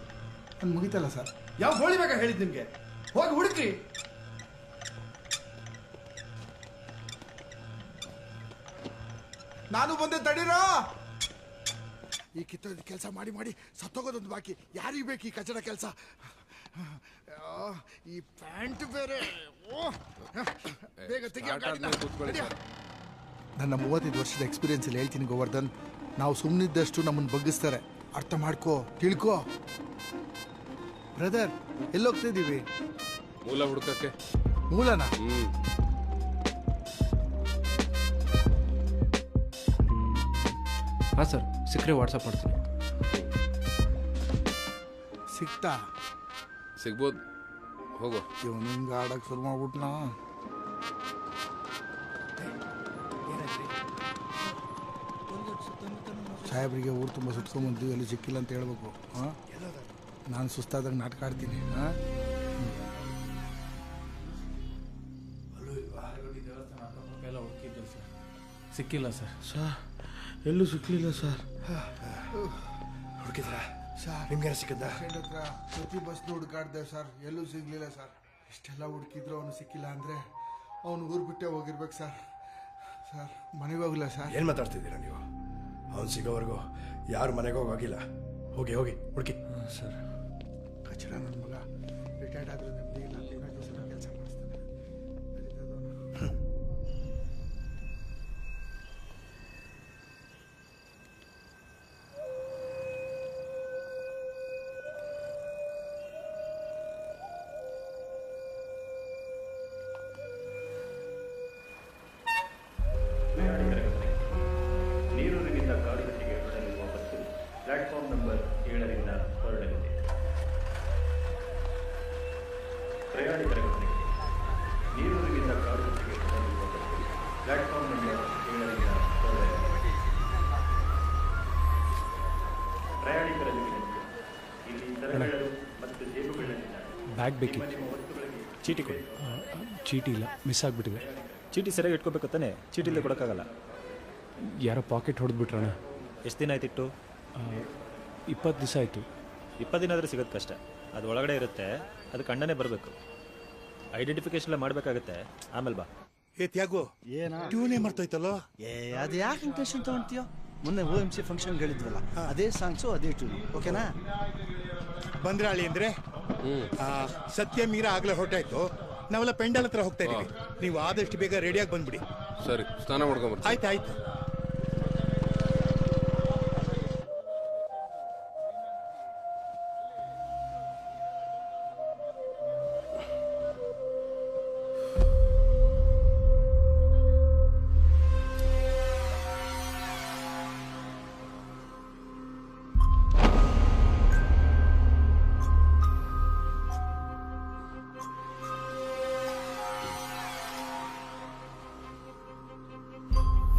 ನಾನು ಮುಗಿತಲ್ಲ ಸರ್. ಯಾವ ಗೋಳಿ ಬೇಕಾ ಹೇಳಿದ್ ನಿಮ್ಗೆ? ಹೋಗಿ ಹುಡುಕ್ರಿ. ನಾನು ಬಂದೆ, ತಡೀರೋ. ಈ ಕಿತ್ತೋದ ಕೆಲಸ ಮಾಡಿ ಮಾಡಿ ಸತ್ತೋಗೋದೊಂದು ಬಾಕಿ. ಯಾರಿಗೆ ಬೇಕು ಈ ಕಚಡ ಕೆಲಸ? ಈ ಪ್ಯಾಂಟ್ ಬೇರೆ. ಬೇಗ ತೆಗಿಯೋ ಗಾಡಿನ. ನನ್ನ 35 ವರ್ಷದ ಎಕ್ಸ್ಪೀರಿಯನ್ಸ್ ಅಲ್ಲಿ ಹೇಳ್ತೀನಿ ಗೋವರ್ಧನ್, ನಾವು ಸುಮ್ಮನಿದ್ದಷ್ಟು ನಮ್ಮನ್ನು ಬಗ್ಗಿಸ್ತಾರೆ. ಅರ್ಥ ಮಾಡ್ಕೋ, ತಿಳ್ಕೋ. ಬ್ರದರ್, ಎಲ್ಲೋಗ್ತಾ ಇದ್ದೀವಿ? ಮೂಲ ಹುಡುಕಕ್ಕೆ. ಮೂಲನ? ಹಾಂ ಸರ್, ಸಿಕ್ಕರೆ ವಾಟ್ಸಪ್ ಮಾಡ್ತೀನಿ. ಸಿಕ್ತಾ? ಸಿಗ್ಬೋದು, ಹೋಗೋ. ಇವನು ಹಿಂಗೆ ಆಡಕ್ಕೆ ಶುರು ಮಾಡ್ಬಿಟ್ನಾ? ಸಾಹೇಬ್ರಿಗೆ ಊರು ತುಂಬ ಸುತ್ಕೊಂಬಂದು ಎಲ್ಲಿ ಸಿಕ್ಕಿಲ್ಲ ಅಂತ ಹೇಳ್ಬೇಕು. ಹಾಂ, ನಾನು ಸುಸ್ತಾದಾಗ ನಾಟಕ ಆಡ್ತೀನಿ. ಹಾಂ, ಸಿಕ್ಕಿಲ್ಲ ಸರ್. ಎಲ್ಲೂ ಸಿಕ್ಕಲಿಲ್ಲ ಸರ್. ಹುಡುಕಿದ್ರ? ಸರ್ ನಿಮ್ಗೆ ಸಿಕ್ಕದ? ಹತ್ರ ಪ್ರತಿ ಬಸ್ನು ಹುಡುಕಾಡ್ದೆ ಸರ್, ಎಲ್ಲೂ ಸಿಗ್ಲಿಲ್ಲ ಸರ್. ಇಷ್ಟೆಲ್ಲ ಹುಡುಕಿದ್ರು ಅವನು ಸಿಕ್ಕಿಲ್ಲ ಅಂದರೆ ಅವನು ಊರು ಬಿಟ್ಟೆ ಹೋಗಿರ್ಬೇಕು ಸರ್. ಸರ್ ಮನೆಗೆ ಹೋಗಿಲ್ಲ ಸರ್. ಏನು ಮಾತಾಡ್ತಿದ್ದೀರಾ ನೀವು? ಅವ್ನು ಸಿಗೋವರೆಗೂ ಯಾರು ಮನೆಗೆ ಹೋಗಿಲ್ಲ. ಹೋಗಿ ಹೋಗಿ ಹುಡುಕಿ. ಸರ್ ಕಚಡ ನನ್ನ ಮಗ ರಿಟೈರ್ಡ್ ಆದ್ರೆ ನೆಮ್ಮದಿ ಇಲ್ಲ, ದಿವಸ ಕೆಲಸ ಮಾಡಿಸ್ತಾನೆ. ನೀರೂರಿನಿಂದ ಕಾಡುಗಟ್ಟಿಗೆ ಹೊರಡಲಿರುವ ಬಸ್ಸು ಪ್ಲಾಟ್ಫಾರ್ಮ್ ನಂಬರ್ 7ರಿಂದ ಹೊರಡಲಿದೆ. ಪ್ರಯಾಣಿಕರ ಗಮನಕ್ಕೆ, ನೀರೂರಿನಿಂದ ಕಾಡುಗಟ್ಟಿಗೆ ಹೊರಡಲಿರುವ ಬಸ್ಸು ಪ್ಲಾಟ್ಫಾರ್ಮ್ ನಂಬರ್ 7ರಿಂದ ಹೊರಡಲಿದೆ. ಪ್ರಯಾಣಿಕರ ವಿನಂತಿ, ಇಲ್ಲಿ ಸರಗಳು ಮತ್ತು ಜೇಬುಗಳಲ್ಲಿನ ಬ್ಯಾಗ್ ಬೇಕಿತ್ತು. ಚೀಟಿ ಕೊಡಿ. ಚೀಟಿ ಇಲ್ಲ, ಮಿಸ್ ಆಗಿಬಿಟ್ಟಿದೆ. ಚೀಟಿ ಸರಿಯಾಗಿ ಇಟ್ಕೋಬೇಕು ತಾನೆ, ಚೀಟಿ ಇಲ್ಲದೆ ಕೊಡೋಕ್ಕಾಗಲ್ಲ. ಯಾರೋ ಪಾಕೆಟ್ ಹೊಡೆದ್ಬಿಟ್ರಣ. ಎಷ್ಟು ದಿನ ಆಯ್ತಿಟ್ಟು? 20 ದಿವಸ ಆಯಿತು. 20 ದಿನ ಆದರೆ ಸಿಗೋದು ಕಷ್ಟ. ಅದು ಒಳಗಡೆ ಇರುತ್ತೆ, ಅದಕ್ಕೆ ಅಣ್ಣನೇ ಬರಬೇಕು. ಐಡೆಂಟಿಫಿಕೇಶನ್ ಎಲ್ಲ ಮಾಡಬೇಕಾಗತ್ತೆ, ಆಮೇಲೆ ಬಾ. ಏ ತ್ಯಾಗು, ಟ್ಯೂನೇ ಮರ್ತೋಯ್ತಲ್ಲೋ. ಅದು ಯಾಕೆ ಇಂಟೆನ್ಷನ್ ತಗೊಂತೀಯೋ? ಮೊನ್ನೆ OMC ಫಂಕ್ಷನ್ ಹೇಳಿದ್ವಲ್ಲ, ಅದೇ ಸಾಂಗ್ಸು ಅದೇ ಟ್ಯೂನ್. ಓಕೆನಾ? ಬಂದ್ರಾಳಿ ಅಂದ್ರೆ ಸತ್ಯ ಮೀರ ಆಗ್ಲೇ ಹೊರಟಾಯ್ತು. ನಾವೆಲ್ಲ ಪೆಂಡಲ್ ಹತ್ರ ಹೋಗ್ತಾ ಇದೀವಿ. ನೀವು ಆದಷ್ಟು ಬೇಗ ರೆಡಿಯಾಗಿ ಬಂದ್ಬಿಡಿ. ಸರಿ, ಸ್ನಾನ ಮಾಡ್ಕೊಂಬರ್ತೀನಿ. ಆಯ್ತು.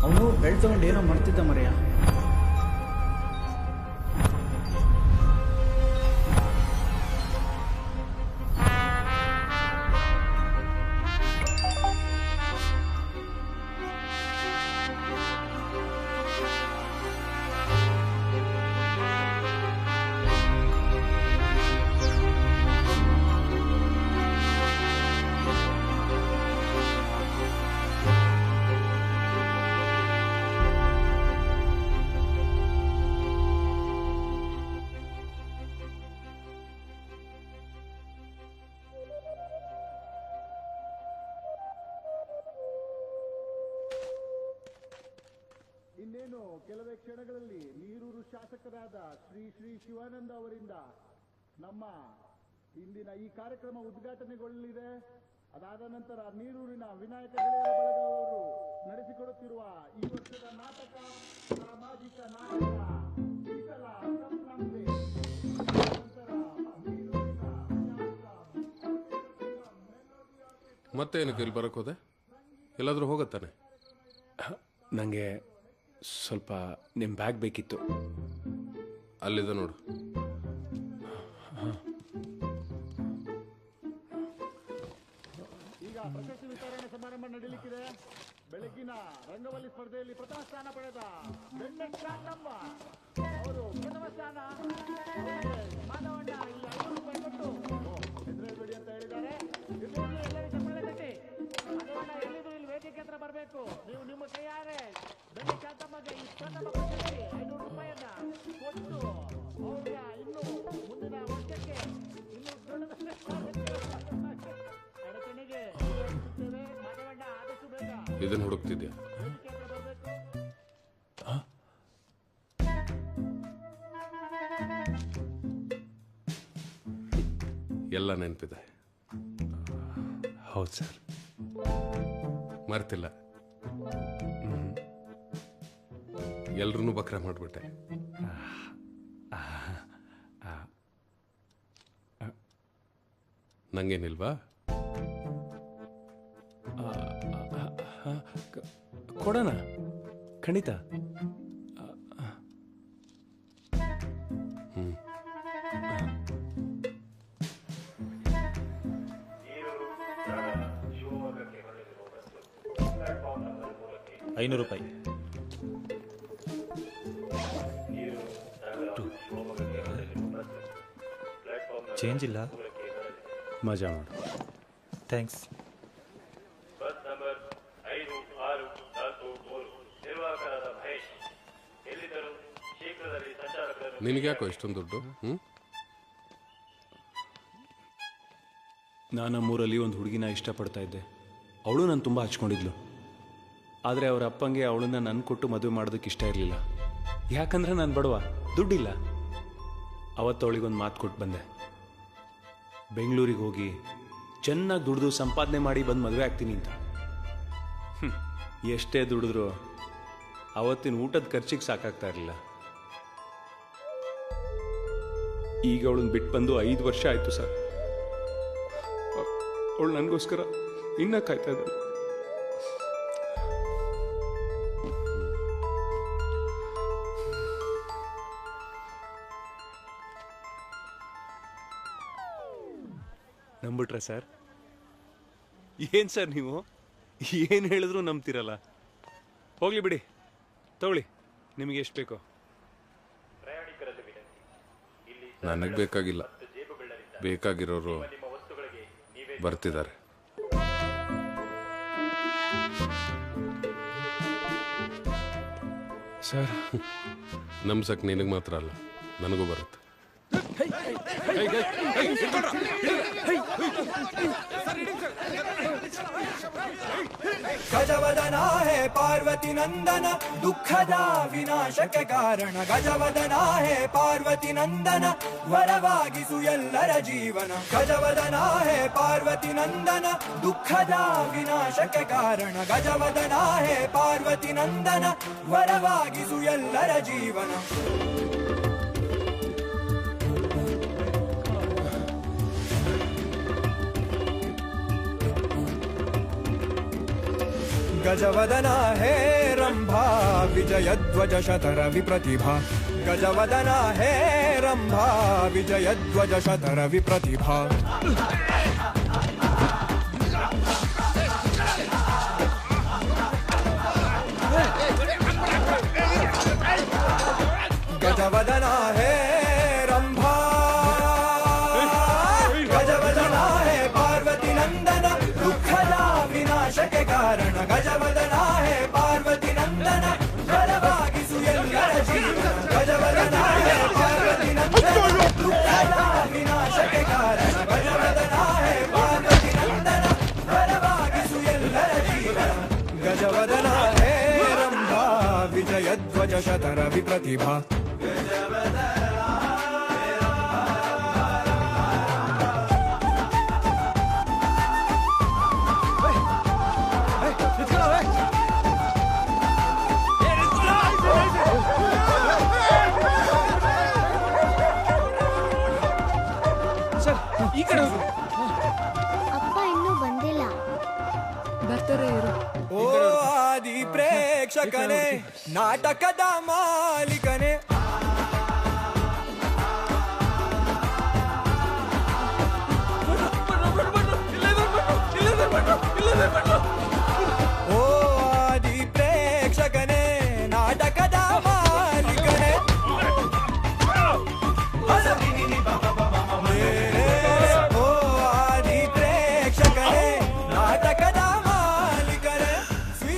ಅವನು ಬೆಳ್ ತಗೊಂಡು ಏನೋ ಮಾಡ್ತಿದ್ದ ಮರೆಯ. ಇನ್ನೇನು ಕೆಲವೇ ಕ್ಷಣಗಳಲ್ಲಿ ನೀರೂರು ಶಾಸಕರಾದ ಶ್ರೀ ಶಿವಾನಂದ ಅವರಿಂದ ನಮ್ಮ ಇಂದಿನ ಈ ಕಾರ್ಯಕ್ರಮ ಉದ್ಘಾಟನೆಗೊಳ್ಳಲಿದೆ. ಅದಾದ ನಂತರ ನೀರೂರಿನ ವಿನಾಯಕ ಗೆಳೆಯರ ಬಳಗವರು ನಡೆಸಿಕೊಡುತ್ತಿರುವ ಈ ವರ್ಷದ ನಾಟಕ, ಸಾಮಾಜಿಕ ನಾಟಕ ವಿಠಲ ಸಂಭ್ರಮೆ. ಮತ್ತೇನಕ್ಕೆ ಇಲ್ಲಿ ಬರೋಕೆ ಹೋದೆ? ಎಲ್ಲಾದರೂ ಹೋಗತ್ತಾನೆ? ನನಗೆ ಸ್ವಲ್ಪ ನಿಮ್ಮ ಬ್ಯಾಗ್ ಬೇಕಿತ್ತು. ಅಲ್ಲಿದೆ ನೋಡು. ಈಗ ಪ್ರಶಸ್ತಿ ವಿತರಣೆ ಸಮಾರಂಭ ನಡೆಯಲಿಕ್ಕಿದೆ. ಬೆಳಗ್ಗಿನ ರಂಗವಲ್ಲಿ ಸ್ಪರ್ಧೆಯಲ್ಲಿ ಪ್ರಥಮ ಸ್ಥಾನ ಪಡೆದ ಬೆಣ್ಣೆಮ್ಮ ಅವರು ಪ್ರಥಮ ಸ್ಥಾನ. ಮಾನವಣ್ಣ ಇಲ್ಲಿ 5 ರೂಪಾಯಿ ಕೊಟ್ಟು ಹೆಸರೇಳ್ಬೇಡಿ ಅಂತ ಹೇಳಿದ್ದಾರೆ. ಎಲ್ಲರೂ ಚಪ್ಪಾಳೆ ತಟ್ಟಿ. ಮಾನವಣ್ಣ ಎಲ್ಲಿದ್ರು ಇಲ್ಲಿ ವೇದಿಕೆ ಹತ್ರ ಬರಬೇಕು. ನೀವು ನಿಮ್ಮ ಕೈಯಾರೆ ಬೆಣ್ಣೆ ಶಾಂತಮ್ಮಗೆ ಈ ಪ್ರಥಮ ಪ್ರಶಸ್ತಿ 500 ರೂಪಾಯಿಯನ್ನ ಕೊಟ್ಟು ಅವ್ರ ಇನ್ನು ಮುಂದಿನ ವರ್ಷಕ್ಕೆ ಇನ್ನು ಅಡಚಣೆಗೆ ಮಾನವಣ್ಣ ಆದಷ್ಟು ಬೇಗ ಇದನ್ನು ಹುಡುಕ್ತಿದ್ಯಾ? ಎಲ್ಲ ನೆನಪಿದೆ. ಹೌದು ಸರ್. ಮರ್ತಿಲ್ಲ. ಎಲ್ರೂ ಬಕ್ರ ಮಾಡಿಬಿಟ್ಟೆ. ನಂಗೇನಿಲ್ವಾ? ಕೊಡೋಣ, ಖಂಡಿತ. ಹ್ಞೂ. 500 ರೂಪಾಯಿ. ಚೇಂಜ್ ಇಲ್ಲ, ಮಜಾ ಮಾಡು. ಥ್ಯಾಂಕ್ಸ್. ಬಸ್ ನಂಬರ್ 5643 ನಿರ್ವಾಹಕರಾದ ಮಹೇಶ್ ಎಲ್ಲಿದ್ದರು ಶೀಘ್ರದಲ್ಲಿ ಸಂಚಾರಕರನ್ನು. ನಿನಗ್ಯಾಕೋ ಇಷ್ಟೊಂದು ದುಡ್ಡು? ನಾನು ನಮ್ಮೂರಲ್ಲಿ ಒಂದು ಹುಡುಗಿನ ಇಷ್ಟಪಡ್ತಾ ಇದ್ದೆ. ಅವಳು ನಾನು ತುಂಬ ಹಚ್ಕೊಂಡಿದ್ಲು. ಆದರೆ ಅವ್ರ ಅಪ್ಪಂಗೆ ಅವಳನ್ನ ನನ್ನ ಕೊಟ್ಟು ಮದುವೆ ಮಾಡೋದಕ್ಕೆ ಇಷ್ಟ ಇರಲಿಲ್ಲ. ಯಾಕಂದ್ರೆ ನಾನು ಬಡವ, ದುಡ್ಡಿಲ್ಲ. ಅವತ್ತು ಅವಳಿಗೊಂದು ಮಾತು ಕೊಟ್ಟು ಬಂದೆ, ಬೆಂಗಳೂರಿಗೆ ಹೋಗಿ ಚೆನ್ನಾಗಿ ದುಡಿದು ಸಂಪಾದನೆ ಮಾಡಿ ಬಂದು ಮದುವೆ ಆಗ್ತೀನಿ ಅಂತ. ಎಷ್ಟೇ ದುಡಿದ್ರು ಅವತ್ತಿನ ಊಟದ ಖರ್ಚಿಗೆ ಸಾಕಾಗ್ತಾ ಇರಲಿಲ್ಲ. ಈಗ ಅವಳನ್ನ ಬಿಟ್ಟು ಬಂದು 5 ವರ್ಷ ಆಯಿತು ಸರ್. ಅವಳು ನನಗೋಸ್ಕರ ಇನ್ನೂ ಕಾಯ್ತಾ ಇದ್ದಾಳೆ. ನಂಬಿಟ್ರೆ ಸರ್? ಏನು ಸರ್ ನೀವು ಏನು ಹೇಳಿದ್ರು ನಂಬ್ತಿರಲ್ಲ. ಹೋಗ್ಲಿ ಬಿಡಿ, ತಗೊಳ್ಳಿ, ನಿಮಗೆ ಎಷ್ಟು ಬೇಕೋ. ನನಗೆ ಬೇಕಾಗಿಲ್ಲ, ಬೇಕಾಗಿರೋರು ಬರ್ತಿದ್ದಾರೆ. ಸರ್, ನಮ್ಸಕ್ ನಿನಗೆ ಮಾತ್ರ ಅಲ್ಲ, ನನಗೂ ಬರುತ್ತೆ. ಗಜವದನ ಹೇ ಪಾರ್ವತಿ ನಂದನ ದುಃಖದ ವಿನಾಶಕ ಕಾರಣ. ಗಜವದನ ಹೇ ಪಾರ್ವತಿ ನಂದನ ವರವಾಗಿಸು ಎಲ್ಲರ ಜೀವನ. ಗಜವದನ ಹೇ ಪಾರ್ವತಿ ನಂದನ ದುಃಖದ ವಿನಾಶಕ ಕಾರಣ. ಗಜವದನ ಹೇ ಪಾರ್ವತಿ ನಂದನ ವರವಾಗಿಸು ಎಲ್ಲರ ಜೀವನ. ಗಜವದನ ಹೇ ರಂಭಾ ವಿಜಯಧ್ವಜ ಶತರ ವಿಪ್ರತಿಭಾ. ಗಜವದನ ಹೇ ರಂಭಾ ವಿಜಯಧ್ವಜ ಶತರ ವಿಪ್ರತಿಭಾ. ಗಜವದನ ಹೇ ರಂಭಾ ಗಜವದನ ಹೇ ಪಾರ್ವತಿ ನಂದನ ದುಃಖದ ವಿನಾಶಕ ಕಾರಣ. ಗಜವದನ ಹೇ ಪಾರ್ವತಿ ನಂದನ ಬಲವಾಗಿಸು ಎಲ್ಲರ ಜೀವನ. ಗಜವದನ ಹೇ ಪಾರ್ವತಿ ನಂದನ ದುಃಖದ ವಿನಾಶಕ ಕಾರಣ. ಗಜವದನ ಹೇ ಪಾರ್ವತಿ ನಂದನ ಬಲವಾಗಿಸು ಎಲ್ಲರ ಜೀವನ. ಗಜವದನ ಹೇ ರಂಭಾ ವಿಜಯಧ್ವಜ ಶತರ ವಿಪ್ರತಿಭಾ. ಅಪ್ಪ ಇನ್ನೂ ಬಂದಿಲ್ಲ. ಬರ್ತಾರೆ ಇರು. ಓ ಆದಿ ಪ್ರೇಕ್ಷಕನೇ, ನಾಟಕದ ಮಾಲೀಕನೇ, ಓ ಆದಿ ಪ್ರೇಕ್ಷಕನೇ, ನಾಟಕದ ಮಾಲೀಕನೇ, ಓ ಆದಿ ಪ್ರೇಕ್ಷಕನೇ, ನಾಟಕದ ಮಾಲೀಕನೇ.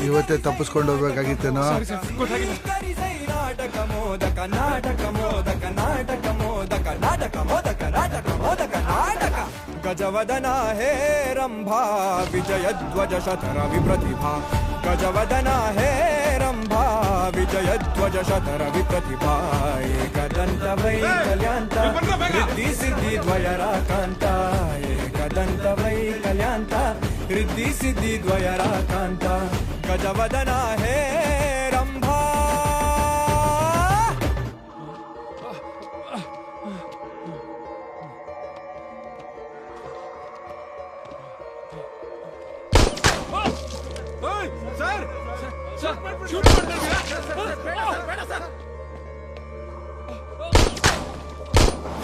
ಇವತ್ತೇ ತಪ್ಪಿಸ್ಕೊಂಡು ಹೋಗ್ಬೇಕಾಗಿತ್ತೇನೋ. ನಾಟಕ ಮೋದಕ ನಾಟಕ ಮೋದಕ ನಾಟಕ ಮೋದಕ ನಾಟಕ ಮೋದಕ ನಾಟಕ ಮೋದಕ ನಾಟಕ. ಗಜವದನ ಹೇ ರಂಭಾ ವಿಜಯಧ್ವಜ ಶತರ ವಿಪ್ರತಿಭಾ. ಗಜವದನ ಹೇ ರಂಭಾ ವಿಜಯಧ್ವಜ ಶತರ ವಿಪ್ರತಿಭಾ. ಏಕದಂತ ವೈಕಲ್ಯಾಂತ ರಿದ್ಧಿ ಸಿದ್ಧಿ ದ್ವಯರ ಕಾಂತ. ಏಕದಂತ ವೈಕಲ್ಯಾಂತ ರಿದ್ಧಿ ಸಿದ್ಧಿ ದ್ವಯರ ಕಾಂತ. ಗಜವದನ ಹೇ ರಂಭಾ.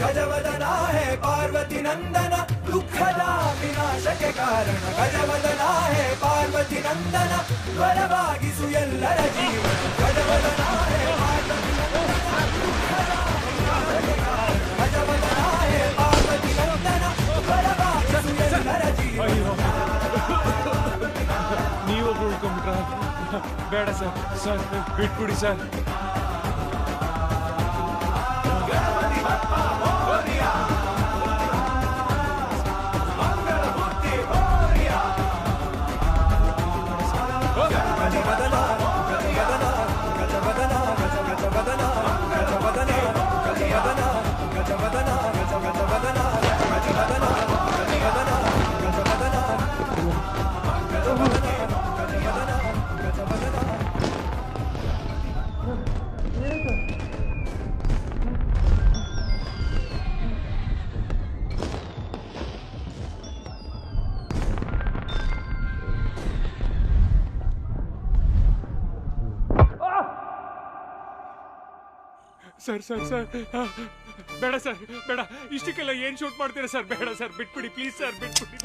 ಗಜವದನ ಹೇ ಪಾರ್ವತಿ ನಂದನ ದುಃಖದ ವಿನಾಶಕ ಕಾರಣ. ಗಜವದನ ಹೇ ಪಾರ್ವತಿ ನಂದನ ವರವಾಗಿಸು ಎಲ್ಲರ ಜೀವನ. ಗಜವದನ ಹೇ ಪಾರ್ವತಿ ನಂದನ ದುಃಖದ ವಿನಾಶಕ ಕಾರಣ. ಗಜವದನ ಹೇ ಪಾರ್ವತಿ ನಂದನ ಎಲ್ರು ಉಳ್ಕೊಂಬಿಟ್ರ ಬೇಡ ಸರ್ ಸರ್ ಬಿಟ್ಬಿಡಿ ಸರ್ ಸರ್ ಸರ್ ಸರ್ ಬೇಡ ಸರ್ ಬೇಡ ಇಷ್ಟಕ್ಕೆಲ್ಲ ಏನ್ ಶೂಟ್ ಮಾಡ್ತೀರಾ ಸರ್ ಬೇಡ ಸರ್ ಬಿಟ್ಬಿಡಿ ಪ್ಲೀಸ್ ಸರ್ ಬಿಟ್ಬಿಡಿ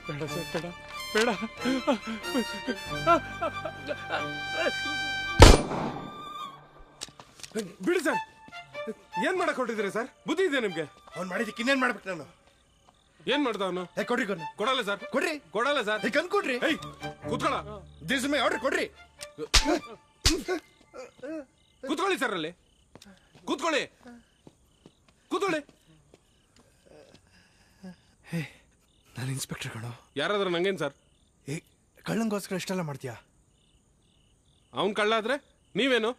ಬೇಡ ಸರ್ ಬೇಡ ಬೇಡ ಬಿಡಿ ಸರ್ ಏನ್ ಮಾಡಕ್ ಹೊರಟಿದ್ದೀರಾ ಸರ್ ಬುದ್ಧಿ ಇದೆ ನಿಮ್ಗೆ ಅವ್ನು ಮಾಡಿದ್ದಕ್ಕೆ ಇನ್ನೇನ್ ಮಾಡ್ಬೇಕು ನಾನು ಏನ್ ಮಾಡ್ದ ಅವನು ಕೊಡ್ರಿ ಕೊಡಲ್ಲ ಸರ್ ಕೊಡ್ರಿ ಕೊಡಲ್ಲ ಸರ್ ಕಣ್ ಕೊಡ್ರಿ ಕೂತ್ಕೊಳ್ಳ ದಿಸ್ ಮೈ ಆರ್ಡರ್ ಕೊಡ್ರಿ ಕೂತ್ಕೊಳ್ಳಿ ಸರ್ ಅಲ್ಲಿ ಕೂತ್ಕೊಳ್ಳಿ ಕೂತ್ಕೊಳ್ಳಿ ನಾನು ಇನ್ಸ್ಪೆಕ್ಟರ್ ಕಣೋ. ಯಾರಾದ್ರೂ ನಂಗೇನ್ ಸರ್ ಕಳ್ಳಂಗೋಸ್ಕರ ಇಷ್ಟೆಲ್ಲ ಮಾಡ್ತೀಯಾ? ಅವನ್ ಕಳ್ಳ ಆದ್ರೆ ನೀವೇನು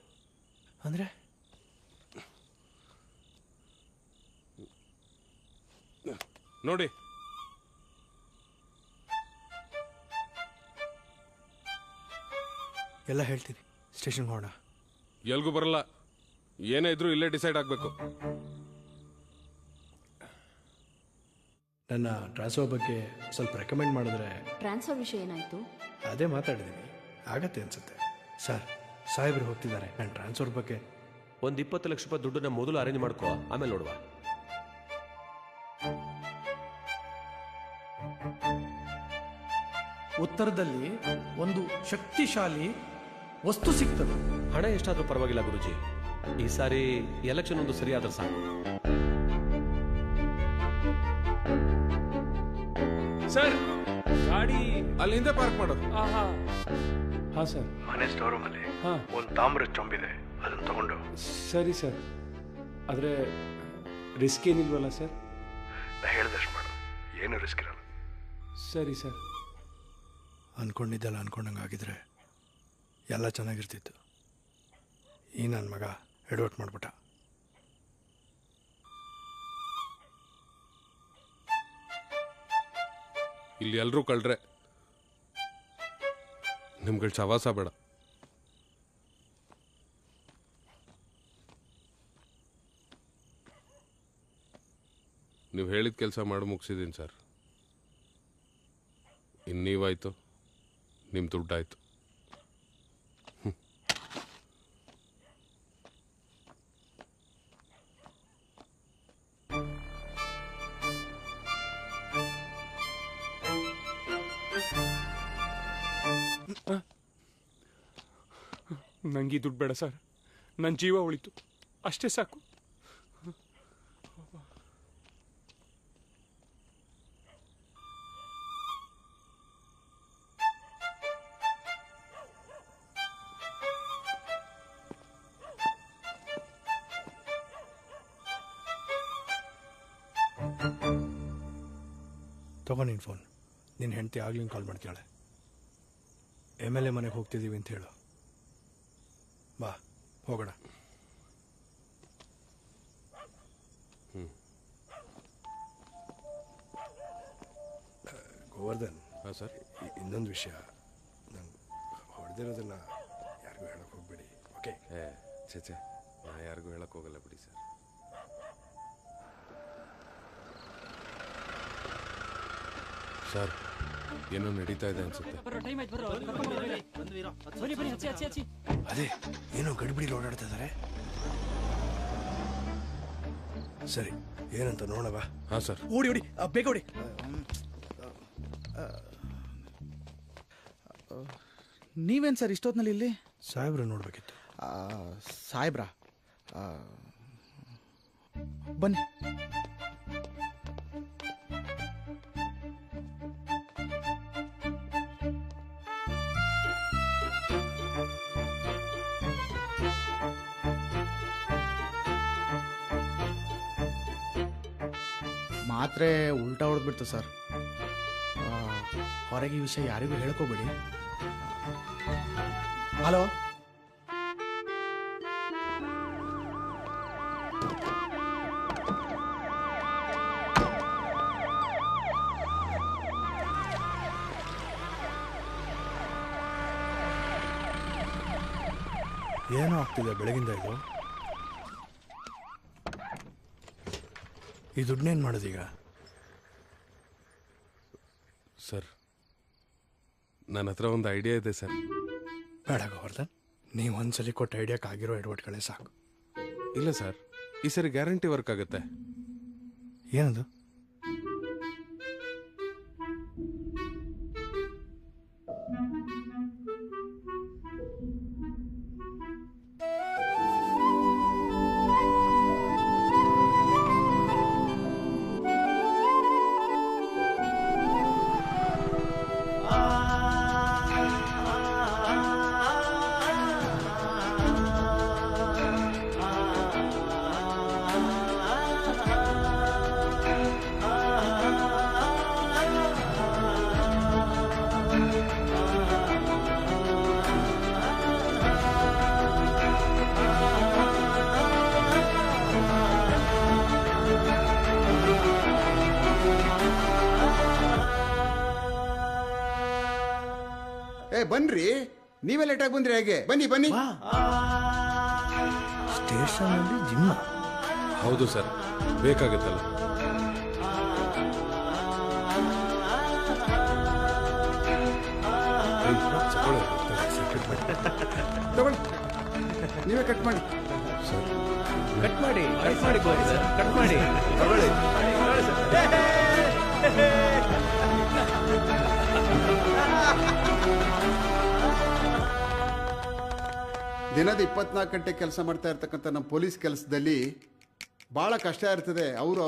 ಅಂದ್ರೆ ನೋಡಿ ಎಲ್ಲ ಹೇಳ್ತೀನಿ. ಸ್ಟೇಷನ್ಗೆ ಹೋಗೋಣ. ಎಲ್ಗೂ ಬರಲ್ಲ, ಏನೇ ಇದ್ರೂ ಇಲ್ಲೇ ಡಿಸೈಡ್ ಆಗ್ಬೇಕು. ನನ್ನ ಟ್ರಾನ್ಸ್ಫರ್ ಬಗ್ಗೆ ಸ್ವಲ್ಪ ರೆಕಮೆಂಡ್ ಮಾಡಿದ್ರೆ. ಟ್ರಾನ್ಸ್ಫರ್ ವಿಷಯ ಏನಾಯ್ತು? ಅದೇ ಮಾತಾಡಿದ್ದೀನಿ, ಆಗತ್ತೆ ಅನ್ಸುತ್ತೆ. ಸರ್, ಸಾಹೇಬ್ರು ಹೋಗ್ತಿದ್ದಾರೆ. ನನ್ನ ಟ್ರಾನ್ಸ್ಫರ್ ಬಗ್ಗೆ ಒಂದು 20 ಲಕ್ಷ ರೂಪಾಯಿ ದುಡ್ಡನ್ನ ಮೊದಲು ಅರೇಂಜ್ ಮಾಡ್ಕೋ, ಆಮೇಲೆ ನೋಡುವ. ಉತ್ತರದಲ್ಲಿ ಒಂದು ಶಕ್ತಿಶಾಲಿ ವಸ್ತು ಸಿಗ್ತದೆ. ಹಣ ಎಷ್ಟಾದ್ರೂ ಪರವಾಗಿಲ್ಲ ಗುರುಜಿ, ಈ ಸಾರಿ ಎಲೆಕ್ಷನ್ ಒಂದು ಸರಿಯಾದ್ರೆ ಸಾಕು. ಸರ್, ಗಾಡಿ ಅಲ್ಲಿ ಹಿಂದೆ ಪಾರ್ಕ್ ಮಾಡು. ಹಾ ಸರ್. ಮನೆ ಸ್ಟೋರ್ ರೂಮಲ್ಲಿ ಒಂದು ತಾಮ್ರದ ಚೊಂಬಿದೆ, ಅದನ್ನ ತಗೊಂಡು. ಸರಿ ಸರ್, ಆದರೆ ರಿಸ್ಕ್ ಏನಿಲ್ವಲ್ಲ ಸರ್? ನಾ ಹೇಳ್ದಷ್ಟು ಮಾಡು, ಏನು ರಿಸ್ಕ್ ಇರಲ್ಲ. ಸರಿ ಸರ್. ಅನ್ಕೊಂಡಿದ್ದೆಲ್ಲ ಅನ್ಕೊಂಡಂಗೆ ಆಗಿದ್ರೆ ಎಲ್ಲ ಚೆನ್ನಾಗಿರ್ತಿತ್ತು. ಈ ನನ್ನ ಮಗ ಎಡವಟ್ ಮಾಡ್ಬಿಟ್ಟ. ಇಲ್ಲಿ ಎಲ್ರೂ ಕಳ್ರೆ, ನಿಮ್ಗಳ ಸವಾಸ ಬೇಡ. ನೀವು ಹೇಳಿದ ಕೆಲಸ ಮಾಡಿ ಮುಗಿಸಿದ್ದೀನಿ ಸರ್. ಇನ್ನು ನೀವಾಯ್ತು, ನಿಮ್ಮ ದುಡ್ಡಾಯ್ತು. ನಂಗೆ ದುಡ್ಡು ಬೇಡ ಸರ್, ನನ್ನ ಜೀವ ಉಳಿತು ಅಷ್ಟೇ ಸಾಕು. ತಗೋ ನಿನ್ನ ಫೋನ್. ನಿನ್ನ ಹೆಂಡತಿ ಆಗ್ಲಿಂಗ್ ಕಾಲ್ ಮಾಡ್ತಾಳೆ. MLA ಮನೆಗೆ ಹೋಗ್ತಿದ್ದೀವಿ ಅಂತ ಹೇಳು. ಬಾ ಹೋಗೋಣ. ಗೋವರ್ಧನ್. ಹಾಂ ಸರ್. ಇನ್ನೊಂದು ವಿಷಯ, ನಂಗೆ ಹೊಡೆದಿರೋದನ್ನ ಯಾರಿಗೂ ಹೇಳಕ್ಕೆ ಹೋಗ್ಬೇಡಿ, ಓಕೆ? ಚೇಚೆ, ನಾ ಯಾರಿಗೂ ಹೇಳಕ್ಕೆ ಹೋಗಲ್ಲ ಬಿಡಿ ಸರ್. ಸರ್, ಏನೋ ನಡೀತಾ ಇದೆ ಅನ್ಸುತ್ತೆ. ಅದೇ ಏನೋ ಗಡಿಬಿಡಿ ಓಡಾಡ್ತಾ ಇದ್ದಾರೆ. ಸರಿ, ಏನಂತ ನೋಡವಾ? ಹಾಂ ಸರ್. ಓಡಿ ಓಡಿ, ಬೇಗ ಓಡಿ. ನೀವೇನು ಸರ್ ಇಷ್ಟೊತ್ತಿನಲ್ಲಿ ಇಲ್ಲಿ? ಸಾಹೇಬ್ರು ನೋಡ್ಬೇಕಿತ್ತು. ಸಾಹೇಬ್ರಾ? ಬನ್ನಿ. ಮಾತ್ರೆ ಉಲ್ಟಾ ಹೊಡೆದ್ಬಿಡ್ತು ಸರ್. ಹೊರಗೆ ಈ ವಿಷಯ ಯಾರಿಗೂ ಹೇಳ್ಕೋಬೇಡಿ. ಹಲೋ, ಏನೋ ಆಗ್ತಿದೆ ಬೆಳಗಿಂದ ಇದು. ಈ ದುಡ್ಡನ್ನೇನು ಮಾಡೋದೀಗ? ಸರ್, ನನ್ನ ಹತ್ರ ಒಂದು ಐಡಿಯಾ ಇದೆ ಸರ್. ಬೇಡ ಗೋವರ್ಧನ್, ನೀವು ಒಂದ್ಸಲಿ ಕೊಟ್ಟ ಐಡಿಯಾಕ್ಕಾಗಿರೋ ಎಡವಟ್ಗಳೇ ಸಾಕು. ಇಲ್ಲ ಸರ್, ಈ ಸರಿ ಗ್ಯಾರಂಟಿ ವರ್ಕ್ ಆಗುತ್ತೆ. ಏನದು? ಬನ್ರಿ, ನೀವೇ ಲೇಟಾಗಿ ಬಂದ್ರಿ ಹೇಗೆ? ಬನ್ನಿ ಬನ್ನಿ. ಸ್ಟೇಷನಲ್ಲಿ ಜಿಮ್ಮ? ಹೌದು ಸರ್, ಬೇಕಾಗುತ್ತಲ್ಲ. ತಗೊಳ್ಳಿ, ನೀವೇ ಕಟ್ ಮಾಡಿ. ಕಟ್ ಮಾಡಿ ಕಟ್ ಮಾಡಿ ತಗೊಳ್ಳಿ. ದಿನದ 24 ಗಂಟೆ ಕೆಲಸ ಮಾಡ್ತಾ ಇರ್ತಕ್ಕಂಥ ನಮ್ಮ ಪೊಲೀಸ್ ಕೆಲಸದಲ್ಲಿ ಭಾಳ ಕಷ್ಟ ಇರ್ತದೆ. ಅವರು